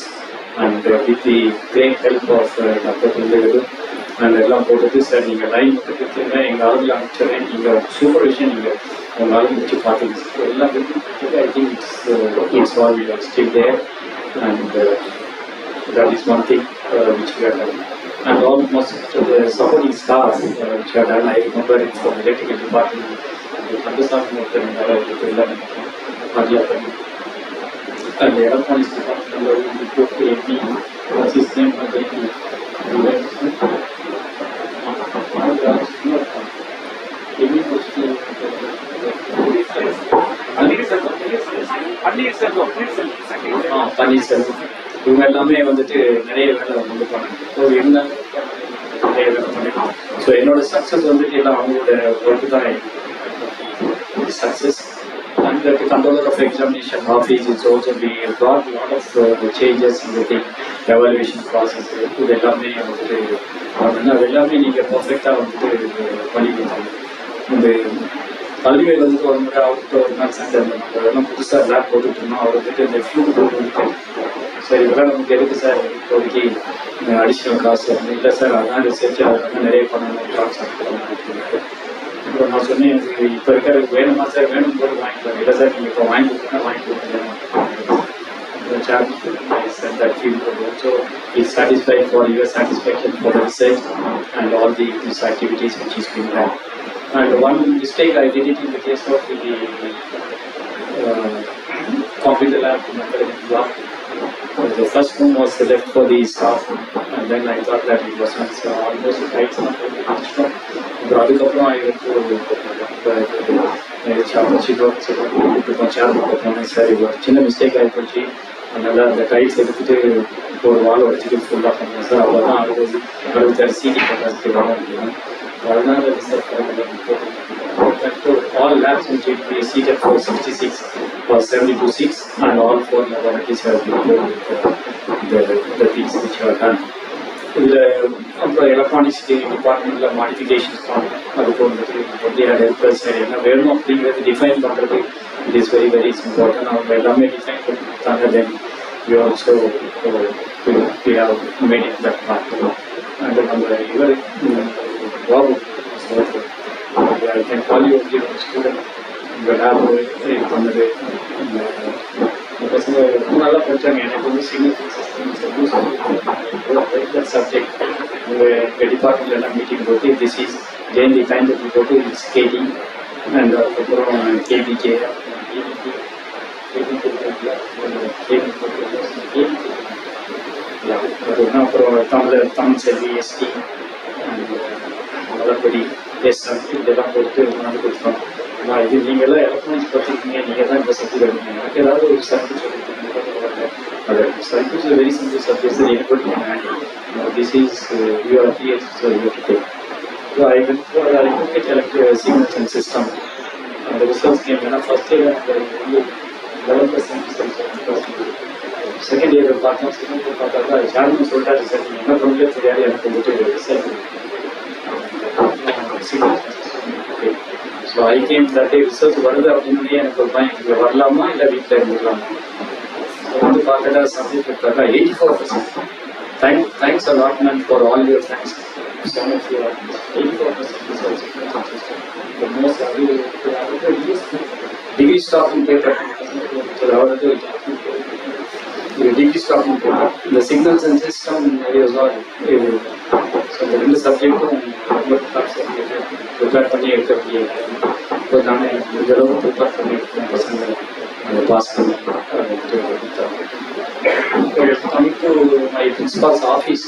And with the great help of Dr. Tiruchengode and எல்லாம் போட்டுட்டு sir நீங்கள் line கொடுத்துருங்க, எங்கள் ஆளுங்களை அனுப்பிச்சிடுறேன், நீங்கள் supervision நீங்கள் உங்கள் ஆளுங்க வச்சு பார்த்துங்க எல்லாம் I think it's all still there. And that is one thing which we have done. And almost the supporting staff which have done, I remember it from the electrical department, the Rangasamy and the electronics department, the report to MP, what's his name, இவங்க எல்லாமே வந்துட்டு நிறைய வேலை வந்து பண்ணாங்க. என்ன நிறைய வேலை பண்ணிருக்கோம். ஸோ என்னோட சக்ஸஸ் வந்துட்டு எல்லாம் அவங்களோட ஒர்க்கு தான் success. And the controller of examination office is also we brought a lot of changes in the evaluation process. இது எல்லாமே வந்துட்டு எல்லாமே நீங்கள் பர்ஃபெக்டாக வந்துட்டு பண்ணி கொடுத்தாங்க. இந்த கல்வியில் வந்துட்டு ஒரு முறை அவர்கிட்ட ஒரு நாள் சண்டை அதெல்லாம் புதுசாக லேப் போட்டுட்டு இருந்தோம். அவர் வந்துட்டு இந்த ஃபியூட் போட்டு வந்துட்டு சார் இதெல்லாம் நமக்கு எதுக்கு சார் இப்போதைக்கு அடிஷ்னல் காசு அப்படின்னு இல்லை சார் அதான் ரிசர்ச் அதெல்லாம் நிறைய பண்ணணும் ட்ரான்ஸ்ஃபர் பண்ணணும். இப்போ நான் சொன்னேன் இப்போ இருக்கிற வேணுமா சார் வேணும் போது வாங்கிக்கலாம். இல்லை சார் நீங்கள் இப்போ வாங்கி கொடுத்தா வாங்கி கொடுத்துருங்க. that field, but also is satisfied for your satisfaction for the research and all these activities which is being done. And one mistake I did it in the case of the computer lab in academic block. The first room was left for the staff, and then I thought that it was not almost right. அதுக்கப்புறம் I went to சரி ஒரு சின்ன mistake ஆகிப்போச்சு, அதனால அந்த tiles எடுத்துட்டு ஒரு வால் உடச்சிட்டு ஃபுல்லாக பண்ணேன் சார். அப்போ தான் 66 சீடி கெப்பாசிட்டி வரும் அப்படின்னா, அதனால research all labs which will be seated for 66 or 72 seats, and all 4 laboratories have been filled with the things which are done. இதில் அப்புறம் எலக்ட்ரானிக்ஸ் டிபார்ட்மெண்ட்டில் மாடிஃபிகேஷன்ஸ் பண்ணோம். அதுக்கு வந்துட்டு வந்து ஹெல்பர்ஸ் என்ன வேணும் அப்படிங்கிறது டிஃபைன் பண்ணுறது it is very very important. அவங்க எல்லாமே டிஃபைன் பண்ணி கொடுத்தாங்க. Then you also we have made it that part. And நம்ம இவர் Babu I can call you only one student. உங்கள் லேப் இது பண்ணது பசங்க ரொம்ப நல்லா படித்தாங்க. எனக்கு வந்து சிங்கிள் சப்ஜெக்ட் உங்கள் டிபார்ட்மெண்ட் எல்லாம் மீட்டிங் போட்டு திஸ் இஸ் ஜெயந்தி டைம் போட்டு இட்ஸ் கேடி அண்ட் அதுக்கப்புறம் கேபிகே அப்புறம் தமிழ் செல்வி எஸ்டி வளர்படி எஸ்எம் இதெல்லாம் போட்டு கொண்டாந்து கொடுத்தோம். ஆனால் இது நீங்கள்லாம் எலக்ட்ரானிக்ஸ் பார்த்துருக்கீங்க, நீங்கள் தான் இந்த சப்ஜெக்ட் எடுக்கணும். எனக்கு ஏதாவது ஒரு சப்ஜெக்ட் சொல்லிட்டு அது சப்ஜெக்ட்ஸ் வெரி சிம்பிள் சப்ஜெக்ட்ஸ் எனக்கு this is your PH so you take. So I look at signals and system. அந்த ரிசல்ட்ஸ் கேம் ஏன்னா ஃபர்ஸ்ட் இயர் அந்த 11% செகண்ட் இயர் பார்த்தோம். செகண்ட் இயர் பார்த்தா யாருன்னு சொல்லிட்டா ரிசல்ட் என்ன பண்ணுறதே தெரியாது. எனக்கு வந்துட்டு result so I came that result வருது அப்படின்னு எனக்கு ஒரு பயம், இங்கே வரலாமா இல்லை வீட்டில் இருந்துக்கலாமா. ஸோ வந்து பார்த்துட்டா சப்ஜெக்ட் பார்த்தா 84%. Thanks a lot, man, for all your thanks. Some of you are 84% results. The most degree stopping paper. So the degree stopping paper. The signals and system areas are so the ரெண்டு சப்ஜெக்டும் prepare பண்ணி எடுக்க முடியாது. இப்போ நானே இதெல்லாம் prepare பண்ணி எடுக்கிறேன். பசங்க அதை பாஸ் பண்ணி coming to my principal's office.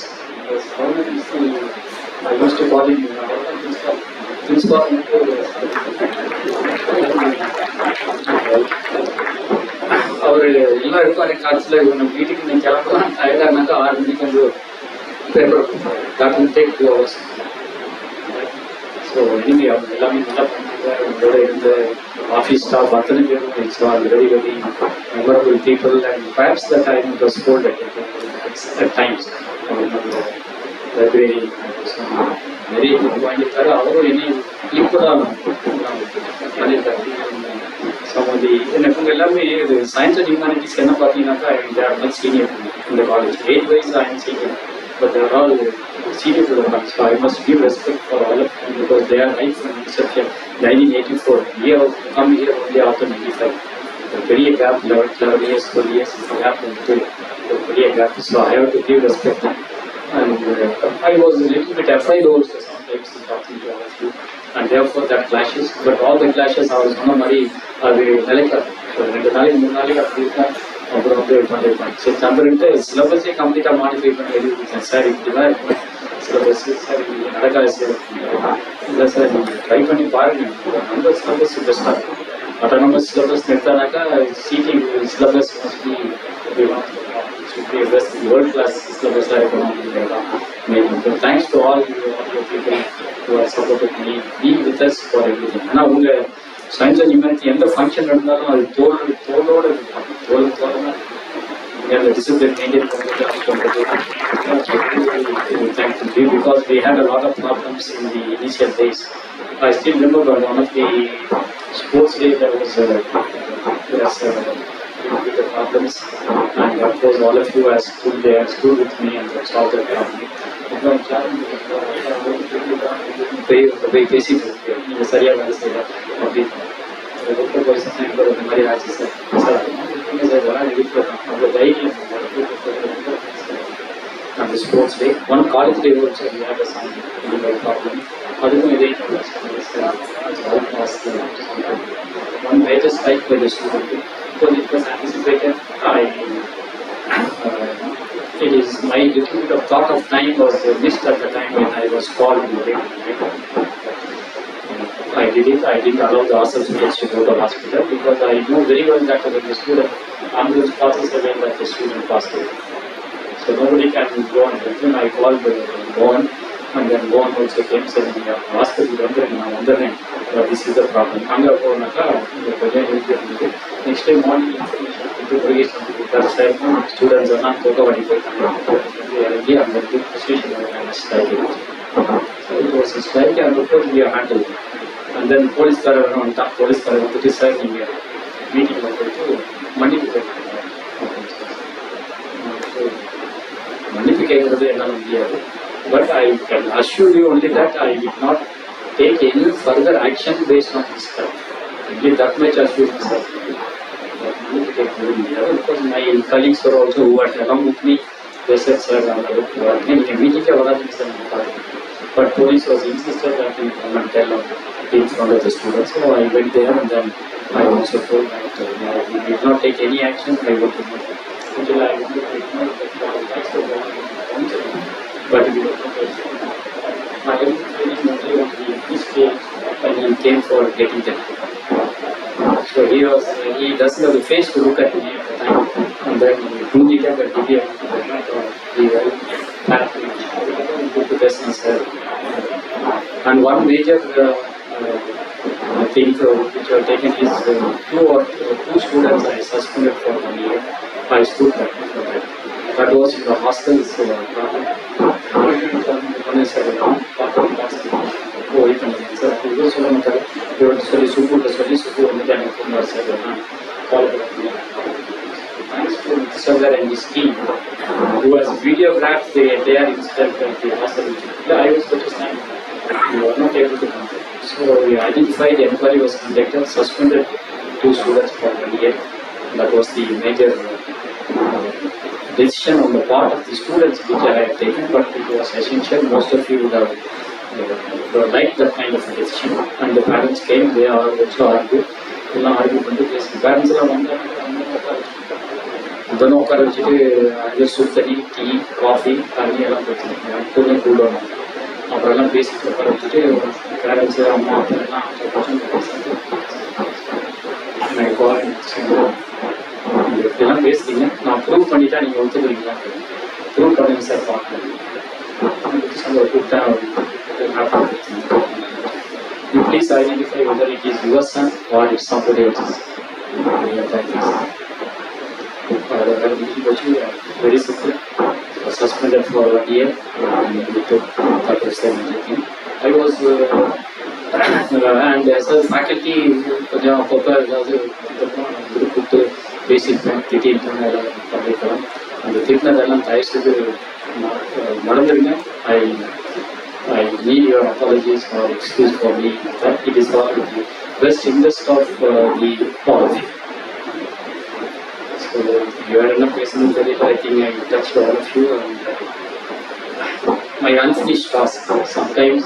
I used to call him principal. அவர் எல்லாம் இருப்பார் காலத்தில். இவங்க வீட்டுக்கு நீங்கள் கிளம்பலாம் டயர்டானாக்கா 6 மணிக்கு வந்து paper that will take 2 hours. So anyway அவங்க எல்லாமே நல்லா பண்ணாங்க. அவங்களோட இருந்த ஆஃபீஸ் ஸ்டாஃப் அத்தனை பேரும் it's all very very memorable people. And perhaps that I was told at times. Library நிறைய வாங்கியிருக்காரு. அவரும் என்னை ஈக்குவலாக பண்ணியிருக்காரு. சமதி எனக்கு எல்லாமே இது சயின்ஸ் அண்ட் ஹியூமானிட்டிஸ் என்ன பார்த்தீங்கன்னாக்கா தேர் மச் சீனியர் இந்த college. Age wise I am senior, but they are all senior to the class. So I must give respect for all of them because they are right from inception. 1984, we have come here only after 95. A very gap, 11 years, 12 years gap, a very gap. So I have to give respect. And I was a little bit afraid also sometimes talking to all of you, and therefore that clashes. But all the clashes I was சொன்ன மாதிரி அது நிலைக்காது. 2 நாளைக்கு 3 நாளைக்கு அப்படி இருக்கும். அப்புறம் வந்து பண்ணியிருப்பாங்க. சரி தந்துட்டு சிலபஸே கம்ப்ளீட்டாக மாடிஃபை பண்ணி எழுதிருக்கேன். சார் இப்படி தான் இருக்கும் சிலபஸ், சார் இப்படி நடக்காது சார். இல்லை சார் நீங்கள் ட்ரை பண்ணி பாருங்கள். நம்ம சிலபஸ் பெஸ்ட்டாக இருக்கும். அட்டானமஸ் சிலபஸ் எடுத்தானாக்கா சிடி syllabus must be world class சிலபஸாக இருக்கணும் அப்படிங்கிறதான் main. Thanks to all your people who are supported me being with us for everything. ஆனால் உங்கள் சயின்ஸ் அண்ட் ஹியூமனிட்டி எந்த ஃபங்க்ஷன் இருந்தாலும் அது தோளோடு இருக்கும். தோல்னா அந்த டிசிப்ளின் மெயின்டைன் பண்ணுறது. Thankfully, because we had a lot of problems in the initial days. I still remember one of the sports days there was the problems, and of course all of you have stood with me and solved that problem. போய் பேசிட்டு நீங்கள் சரியாக வேலை செய்யல அப்படி doctor போய் சொன்னால் இந்த மாதிரி ஆச்சு சார். சார் சார் இதெல்லாம் வீட்டில் தான் அவ்வளோ தைரியம் the sports day. One college day also we had some problem. One major strike by the student. Because it was anticipated, it is my little bit of thought of time was missed at the time when I was called in the I did it. I didn't allow the hostel students to go to the hospital because I knew very well that when the student ambulance passes away, that the student passed away. So nobody can go on help him. I called Mohan, and then Mohan also came saying, hospital this is the problem. Next day morning information students are not so it was a strike, and of course we are handled. And then police car on top, police car on the side meeting money to pay. But I can assure you only that I did not take any further action based on this crime. Only that much assurance. Because my colleagues were also who were along with me. They said, sir, but police was insisted that we come and tell in front of the students. So I went there, and then I also told that we did not take any action. I want to know until I want to take no but we were not. My feeling only was this case when he came for getting them. So he doesn't have the face to look at me at the time, and then he did and one major thing which I have taken is two students I suspended for 1 year. I stood back for that. That was in the hostels problem. One is thanks to Mr. and his team, who has videographed the entire incident of the hostel. I was the time we were not able to control. So we identified the inquiry was conducted, suspended 2 students for 1 year. That was the major decision on the part of the students which I had taken, but it was essential. Most of you would have liked that kind of a decision. And the parents came, they are also argued. Parents are दोनों उकार वச்சுட்டு soup तनी tea coffee தண்ணி எல்லாம் கொடுத்துருக்கேன் எப்போதும் கூடணும் அப்புறம் பேசிட்டு உட்கார வச்சுட்டு பேரண்ட்ஸு அம்மா அப்பா எல்லாம் இப்படிலாம் பேசுறீங்க நான் ப்ரூவ் பண்ணிட்டா நீங்கள் ஒத்துக்கிறீங்களா ப்ரூவ் பண்ணுங்க சார் பார்க்கணும் கூப்பிட்டேன் You please identify whether it is your son or it's somebody else's. Very simple. Suspended for 1 year. I was and as a faculty, basic teaching and the thickness I need your apologies or excuse for me. That it is for the best interest of the all of you. So you are in a person very I think I touched all of you. And, my unfinished task. Sometimes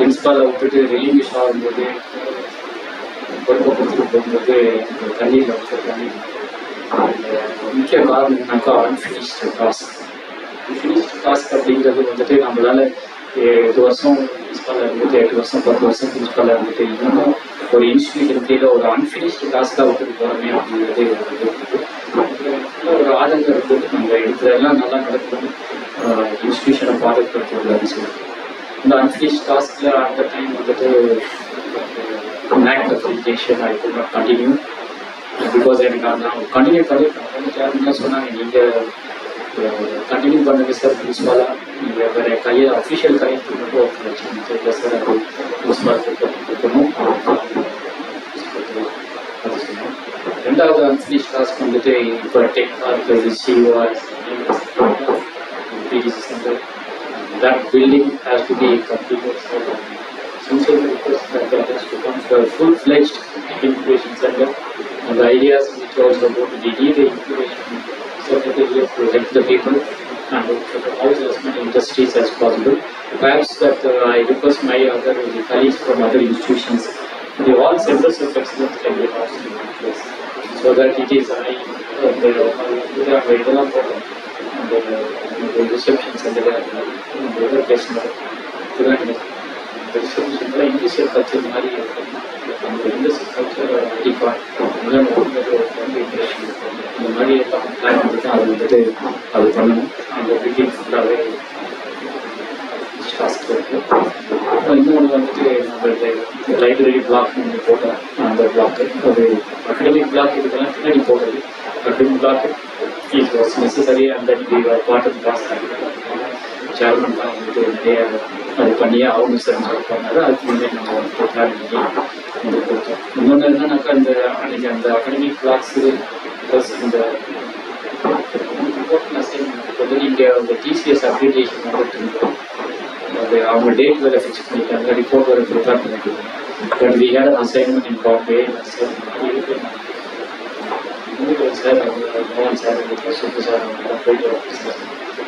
principal output relief ஆகும்போது போகும்போது தண்ணியில் முக்கிய காரணம் என்னக்கா unfinished task. Unfinished task அப்படிங்கிறது வந்துட்டு நம்மளால 8 வருஷம் பிரின்சிபலாக இருந்துட்டு 8 வருஷம் 10 வருஷம் பிரின்சிபலாக இருந்துட்டு இன்னும் ஒரு இன்ஸ்டியூஷன் கீழே ஒரு அன்ஃபினிஷ்டு டாஸ்க்காக விட்டுட்டு போகிறோமே அப்படிங்கிறது ஒரு ஆதங்கம் இருந்தது. நம்ம எடுத்ததெல்லாம் நல்லா நடக்கணும், இன்ஸ்டியூஷனை பாதுகாக்கிறதுன்னு சொல்லிட்டு இந்த அன்ஃபினிஷ்ட் டாஸ்கில் அந்த டைம் வந்துட்டு act of rejection I could not continue because எனக்கு நான் கண்டினியூ பண்ணிட்டு சொன்னாங்க நீங்கள் கண்டினியூ பண்ணுங்க சார் பிரின்சிபாலாக நீங்கள் வேறு அஃபிஷியல் கையெழுத்து மட்டும் ஒர்க் வச்சுக்கணும் இல்லை சார் அது பிரின்சிபால் கொடுக்கணும் அது சொன்னோம். ரெண்டாவது அன்ஃபினிஷ்ட் டாஸ்க் வந்துட்டு இப்போ tech park CO PTC center. That building has to be completed. Sincerely request that that has to come for a full-fledged incubation center. And the ideas which also go to the incubation certificate to help the people and also industries as possible. Perhaps that I request my other colleagues from other institutions, the all centers of excellence can be housed in one place, so that it is the receptions and the educational இங்கிலீஷியல் culture மாதிரி அந்த இங்கிலீஷியல் culture கண்டிப்பாக இந்த மாதிரி எல்லாம் plan பண்ணி தான் அது வந்துட்டு அது பண்ணணும். அந்த பில்டிங் ஃபுல்லாகவே டாஸ்க் இருக்கு. இன்னொன்று வந்துட்டு நம்மளுக்கு லைப்ரரி பிளாக் ஒன்று போட்டோம். அந்த பிளாக்கு ஒரு அகடமிக் பிளாக் இதுக்கெல்லாம் பின்னாடி போடுறது academic block it was necessary and then we are part of boss chairman தான் வந்துட்டு நிறைய அது பண்ணியே ஆகணும் சார் பண்ணாரு. அதுக்கு முன்னே நம்ம வந்துட்டு பிளான் பண்ணி வந்து கொடுத்தோம். இன்னொன்று என்னன்னாக்கா இந்த அன்னைக்கு அந்த அகடமிக் கிளாஸு ப்ளஸ் இந்த வந்து நீங்கள் அந்த டிசிஎஸ் அப்ளிகேஷன் வந்துட்டு இருந்தோம். அது அவங்க டேட் வேறு ஃபிக்ஸ் பண்ணிட்டாங்க, ரிப்போர்ட் வேறு ப்ரிப்பேர் பண்ணிட்டு but we had assignment in Bombay sir மோகன் சார் சுப்பு சார் அவங்க போயிட்டு சார்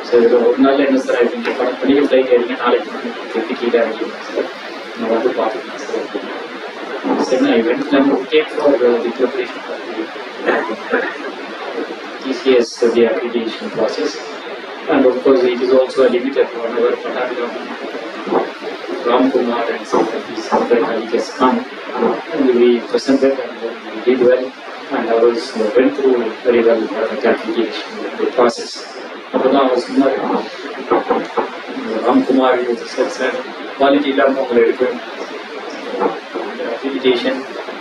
சார் இது ஒரு நாள் என்ன சார் ஆகிட்டு படம் பண்ணி ஃப்ளைட் ஆகிடுங்க நாளைக்கு திருப்பி கீழே ஆகிடுங்க சார் நான் வந்து பார்த்துக்கலாம் sir sir I went and take for the preparation TCS the accreditation process, and of course it is also a limited one. Our Pattabhiram, Ram Kumar and some of these other colleagues come and we presented and we did well, and ours went through very well the accreditation the process. Apna was Ram Kumar said quality level accreditation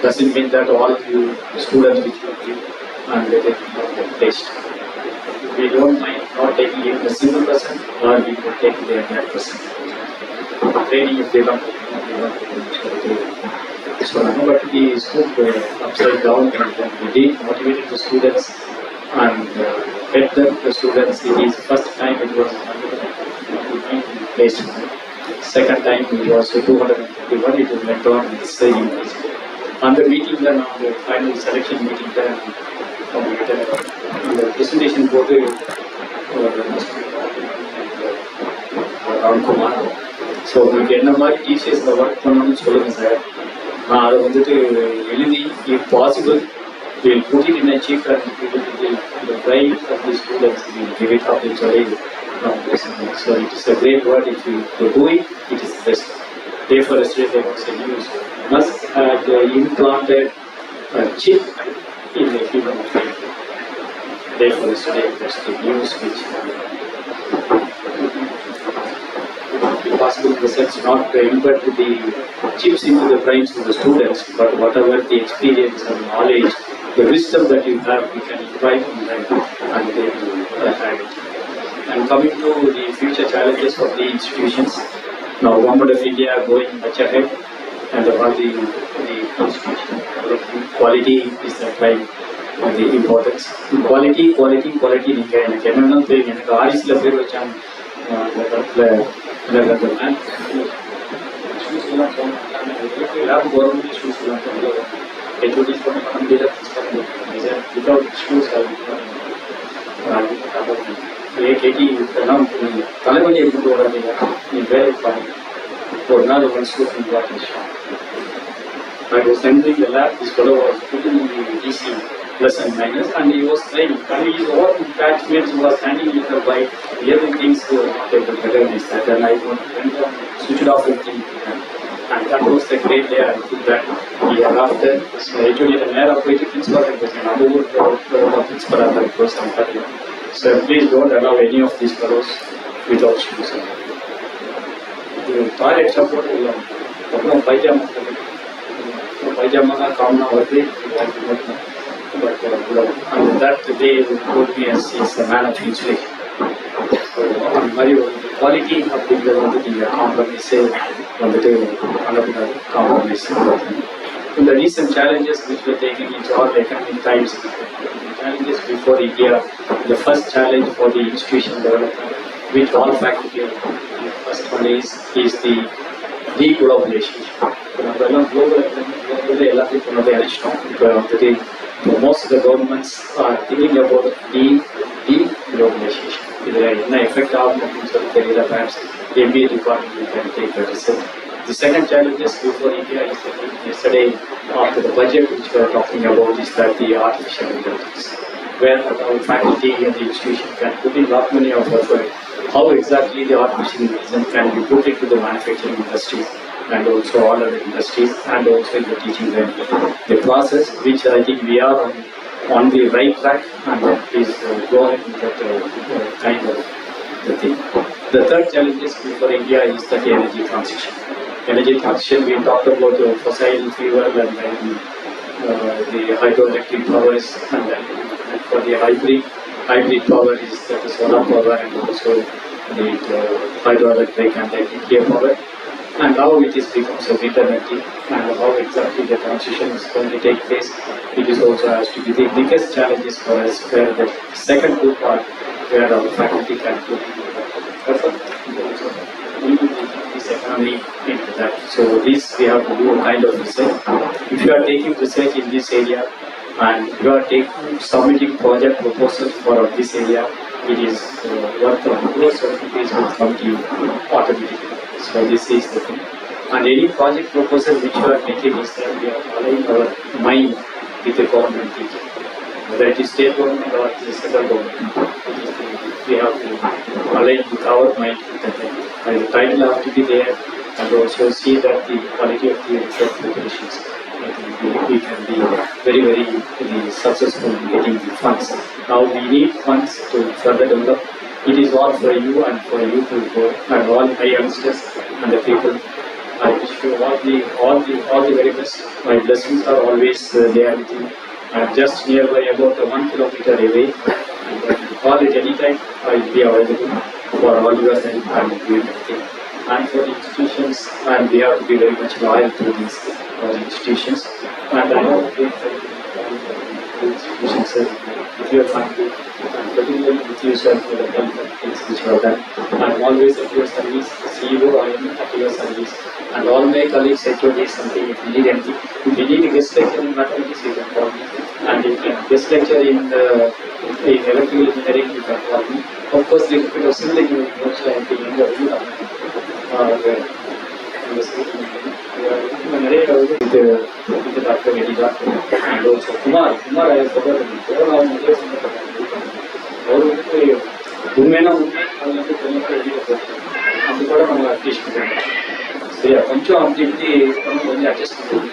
doesn't mean that all you students which you give and they get placed. We don't mind not taking even a single person, or we could take the entire person. Training if they want to. So but we spoke upside down and we did motivated the students and get them the students. It is first time it was 199 placed. Second time it was 251. It went on in the same increase. On the meeting then on the final selection meeting then the presentation போட்டு Ram Kumar so உங்களுக்கு என்ன மாதிரி டிசிஎஸ்ல work பண்ணணும்னு சொல்லுங்க sir, நான் அதை வந்துட்டு எழுதி if possible will put it in a chief and pride of the students give it அப்படின்னு சொல்லி so it is a great word if you do it it is best. Day for yesterday there was a news must have implanted a chip in the human brain. Day for yesterday was the news which possible in the sense not to embed the chips into the brains of the students, but whatever the experience and knowledge, the wisdom that you have, you can invite in them and they will have it. And coming to the future challenges of the institutions, now Government of India going much ahead and all the institution quality is the prime the importance. Quality நீங்க எனக்கு என்னன்னா தெரியும். எனக்கு ஆரிஸ்ல பேர் வச்சாங்க அந்த இடத்துல அந்த மேம் ஷூஸ் எல்லாம் போனாங்க எல்லாரும் கவர்மெண்ட் ஷூஸ் எல்லாம் போனாங்க ஹெச்ஓடிஸ் பண்ண முடியல வித்வுட் ஷூஸ் கேட்டி இதெல்லாம் தலைவலியை கொண்டு வராதீங்க, நீ வேலைக்கு பாருங்க. ஒரு நாள் ஒன் ஸ்டூடெண்ட் பார்த்து I was entering the lab, this fellow was putting the DC plus and minus and he was trying. And his all batchmates who was standing with the bike, the other things were not able to recognize that. And I went on, switched off everything. And that was the great day. I took that year after. So actually the mayor of the principal was another principal of the person. So please don't allow any of these fellows without shoes. The toilet support will have pajama common வருது. But and that day told me as is a man of insulation. அந்த மாதிரி ஒரு quality அப்படிங்கிறது வந்து நீங்கள் காம்ப்ரமைஸே வந்துட்டு பண்ணக்கூடாது. Compromise இந்த recent challenges which were taken into all economic times, challenges before India, the first challenge for the institution development which all faculty are. The first one is the deglobalization. நம்மளெல்லாம் global எல்லாத்தையும் கொண்டு அழிச்சிட்டோம். இப்போ வந்துட்டு most of the governments are thinking about deglobalization. இதில் என்ன effect ஆகும் அப்படின்னு சொல்லி தெரியல. perhaps MBA department we can take a research. The second challenge is before India is that yesterday after the budget which we are talking about is that the artificial intelligence, where our faculty and the institution can put in lot many of effort how exactly the artificial intelligence can be put into the manufacturing industry and also all other industries and also in the teaching them. The process which I think we are on the right track and please go ahead with that kind of the thing. The third challenge is for India is the energy transition. Energy transition, we talked about fossil fuel and then the hydroelectric powers and then for the hybrid power is the solar power and also the hydroelectric and the nuclear power. And how it is becomes a wind energy and how exactly the transition is going to take place, it is also has to be the biggest challenges for us, where the second good part where our faculty can put effort this economy into that. So this we have to do a kind of research. If you are taking research in this area and you are submitting project proposals for this area, it is worth of those certificates will come to you automatically. So this is the thing. And any project proposal which you are making is that we are aligning our mind with the government thinking. Whether it is state government or the central government, we have to align with our mind with the thing. And the title have to be there and also see that the quality of the research preparations. I think we can be very successful in getting the funds. Now we need funds to further develop. It is all for you and for you to go and all my youngsters and the people. I wish you all the very best. My blessings are always there with you. I'm just nearby about 1 kilometer away. And call it anytime. I will be available for all your help and doing everything. And for the institutions, and we have to be very much loyal to these institutions. And I know the institutions with your family and particularly with yourself for the help and things which you have done. I'm always at your service. CEO, I am at your service. And all my colleagues at your day something if you need anything. If you need a guest lecture in mathematics, you can call me. And if you can guest lecture in electrical engineering, you can call me. Of course, little bit of civil engineering also I am taking the review of with Dr. Medida and also Kumar. I have forgotten. அந்த கூட நம்ம adjust பண்ணுவோம். சரியா கொஞ்சம் அப்படி இப்படி கொஞ்சம் adjust பண்ணுவோம்.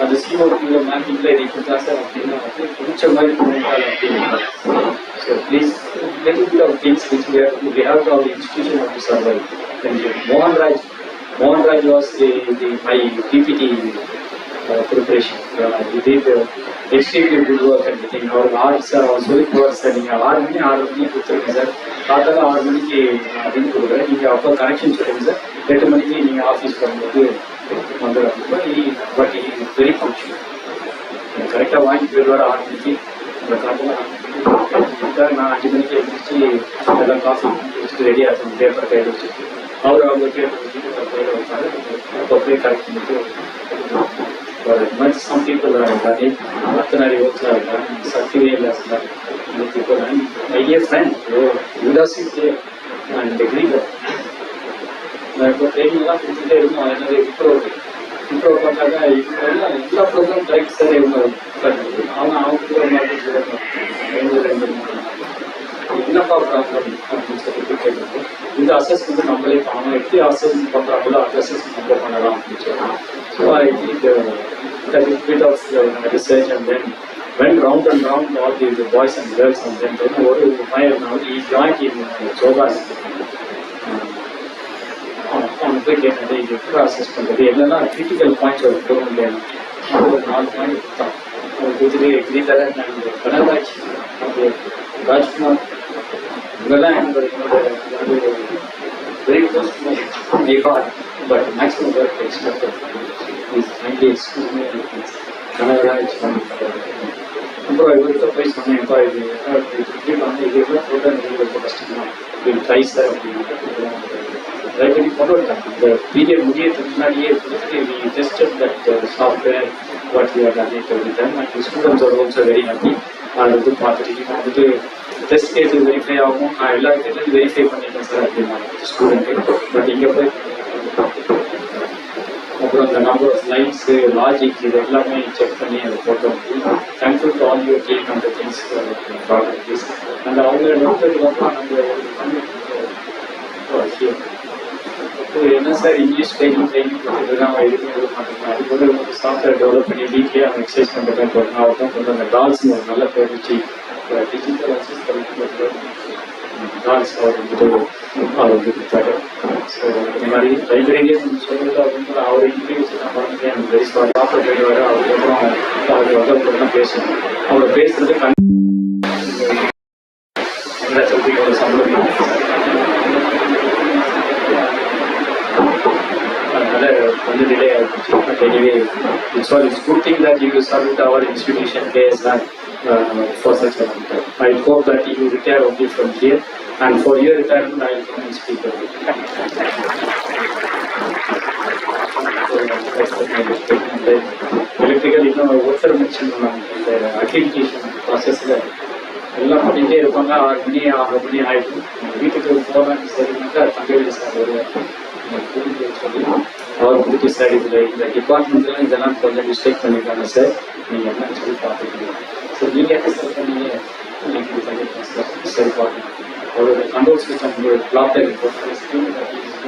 அந்த சிஓ மேப்பிங்கில் இது கிளாஸ் அப்படின்னா கொஞ்சம் மாதிரி போனாலும் அப்படின்னு. So please little bit of things which we have to our institution have to survive. Mohan Raj was my PPT preparation. He did extremely good work and everything. Our arts are also poor sir. நீங்கள் 6 மணி கொடுத்துருங்க sir. காத்தால 6 மணிக்கு அப்படின்னு கொடுக்குறேன். நீங்கள் அப்போ connection சொல்லுங்க sir. 8 மணிக்கு நீங்கள் ஆஃபீஸ் வரும்போது வந்துடும். பட் வெரி ஃபங்க்ஷன் கரெக்டாக வாங்கி போயிடுவார் 6 மணிக்கு. அந்த காட்டில் நான் 5 மணிக்கு எழுந்திரிச்சு எல்லாம் காஃபி வச்சுட்டு ரெடியாக இருக்கும். பேப்பர் கையில் வச்சுட்டு அவங்க பேப்பர் வச்சுட்டு கையில் வைப்பாரு. அப்போ போய் கரெக்ட் பண்ணிட்டு some people are done it. Athanari works are done. Saktivel has done. Many people and my dear friend, Judas is there and the Greek. நான் இப்போ ட்ரைனிங்லாம் கொடுத்துட்டே இருக்கோம். என்னது இம்ப்ரோ பண்ணாங்க. எல்லா ப்ரோக்ராம் கரெக்ட் சார் இவங்க அவங்க என்னப்பா ப்ராப்ளம் அப்படின்னு சொல்லிட்டு கேட்குறோம். இந்த அசஸ்மெண்ட் நம்மளே பண்ணணும். எப்படி அசஸ்மெண்ட் பண்ணுறாங்களோ அந்த அசஸ்மெண்ட் நம்ம பண்ணலாம் அப்படின்னு சொல்லலாம். So I did a little bit of research and then went round and round all the boys and girls and then ஒரு பையன் வந்து he joined in yoga. அவன் போய் கேட்டது இது எப்படி அசஸ் பண்ணுறது என்னென்னா கிரிட்டிக்கல் பாயிண்ட்ஸ் ஒரு ப்ரோக்ராம் வேணும். ஒரு 4 பாயிண்ட் கொடுத்தான். அவர் கொடுத்துட்டு கிரீதரன் அண்ட் கனராஜ் அப்படி ராஜ்குமார் இவங்கெல்லாம் என்னோட very close to my heart. But maximum work expected is mainly excuse me Kanaraj. அப்புறம் இவர்கிட்ட போய் சொன்னேன், இப்போ இது இப்படி வந்து இது எவ்வளோ ப்ரோக்ராம் ரொம்ப கஷ்டமா இது ட்ரை சார் அப்படின்னு லைப்ரரி கொண்டு வந்துட்டாங்க. இந்த பீரியட் முடியறதுக்கு முன்னாடியே கொடுத்துட்டு we tested that software what we have done it with them and the students are also very happy. அது வந்து பார்த்துட்டு வந்துட்டு டெஸ்ட் கேஸ் வெரிஃபை ஆகும், நான் எல்லா இடத்துலையும் வெரிஃபை பண்ணிட்டேன் சார் அப்படின்னா ஸ்டூடெண்ட்டு. பட் இங்கே போய் அப்புறம் இந்த நம்பர் ஆஃப் லைன்ஸு லாஜிக் இது எல்லாமே செக் பண்ணி அதை photo thankful to all your team and things products அந்த அவங்க நோக்கிறதுக்கப்புறம் நம்ம என்ன சார் இங்கிலீஷ் ட்ரைனிங் கொடுத்துருக்காங்க, எதுவுமே எழுத மாட்டேங்க. அது கூட சாஃப்ட்வேர் டெவலப் பண்ணி வீட்லேயே அவங்க எக்ஸசைஸ் பண்ணுறேன் போகிறேன். அவர் தான் கொண்டு அந்த டால்ஸ்னு ஒரு நல்ல பேர் வச்சு டிஜிட்டல் அசிஸ்டன்ட் டால்ஸ் அவர் வந்துட்டு அவர் வந்து கொடுத்தாரு. ஸோ இந்த மாதிரி லைப்ரரியே சொல்லிட்டு அவர் அவர் இன்டர்வியூ வச்சு நான் பார்த்துட்டேன். எனக்கு வெரி சாரி சாப்பிட போயிடுவார். அதுக்கப்புறம் அவருக்கு வந்து தான் பேசணும். அவரை பேசுறது ஒரு சம்பளம். அதனால கொஞ்சம் டிலே ஆகிடுச்சு. But anyway it's good thing that you serve our institution K.S.Rangasamy for such a long time. I hope that you retire only from here, and for your retirement I will come and speak with you. Electrical இன்னும் ஒருத்தர் mention பண்ணாங்க. இந்த அக்ரிடிகேஷன் ப்ராசஸில் எல்லாம் பண்ணிகிட்டே இருப்பாங்க. 6 மணி ஆகிடும். வீட்டுக்கு போகிறாங்க சரினாக்கா தங்கவேலி சார் வருவார். சொல்லி அவர் வந்துட்டு சார் இதில் இந்த டிபார்ட்மெண்ட்லாம் இதெல்லாம் கொஞ்சம் மிஸ்டேக் பண்ணியிருக்காங்க சார், நீங்கள் என்னன்னு சொல்லி பார்த்துக்கணும். ஸோ நீங்கள் என்ன சார் பண்ணீங்க எனக்கு பண்ணியிருக்கேன் சார், சரி பார்க்கணும். அவரோட control system block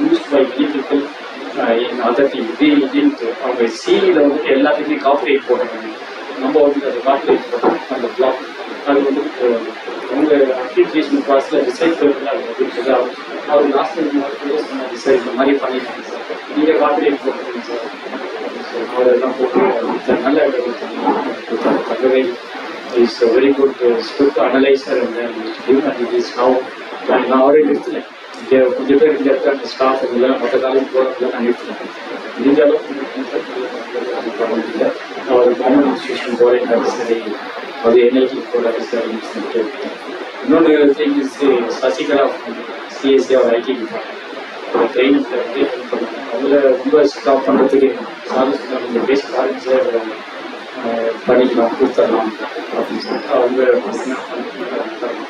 used by many people in other team. அவங்க சிஇயில் வந்துட்டு எல்லாத்துக்குமே காப்பரேட் போட்டாங்க. நம்ம வந்து அதை காப்பரேட் போட்டோம் அந்த பிளாக். அது வந்து அவங்க அப்ளிகேஷன் ப்ராசஸில் டிசைட் இருக்குது. அவர் லாஸ்ட் சொன்னார் சார் இந்த மாதிரி பண்ணிட்டாங்க சார், நீங்கள் காப்பரேட் போட்டுருங்க சார் அப்படின்னு சொல்லி அவரெல்லாம் போட்டு நல்ல கொடுத்தாரு. Thangavel is very good script analyser and is now நான் அவரே நிறுத்தினேன். இங்கே கொஞ்சம் பேர் இங்கே இருக்க அந்த ஸ்டாஃப் இதெல்லாம் மற்ற காலேஜ் போகிறதுல நான் நிறுத்தினேன். முடிஞ்ச அளவுக்கு பண்ண முடியல. அவர் கவர்மெண்ட் இன்ஸ்டியூஷன் போகிறேன் சரி, அது என்ஐடி போகிறாரு சார். இன்னொன்று திங் இஸ் சசிகலா சிஎஸ்சி அவர் ஐடி டிபார்ட்மெண்ட் ட்ரைனிங்கில் வந்து ஹெல்ப் பண்ணாங்க. அவங்கள ரொம்ப ஸ்டாப் பண்ணுறதுக்கு சார் நீங்கள் பேசி பாருங்க சார் பண்ணிக்கலாம் கொடுத்துடலாம் அப்படின்னு சொல்லிட்டு அவங்க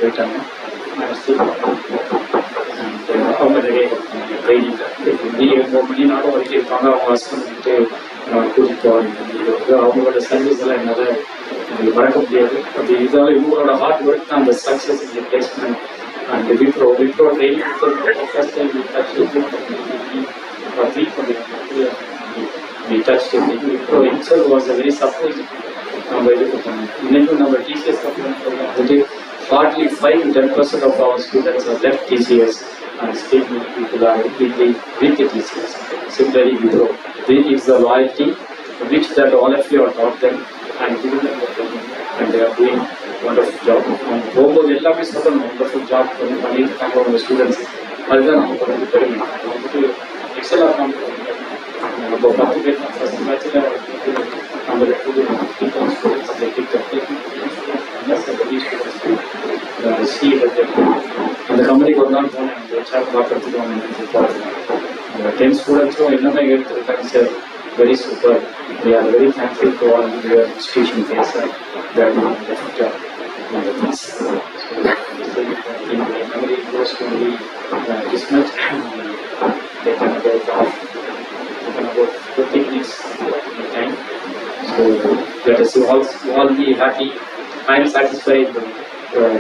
போயிட்டாங்க. அவங்க நிறைய ட்ரைனிங்கில் 4 மணி நேரம் வரைக்கும் இருப்பாங்க. அவங்க ஹஸ்பண்ட் வந்துட்டு கூட்டிகிட்டு போவாங்க. அவங்களோட சர்வீஸ் எல்லாம் என்னால் உங்களுக்கு மறக்க முடியாது. அப்படி இருந்தாலும் இவங்களோட ஹார்ட் ஒர்க் தான் அந்த சக்ஸஸ் இந்த placement and Wipro training first time Wipro இன்சல் வாஸ் அ வெரி சர்ப்ரைஸ். நம்ம இது பண்ணோம். இன்னைக்கும் நம்ம டிசிஎஸ் வந்துட்டு hardly 5-10% of our students have left TCS and still many people are completely with the TCS. Similarly, Wipro, it's the loyalty which that all of you have taught them and given them the training, and they are doing wonderful job. And போகும்போது எல்லாமே சொல்கிறோம் wonderful job பண்ணியிருக்காங்க அவங்க students. அதுதான் நம்ம கொஞ்சம் பெருமை. வந்துட்டு எக்ஸலாக காமிக்கிறோம். நம்ம 10 பேர் ஃபர்ஸ்ட் மேட்சில் நம்ம அந்த கம்பெனிக்கு ஒரு நாள் போனேன். அந்த ஹெச்ஆர் பார்க்கறதுக்கு அவங்க 10 ஸ்டூடெண்ட்ஸும் என்னென்ன எடுத்துருக்காங்க sir, very super. We are very thankful to all your institution guests that are doing the job on the things. So, in my memory goes to only this much. Taken about 20 minutes time. So let us all be happy. I am satisfied with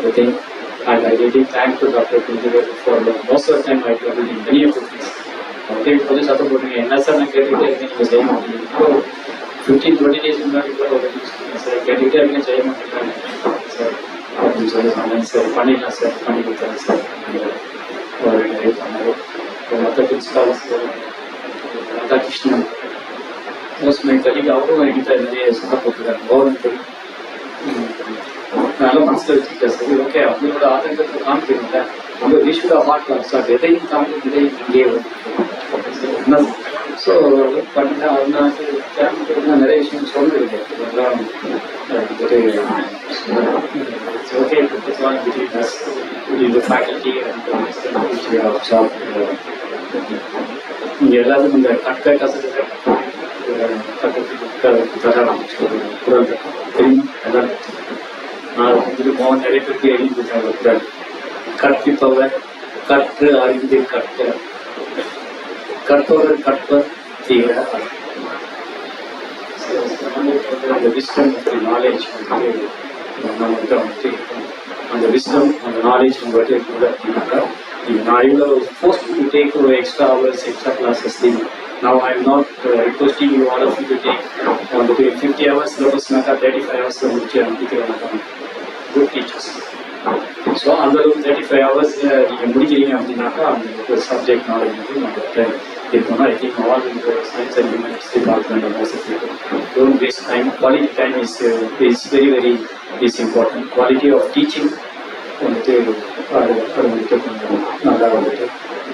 the thing, and I really thank to Dr. Tiruchengode for most of the time I traveled in many of the things. Okay, கொஞ்சம் சத்தம் போட்டுங்க. என்ன sir நான் கேட்டுக்கிட்டே இருக்கேன், நீங்கள் செய்ய மாட்டேங்க. இப்போ 15-20 days முன்னாடி கூட ஒரு சார் கேட்டுக்கிட்டே இருக்கேன், செய்ய மாட்டேங்கிறாங்க சார் அப்படின்னு சொல்லி சொன்னேன். சார் பண்ணிடலாம் சார், பண்ணி கொடுத்தாங்க சார். நிறைய பண்ணாரு. மற்ற principles Radhakrishnan most my colleague அவரும் என்கிட்ட நிறைய சத்தம் போட்டுருக்காரு. கவர்மெண்ட் நல்லா மனசில் வச்சுக்கிட்டேன். சரி ஓகே, அவங்களோட ஆதங்கத்தை காமிக்கிறீங்களா, நம்ம விஷுவலாக மாட்டலாம் சார், எதையும் தாண்டி இதையும் இங்கே என்ன. ஸோ பண்ண அவங்க நிறைய விஷயம் சொல்லிருக்கு. இதெல்லாம் ஓகே இந்த ஃபேக்கல்ட்டி இங்கே எல்லாத்துக்கும் இந்த கட்கா கசட்டு தரலாம் குரல் தெரியும் எல்லாருக்கும். நான் வந்துட்டு நிறைய பேருக்கு எழுதி கொடுத்தாங்க. கற்பிப்பவர் கற்று அறிந்து கற்க, கற்பவர் கற்பர் தீவிர. அந்த விஸ்டம் நாலேஜ் வந்துட்டு நம்மகிட்ட வந்துட்டு அந்த விஸ்டம் அந்த நாலேஜ் நம்மகிட்ட இருக்குது அப்படின்னாக்கா நான் இவ்வளோ ஃபோர்ஸ் டு டேக் ஒரு எக்ஸ்ட்ரா ஹவர்ஸ் எக்ஸ்ட்ரா கிளாஸஸ் தீங்க. Now I am not requesting you all of you to take வந்துட்டு 50 hours சிலபஸ்னாக்கா 35 hours முடிச்சு முடிக்கிறாங்க குட் டீச்சர்ஸ். ஸோ அந்த அளவுக்கு 35 hours நீங்கள் முடிக்கிறீங்க அப்படின்னாக்கா அந்த ஒரு சப்ஜெக்ட் நாலேஜ் வந்து நம்மகிட்ட இருக்கணும். ஐ திங்க் ஆல் இந்த science and humanities department don't waste time. Quality time is very is important. Quality of teaching வந்துட்டு அது வந்துட்டு கொஞ்சம் நல்லா வந்துட்டு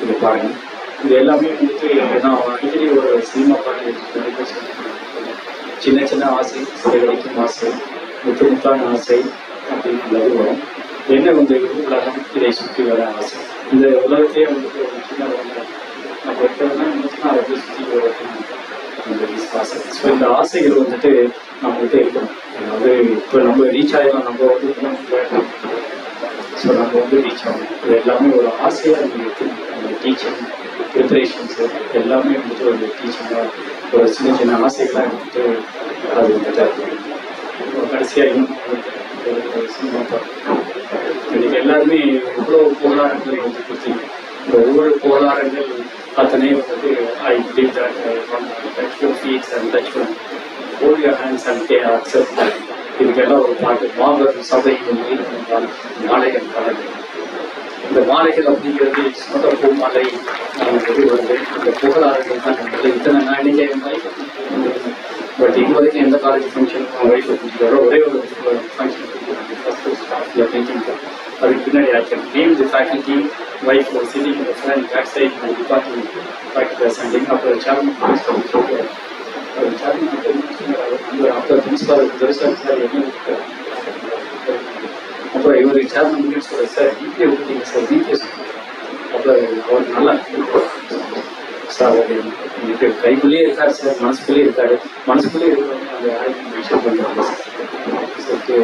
இது பாருங்கள். இது எல்லாமே வந்துட்டு நான் அடிக்கடி ஒரு சினிமா பாட்டு சின்ன சின்ன ஆசை சில வரைக்கும் ஆசை முத்தான ஆசை அப்படின்னு உள்ளது வரும். என்ன வந்து உலகம் இதை சுற்றி வர ஆசை. இந்த உலகத்தையே வந்துட்டு ஒரு சின்ன நம்ம இருக்கிறதுனா இருந்துச்சுன்னா அதை வந்து சுற்றி வரணும் அந்த ஆசை. ஸோ இந்த ஆசைகள் வந்துட்டு நம்மகிட்ட இருக்கணும். அதாவது இப்போ நம்ம ரீச் ஆகிடலாம், நம்ம வந்து ஸோ நம்ம வந்து ரீச் ஆகணும். இது எல்லாமே ஒரு ஆசையாக நம்ம இருக்கணும். அந்த டீச்சிங் ப்ரிப்பரேஷன்ஸ் எல்லாமே வந்துட்டு ஒரு டீச்சிங்காக ஒரு சின்ன சின்ன ஆசைகளாக வந்துட்டு அது வந்துட்டு கடைசியாக இன்னும் சினிமா பார்க்கணும். இன்னைக்கு எல்லாருமே எவ்வளோ புகழாரங்களை வந்து கொடுத்தீங்க. இந்த ஒவ்வொரு புகழாரங்கள் அத்தனையும் வந்துட்டு I believe that touch your feets and touch your hold your hands and they accept that. இதுக்கெல்லாம் ஒரு பாட்டு மாபெரும் சபை மாலைகள் கலந்து. இந்த மாலைகள் அப்படிங்கிறது சொந்த பூ மாலை வருது. இந்த புகழாரங்கள் தான் நம்மள இத்தனை நான் இன்னைக்கு பட் இது வரைக்கும் எந்த காலேஜ் ஃபங்க்ஷன் வைஃப் கொடுத்துருக்காரோ ஒரே ஒரு ஃபங்க்ஷன் அதுக்கு பின்னாடி I can name the faculty wife sitting front back side department faculty ascending அப்புறம் சேர்மன் அப்போ பிரின்சிபால் சார் என்ன அப்புறம் இவர் சேர்மன் சொல்ற சார் வீட்டிலே விட்டுட்டீங்க சார் வீட்டிலே அப்போ அவருக்கு நல்லா சார் எனக்கு கைக்குள்ளேயே இருக்காரு சார், மனசுக்குள்ளேயே இருக்காரு, மனசுக்குள்ளேயே இருக்கிறவங்க அந்த யாரையும் விஷயம் பண்ணுறாங்க சொல்லிட்டு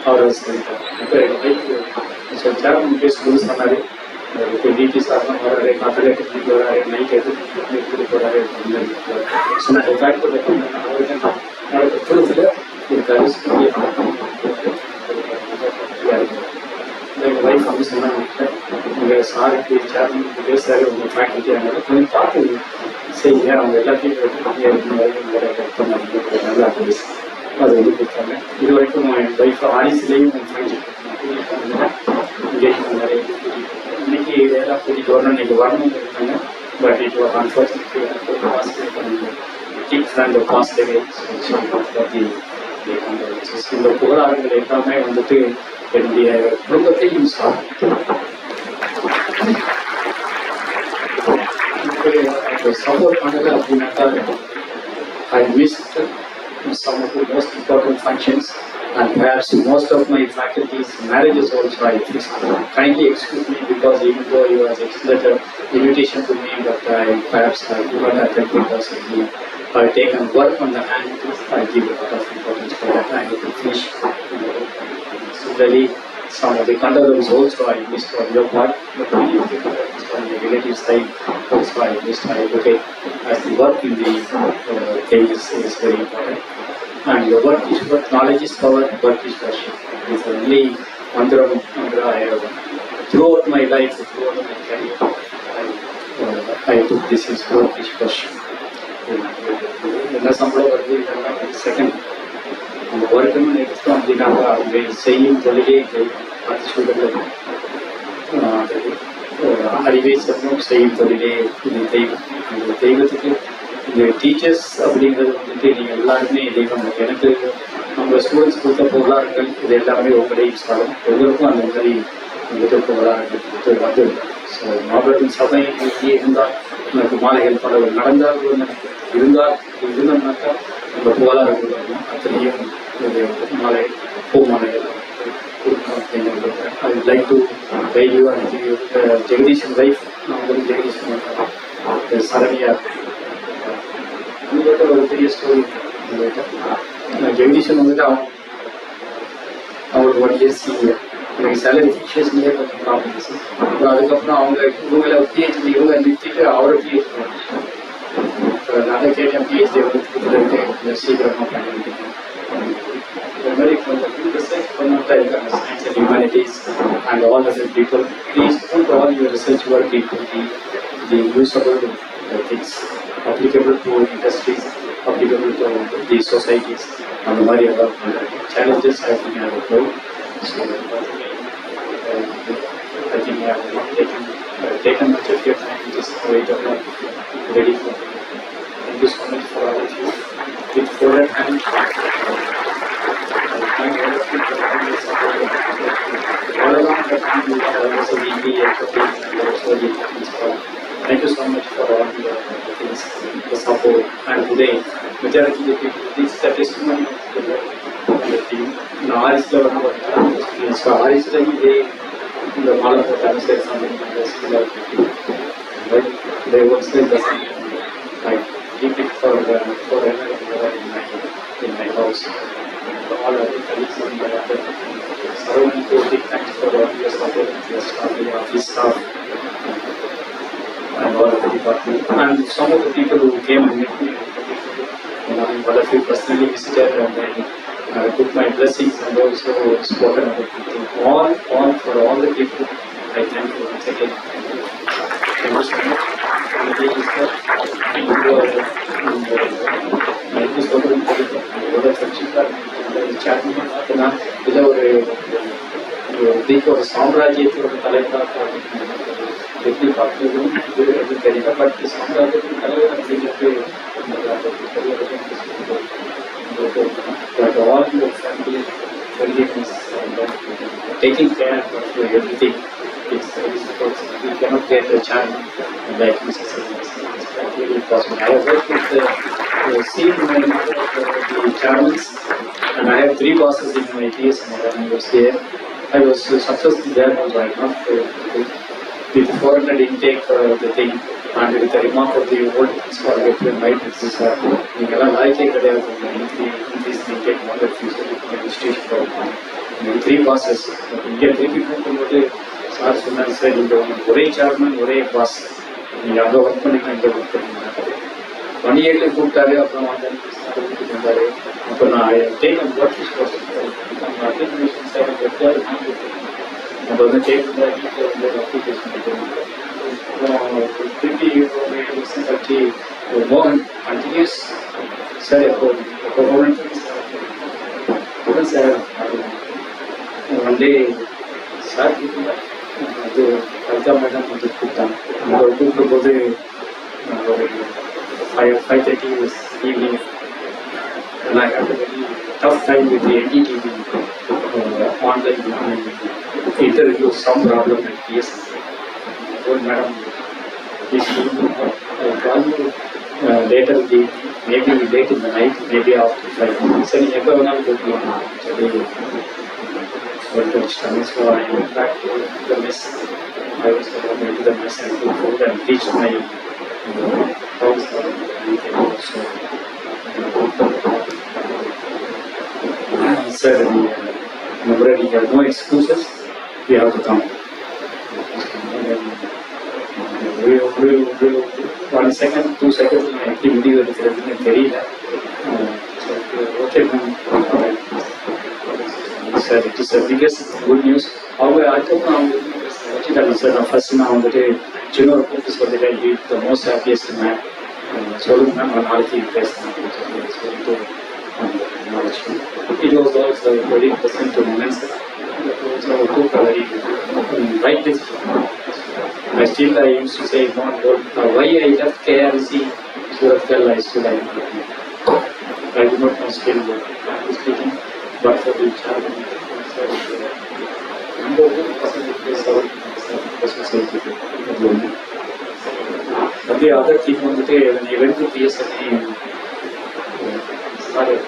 அவர் சொல்லிட்டார். இப்போ எங்கள் வைஃப் சேர்மன் பேசும்போது சொன்னார், இப்போ டிபி சார்லாம் வராரு, காத்தாலே வீட்டில் வராரு, நைட் எடுத்து போகிறாரு சொன்னார். அவருக்கு குடும்பத்தில் இருக்காரு. எங்கள் ஒய்ஃப் வந்து சொன்னாங்க, உங்கள் சாருக்கு சேர்மன் பேசுகிறாரு, உங்கள் ஃபேக்கல்ட்டி அதனால கொஞ்சம் பார்த்து செய்யுங்க, அவங்க எல்லாத்தையும் நல்லா பேசு அது வந்து கொடுத்தாங்க. இது வரைக்கும் என் ஒய்ஃப் ஆரிஸ்லேயும் நிறைய இன்னைக்கு இதெல்லாம் கூட்டிகிட்டு வரணும், இன்னைக்கு வரணும்னு இருக்காங்க. பட் இட் வாஸ் அன்ஃபார்ச்சுனேட்லி இந்த புகழாரங்கள் எல்லாமே வந்துட்டு என்னுடைய குடும்பத்தையும் சப்போர்ட் பண்ணல அப்படின்னாக்கா I missed some of the most important functions and perhaps most of my faculty's marriages also I missed. Kindly excuse me because even though he was extended invitation to me, but perhaps I could not attend because I have taken work on the hand. I give a lot of importance for that. I have to finish. Similarly, some of the condolences also I missed on your part, but on the relative side also I missed. I okay, as the work in the thing is very important. And your work is what knowledge is power, work is worship. It is only mantra I have throughout my life, throughout my career. I took this is work is worship. என்ன சம்பளம் வருது இதெல்லாம் second. அந்த ஒர்க்குன்னு எடுத்தோம் அப்படின்னாக்கா அவங்க செய்யும் தொழிலே சூழல் அறிவை செல்வம் செய்யும் தொழிலே இது தெய்வம். அந்த தெய்வத்துக்கு இந்த டீச்சர்ஸ் அப்படிங்கிறது வந்துட்டு நீங்கள் எல்லாருமே தெய்வம். எனக்கு நம்ம ஸ்டூடெண்ட்ஸ் கொடுத்த பொருளாதாரங்கள் இது எல்லாமே உங்களையும் சாரும். ஒவ்வொருக்கும் அந்த மாதிரி வந்துட்டு பொருளாதாரங்கள் கொடுத்து வந்து ஸோ மாபெரும் சபை இங்கே இருந்தால் எனக்கு மாலைகள் பல நடந்தால் இருந்தால் இருந்தோம்னாக்கா நம்ம பொருளாதாரங்கள் வரணும். அத்தனையும் மாலை பூ மாலைகள் கொடுக்கணும் அப்படிங்கிறது. ஐ would like to guide you and give you Jagadeeshan life. நான் வந்து ஜெகதீஷன் சரணியா உங்கள்கிட்ட ஒரு பெரிய ஸ்டோரி. உங்கள்கிட்ட ஜெகதீஷன் வந்துட்டு அவங்க ஒரு 1 year senior. எனக்கு சேலரி ஃபிக்சேஷன்லேயே கொஞ்சம் ப்ராப்ளம்ஸ். அப்புறம் அதுக்கப்புறம் இவங்களை பிஹெச்டி இவங்க நிறுத்திட்டு அவரை பிஹெச்டி பண்ணிட்டாங்க. நான் கேட்டேன் பிஹெச்டி வந்து கொடுத்துட்டு கொஞ்சம் சீக்கிரமாக பண்ணிருக்கேன். இந்த மாதிரி கொஞ்சம் ரிசர்ச் பண்ணால் இருக்காங்க science and humanities and all other people. Please put all your research work into the usable things applicable to industries, applicable to the societies. அந்த மாதிரி எல்லாம் challenges I think I have applied. So I think I have not taken much of your time. Just wait up ready for. Thank you so much for all of you. With folded hands, I thank all of you for having me supported. All along the time we have also been the expertise and also the principal. Thank you so much for all the things, the support. And today, majority of the people, this is the testimony of the team. In Aris level, so Aris level, the Mala Potana said something like they would say the same. Like keep it forever in my house. All of the colleagues and my other surrounding to big thanks for all your support, your staff, your office staff. And all of the department, and some of the people who came and met me, all of you personally visited and then took my blessings and also spoken about everything. All for all the people, I thank you once again. Thank you so much. Thank you so much. ஒரு சாம்ராஜ்யத்தோட தலைவராக எப்படி பார்க்கணும் எது தெரியல. But சாம்ராஜ்யத்தின் தலைவர் அப்படிங்கிறது all your family friendliness and taking care of everything. It's you cannot get a child like Mrs. It's really possible. I have worked with the same the chairmans, and I have 3 bosses in my PS and when I was there. I was successful there also. I not with 400 intake the thing and with the remark of the old principal getting right with this நீங்களா லாய்க்கே கிடையாது increase intake model future registration program. 3 bosses இங்கே திருப்பி போகும்போது sir சொன்னாங்க sir இந்த ஒரே chairman ஒரே pass நீங்கள் அங்கே ஒர்க் பண்ணிக்கலாம் இங்கே ஒர்க் பண்ணிக்கலாம் 1 yearல கூப்பிட்டாரு. அப்புறம் வந்து வந்தாரு. அப்போ நான் take and work application side எப்படியாவது நம்ம வந்து கேட்குறதா வீட்டில் வந்து அப்ளிகேஷன் திருப்பி கட்சி மோகன் கண்டினியூஸ் சார் எப்போ மோகன் சார் ஒன் டே சார் அது கவிதா மேடம் வந்து கூப்பிட்டாங்க. அவங்க கூப்பிடும்போது ஒரு 5:30 evening and I had a very tough time with the NDTV online interview, some problem at PS. Told madam, please call you later in the maybe late in the night, maybe after 5. Said எப்போ வேணாலும் கூப்பிடலாம் சொல்லி சொல்லிட்டு வச்சுட்டாங்க. So I went back to the mess. I was going to the mess and took food and reached my house. So sir, remember we have no excuses. We have to come. One second, 2 seconds, activity with the தெரியல. Okay, sir, it is the biggest good news. அவங்க அதுக்கப்புறம் அவங்க வச்சுட்டாங்க sir. நான் first நான் வந்துட்டு junior office வந்துட்டு the most happiest ma'am சொல்லுங்க மேம் நான் நாளைக்கு பேசுகிறேன் அப்படின்னு சொல்லிட்டு it was also very pleasant to moments. So took a very right decision. I used to say not why I left KRC Tiruchengode I stood I do not know still speaking, but for the child number 1% but the other thing on the day when I went to PSNA started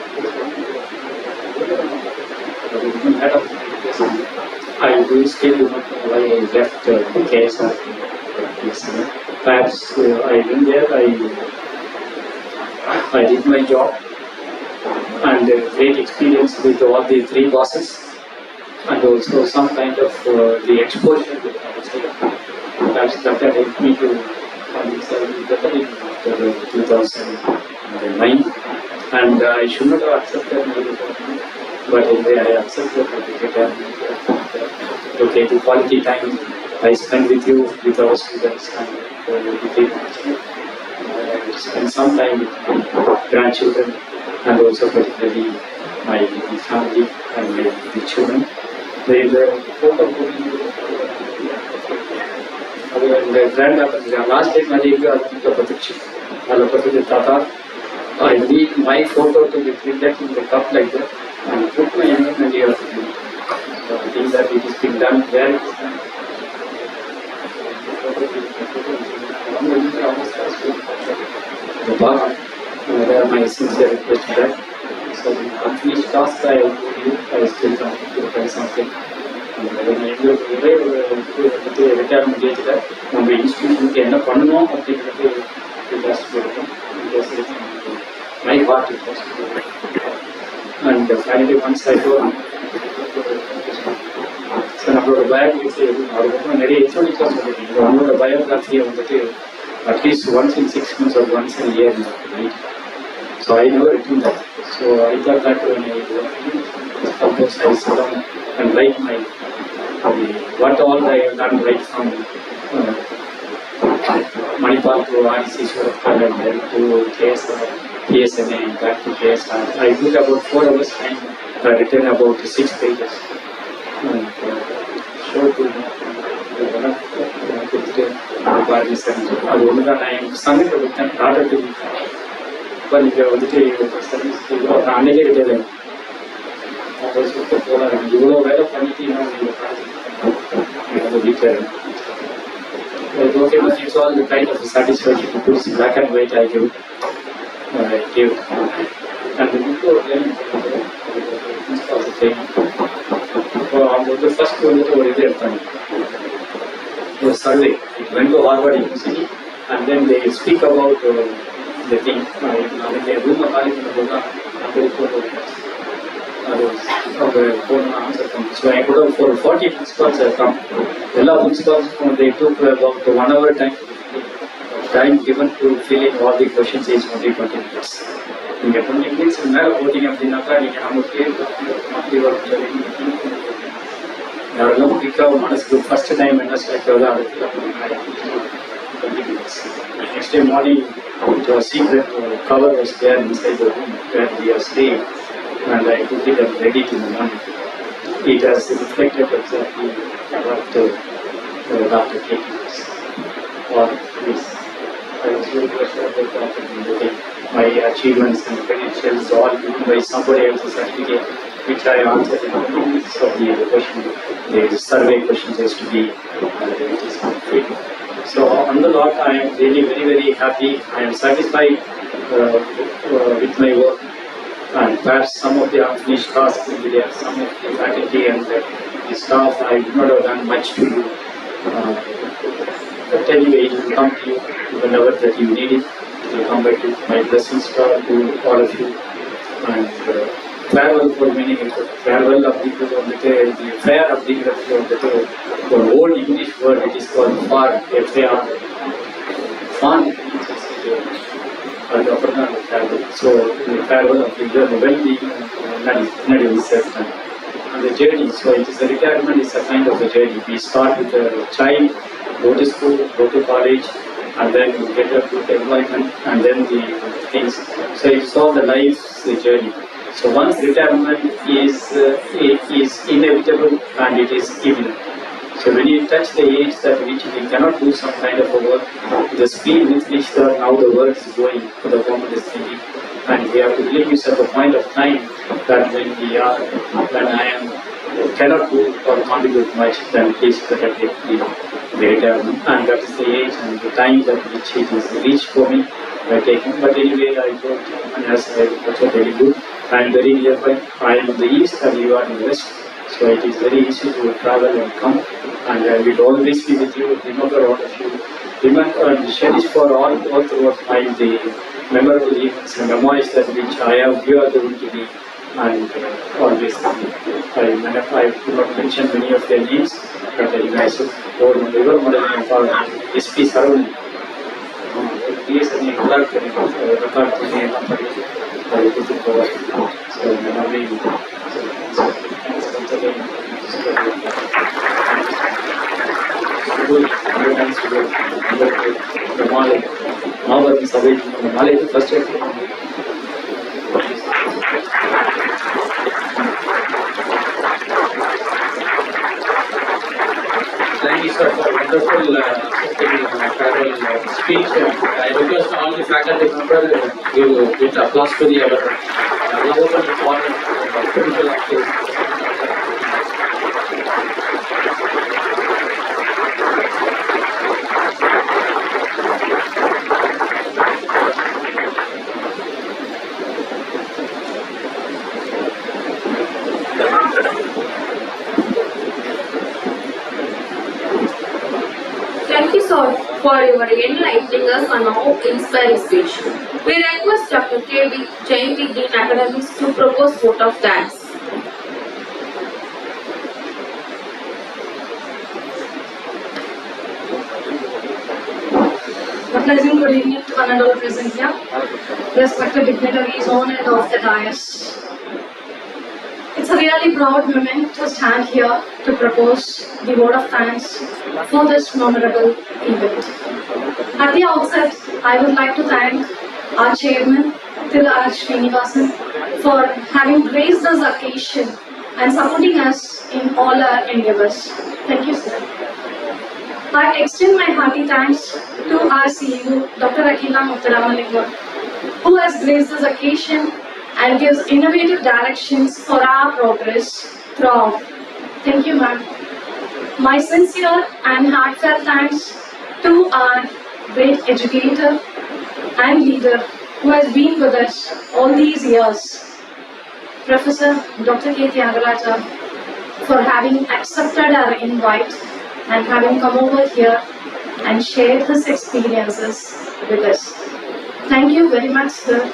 I do still do not know why I left K.S.Rangasamy. Perhaps I went there, I did my job and great experience with all the 3 bosses and also some kind of the exposure to perhaps that helped me to better in 2009, and I should not have accepted my retirement, but anyway I accepted my retirement. Okay, the quality time I spend with you, with our students, and with the spend some time with my grandchildren, and also particularly my family and the children. The photo the grand last time I did Tata, I need my photo to be printed in the cup like that and put my name and year. So I think that it is being done well. The bar, my sincere request to that. So the unfinished task I will do, I still continue to try something. Retirement ஏஜில் நம்ம இன்ஸ்டியூஷனுக்கு என்ன பண்ணணும் அப்படிங்கிறது இருக்கும் my part and finally once I to so நம்மளோட biography அதுக்கப்புறம் நிறைய HOD class சொல்லியிருக்கீங்க உங்களோட பயோகிராஃபியை வந்துட்டு at least once in 6 months or once in a year right so I never written that. So I thought that when I composed, I sit down and write my what all I have done right from Manipal to RC Surathkal and then to KSNA and back to KSR. I took about 4 hours time, written about 6 pages. And showed to அது ஒன்று தான் நான் எனக்கு சங்கத்தை கொடுத்தேன் order to இப்போ நீங்கள் வந்துட்டு சர்வீஸ்க்கு நான் அன்னைக்கே ரிட்டையர் போகலாம் இவ்வளோ வேலை பண்ணிட்டீங்கன்னா நீங்கள் வீட்டில் okay, but it's all the kind of satisfaction to put in black and white I give. And the book was very the first one was a survey. It went to Harvard University and then they speak about the thing. They do the so I could have for 40 principals have come. All principals they took about 1 hour time given to fill in all the questions is only 20 minutes. You get 20 minutes and now voting up the Naka, you can have the first time and next day morning it was secret cover was there inside the room where we are staying. And I put it and read it in the morning. It has reflected exactly what Dr. K.K. was. Or this. I was very frustrated after my achievements and credentials all given by somebody else's certificate, which I answered in so the question, the survey questions has to be complete. So on the lot, I am really very, very happy. I am satisfied with my work. And perhaps some of the unfinished tasks will be there, some of the faculty and the staff, I do not have done much to you. But anyway, it will come to you whenever that you need it. It will come back to my blessings to all of you. And farewell for many people. Farewell of the fair of the old English word, it is called far, F-A-R. Fun. So the farewell of the well-being Nadu is and the journey. So it is a retirement is a kind of a journey. We start with a child, go to school, go to college, and then you get a good employment, and then the things. So it's all the life's journey. So once retirement is inevitable and it is imminent. So when you touch the age that which we cannot do some kind of a work, the speed with which now the world is going, the government is thinking, and we have to believe it's at the point of time that when I cannot do or contribute much, then please protect the retirement. And that is the age and the time that which it is reached for me by taking. But anyway, I told and as I also very good. I am very nearby. I am in the east and you are in the west. So it is very easy to travel and come, and I will always be with you. Remember all of you. Remember and cherish for all throughout my the memorable events and memoirs that which I have. You are going to be and always I could not mention many of their names, but you guys told me they were modeling for SP Sarun. BSNA record to me so memory. The Malay, Mawar is away from the Malay first year. Thank you, sir, for wonderful farewell speech. I request all the faculty members give applause to the lovable foreign critical activities. Thank you, sir, for your enlightening us on our inspiring speech. We request Dr. K.Thyagarajah, Dean Academics, to propose vote of thanks. A pleasant good evening to one and all present here, respected dignitaries on and off the dais. It's a really proud moment to stand here to propose the vote of thanks for this memorable event. At the outset, I would like to thank our chairman, K.S.Rangasamy, for having graced this occasion and supporting us in all our endeavors. Thank you, sir. I extend my hearty thanks to our CEO, Dr. K.S.Rangasamy, who has graced this occasion and gives innovative directions for our progress throughout. Thank you, ma'am. My sincere and heartfelt thanks to our great educator and leader who has been with us all these years, Professor Dr. K.Thyagarajah, for having accepted our invite and having come over here and shared his experiences with us. Thank you very much, sir.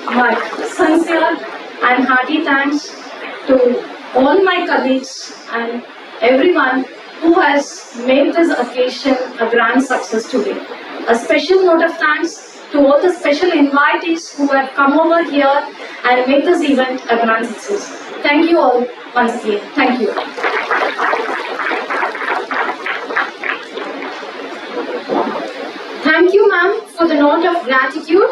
My sincere and hearty thanks to all my colleagues and everyone who has made this occasion a grand success today. A special note of thanks to all the special invitees who have come over here and made this event a grand success. Thank you all once again. Thank you. Thank you, ma'am, for the note of gratitude.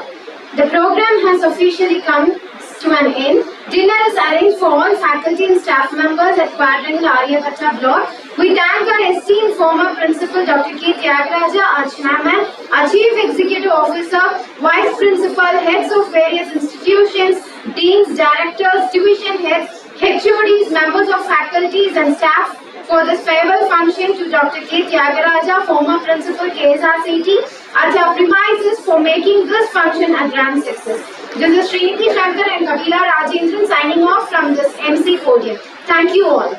The program has officially come to an end. Dinner is arranged for all faculty and staff members at K.Thyagarajah block. We thank our esteemed former principal, Dr. K.Thyagarajah, our chairman, our chief executive officer, vice principal, heads of various institutions, deans, directors, division heads, HODs, members of faculties and staff for this farewell function to Dr. K.Thyagarajah, former principal KSRCT, at our premises for making this function a grand success. This is Srinidhi Shankar and K.Rajendran signing off from this MC podium. Thank you all.